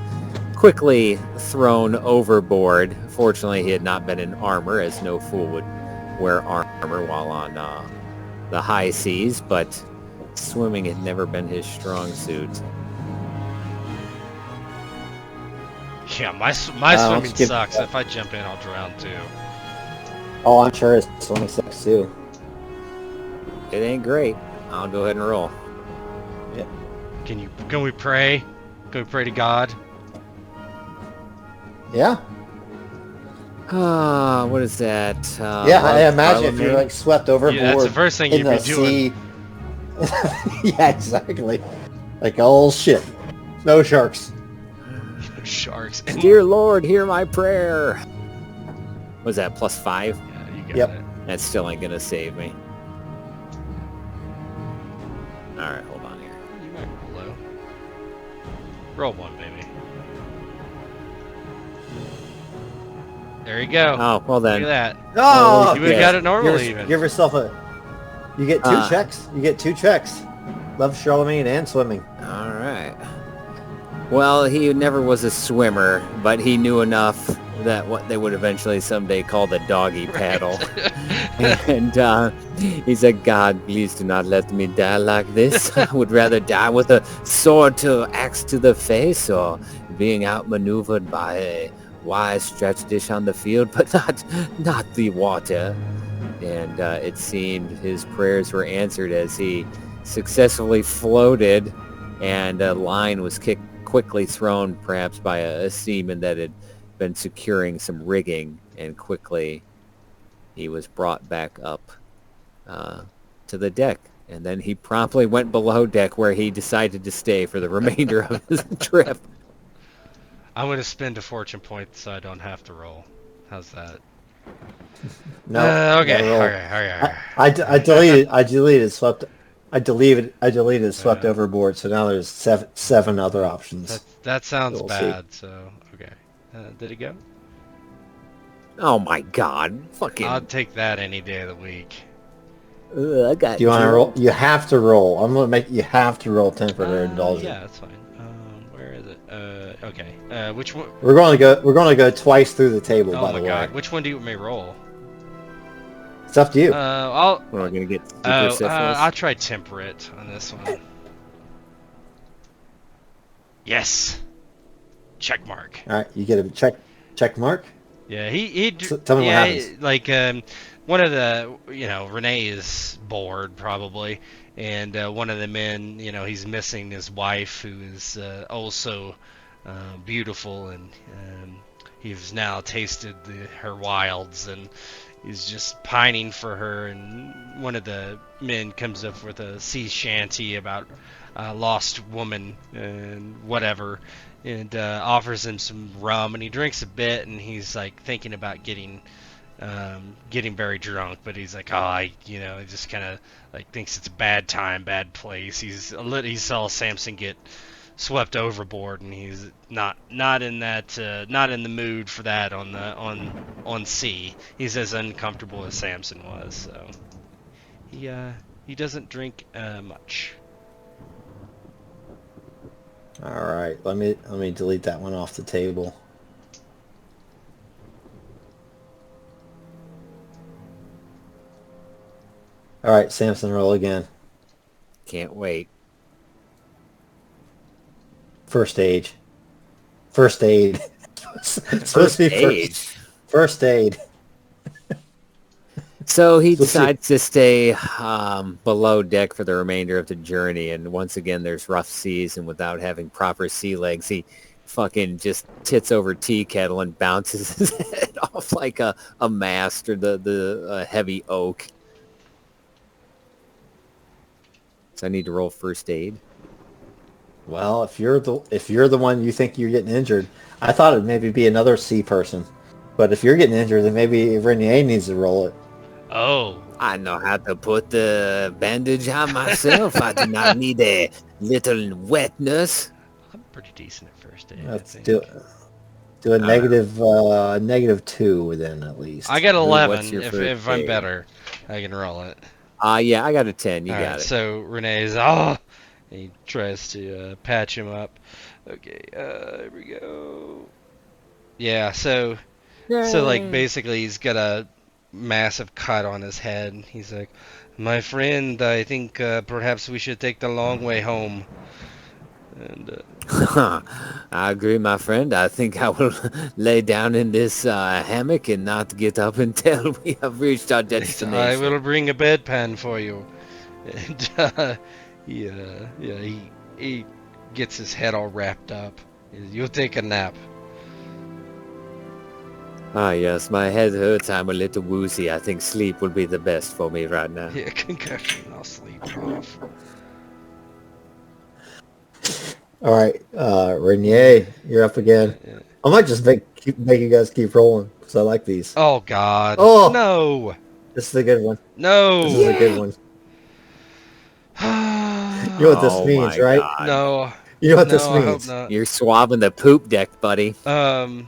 quickly thrown overboard. Fortunately, he had not been in armor, as no fool would wear armor while on the high seas, but swimming had never been his strong suit.
Yeah, my
let's
swimming
skip
sucks.
that.
If I jump in, I'll drown too.
Oh, I'm sure it's 26 too.
It ain't great. I'll go ahead and roll.
Can we pray? Can we pray to God?
Yeah.
What is that?
Yeah, I
love
imagine if you're
Parliament?
like swept overboard
Yeah, that's the first thing
in
you'd
the
be doing.
sea. Yeah, exactly. Like, oh shit. No sharks.
Sharks.
Dear Lord, hear my prayer. Was that +5?
Yeah, you got
Yep.
it.
That still ain't gonna save me. Alright, hold on here.
You might roll low. Roll one, baby. There you go.
Oh, well
Look
then.
at that.
Oh,
You would've got it normally even.
Give yourself you get two
Uh,
checks. You get 2 checks. Love Charlemagne and swimming.
Alright. Well, he never was a swimmer, but he knew enough that what they would eventually someday call the doggy paddle. And he said, God, please do not let me die like this. I would rather die with a sword to axe to the face, or being outmaneuvered by a wise stretch dish on the field, but not the water. And it seemed his prayers were answered as he successfully floated, and a line was quickly thrown, perhaps by a seaman that had been securing some rigging, and quickly he was brought back up to the deck And then he promptly went below deck where he decided to stay for the remainder of his trip.
I'm going to spend a fortune point so I don't have to roll. How's that?
No.
Okay.
gotta roll.
Okay.
I deleted, swept. I deleted, swept overboard. So now there's seven other options.
That sounds
We'll
bad. So okay. Did it go?
Oh my god. Fucking.
I'll take that any day of the week.
I got
Do you want to roll? You have to roll. I'm gonna make you have to roll 10 for their indulgence.
Yeah, that's fine. Where is it? Okay. Which one?
We're going to go twice through the table.
Oh
by
my
the
god.
way,
Which one do you want me to roll?
it's up to you.
I'll.
We're gonna get super syphilis.
I'll try temperate on this one. Yes. Check mark.
All right, you get a check mark.
Yeah, he
So tell me what happens.
like one of the Renee is bored probably, and one of the men he's missing his wife who is also beautiful, and he's now tasted her wilds, and he's just pining for her. And one of the men comes up with a sea shanty about a lost woman and whatever, and offers him some rum, and he drinks a bit, and he's like thinking about getting very drunk, but he's like, he just kind of like thinks it's a bad time, bad place. He saw Samson get swept overboard, and he's not in the mood for that on sea. He's as uncomfortable as Samson was, so he doesn't drink much.
All right, let me delete that one off the table. All right, Samson, roll again.
Can't wait.
First aid. First aid.
First aid.
First aid.
So he decides to stay below deck for the remainder of the journey, and once again there's rough seas, and without having proper sea legs, he fucking just tits over tea kettle and bounces his head off like a mast or the heavy oak. So I need to roll first aid.
Well, if you're the one you think you're getting injured, I thought it'd maybe be another sea person, but if you're getting injured, then maybe Renier needs to roll it.
Oh.
I know how to put the bandage on myself. I do not need a little wetness.
I'm pretty decent at first aid.
Let's do a -2 then at least.
I got 11.
What's your
If
first
I'm
aid?
better, I can roll it.
Yeah, I got a 10. You
All
got
right,
it.
so Renee's he tries to patch him up. Okay, here we go. Yeah, so like basically he's got a massive cut on his head. He's like, my friend, I think perhaps we should take the long way home. And
I agree, my friend. I think I will lay down in this hammock and not get up until we have reached our destination.
I will bring a bedpan for you. And he gets his head all wrapped up. You'll take a nap.
Ah, yes, my head hurts. I'm a little woozy. I think sleep will be the best for me right now.
Yeah, concussion. I'll sleep off.
All right, Renier, you're up again.
Yeah.
I might just make you guys keep rolling because I like these.
Oh God!
Oh!
No!
This is a good one.
No!
This is a good one. You know what this means,
my
right?
God.
No.
You know what
No,
this
I hope
means?
not.
You're swabbing the poop deck, buddy.
No,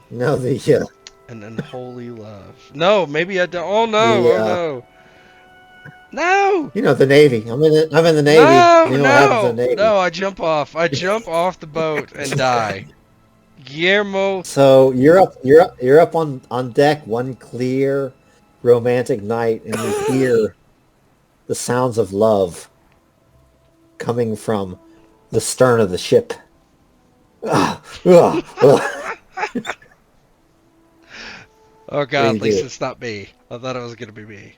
An unholy love. No, maybe I don't. Oh no!
Yeah.
Oh no! No!
you know the Navy. I'm in the Navy.
No!
You know what happens in the
No!
Navy.
No! I jump off. I jump off the boat and die. Guillermo.
So you're up on deck one clear, romantic night, and you hear the sounds of love coming from the stern of the ship.
Oh God!
you
At least
do?
it's not me. I thought it was gonna be me.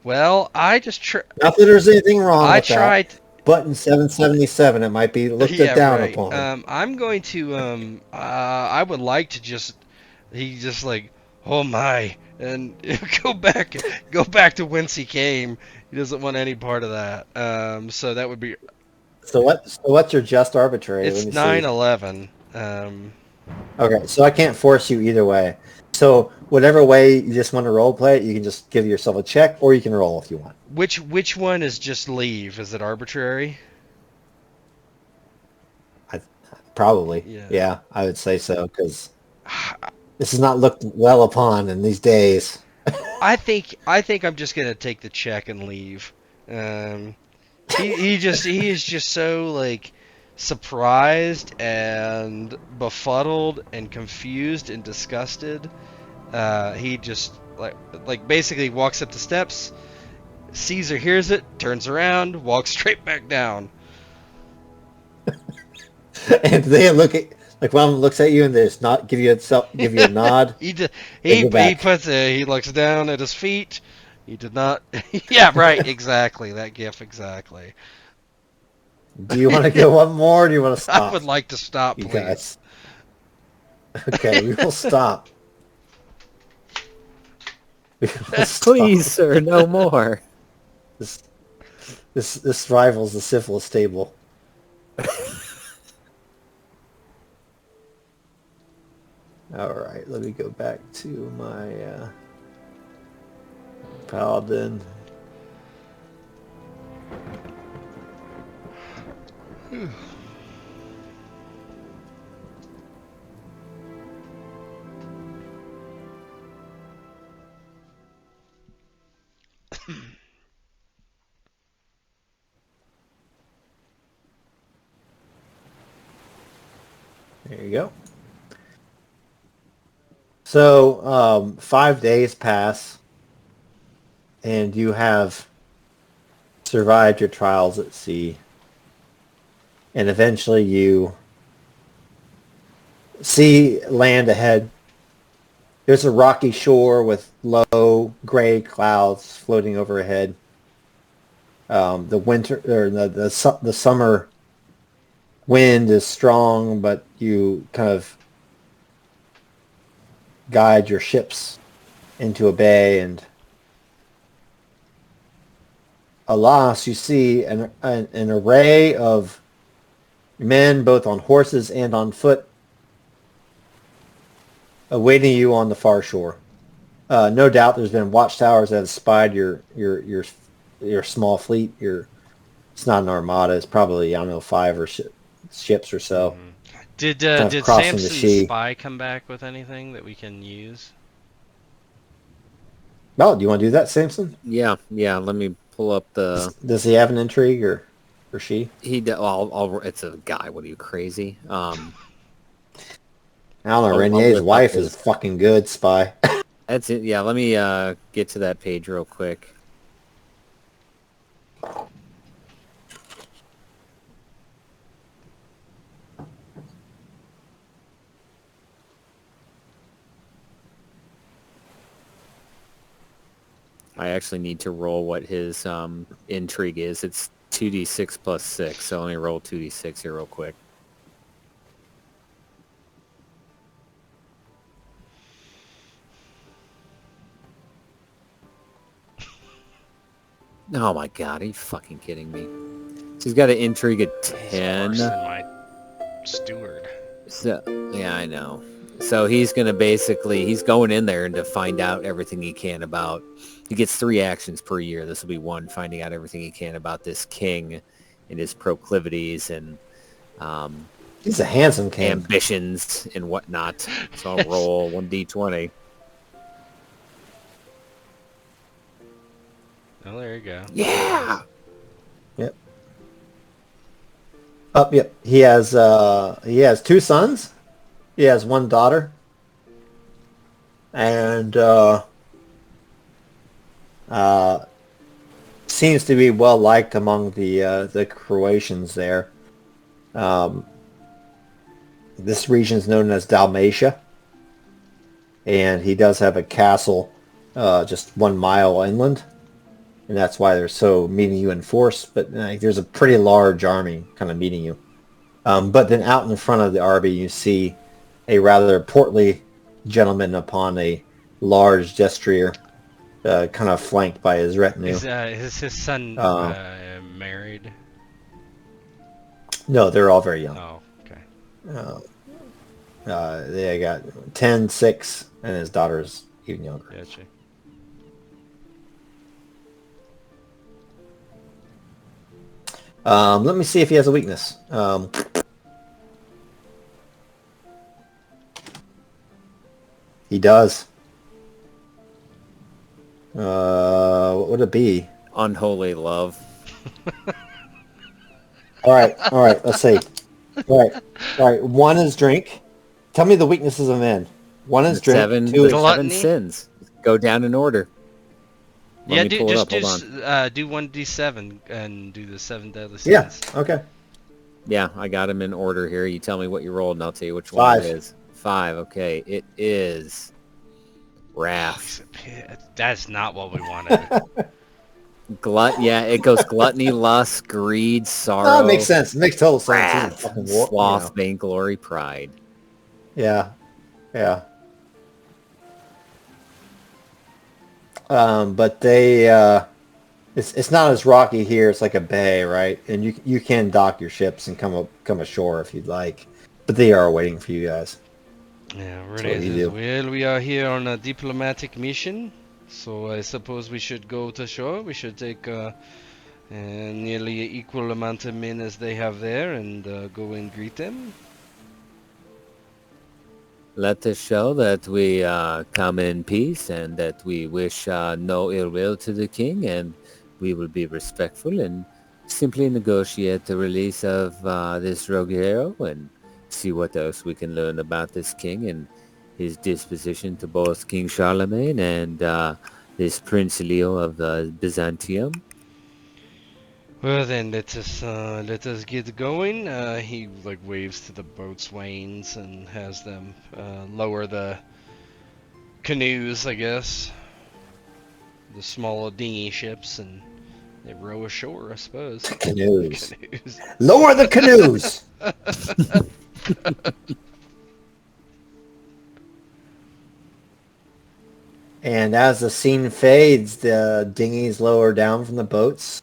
Well, I just
Not that there's anything wrong
I
with
tried.
that. Button 777, it might be looked at down
right.
upon.
I'm going to I would like to just he just like, oh my, and go back to whence he came. He doesn't want any part of that. So that would be
So what? So what's your just arbitrary? Let
it's
me see.
9/11.
Okay, so I can't force you either way. So whatever way you just want to role play it, you can just give yourself a check, or you can roll if you want.
Which one is just leave? Is it arbitrary?
Probably,
Yeah.
yeah, I would say so because this is not looked well upon in these days.
I think I'm just gonna take the check and leave. He is just so like surprised and befuddled and confused and disgusted. He just like basically walks up the steps, sees or hears it, turns around, walks straight back down.
And they look at like one looks at you and they just not give you a nod.
He d-
They go back.
he looks down at his feet. He did not. Yeah, right. Exactly that gif. Exactly.
Do you want to go one more? Or do you want to
I
stop?
would like to stop,
You
please.
guys. Okay, we will stop. We will stop.
Please, sir, no more.
This rivals the syphilis table. All right, let me go back to my Paladin. There you go. So 5 days pass, and you have survived your trials at sea, and eventually you see land ahead. There's a rocky shore with low gray clouds floating overhead. The winter or the summer wind is strong, but you kind of guide your ships into a bay, and alas, you see an array of men, both on horses and on foot, awaiting you on the far shore. No doubt, there's been watchtowers that have spied your small fleet. It's not an armada. It's probably, I don't know, 5 or ships or so.
Mm-hmm. Did
crossing the
Samson's
sea.
spy come back with anything that we can use?
Well, do you want to do that, Samson?
Yeah. Let me pull up the.
Does he have an intrigue or she?
It's a guy. What are you, crazy?
I don't know.
I'll
Renier's
whip up
wife
his-
is fucking good spy.
That's it. Yeah. Let me get to that page real quick. I actually need to roll what his intrigue is. It's 2d6 plus 6, so let me roll 2d6 here real quick. Oh my god, are you fucking kidding me? So he's got an intrigue at 10.
Worse than my steward.
So, yeah, I know. So he's going to he's going in there and to find out everything he can about, he gets 3 actions per year. This will be 1, finding out everything he can about this king and his proclivities and
He's a handsome king.
ambitions and whatnot. So I'll roll 1d20.
Oh, there you go.
Yeah!
Yep. Oh, yep. He has 2 sons. He has 1 daughter. And seems to be well liked among the Croatians there. This region is known as Dalmatia, and he does have a castle just 1 mile inland, and that's why they're so meeting you in force. But there's a pretty large army kind of meeting you. But then out in front of the army, you see a rather portly gentleman upon a large destrier, kind of flanked by his retinue.
Is his son married?
No, they're all very young.
Oh, okay.
They got 10, 6, and his daughter's even younger.
Gotcha.
Let me see if he has a weakness. He does. What would it be?
Unholy love.
All right. Let's see. All right. 1 is drink. Tell me the weaknesses of men. 1 is drink.
7,
2 is
gluttony.
7 sins. Go down in order. Let me pull it up. Hold on.
Do 1d7 and do the 7 deadly sins.
Yeah. Okay.
Yeah, I got them in order here. You tell me what you rolled, and I'll tell you which one
5.
it is. 5. Okay, it is wrath.
That's not what we wanted.
Yeah, it goes gluttony, lust, greed, sorrow.
Oh, it makes sense. It makes total sense.
Wrath,
He's a fucking war,
sloth, vainglory, pride.
Yeah. But they, it's not as rocky here. It's like a bay, right? And you can dock your ships and come ashore if you'd like. But they are waiting for you guys.
Yeah,
what
really.
you do.
Well, we are here on a diplomatic mission, so I suppose we should go to shore. We should take nearly equal amount of men as they have there and go and greet them.
Let us show that we come in peace and that we wish no ill will to the king, and we will be respectful and simply negotiate the release of this Rogero and see what else we can learn about this king and his disposition to both King Charlemagne and this Prince Leo of Byzantium.
Well then, let us get going. He waves to the boatswains and has them lower the canoes, I guess, the smaller dinghy ships, and they row ashore, I suppose.
Canoes. Lower the canoes. And as the scene fades, the dinghies lower down from the boats,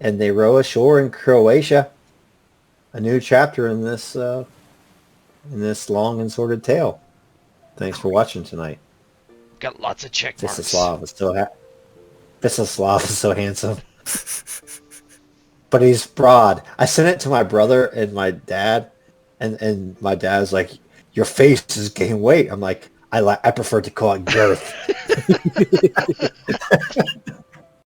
and they row ashore in Croatia. A new chapter in this long and sordid tale. Thanks for watching tonight.
Got lots of check marks.
Vistislav is so handsome. But he's broad. I sent it to my brother and my dad, and my dad's like, "Your face is gaining weight." I'm like, I prefer to call it girth.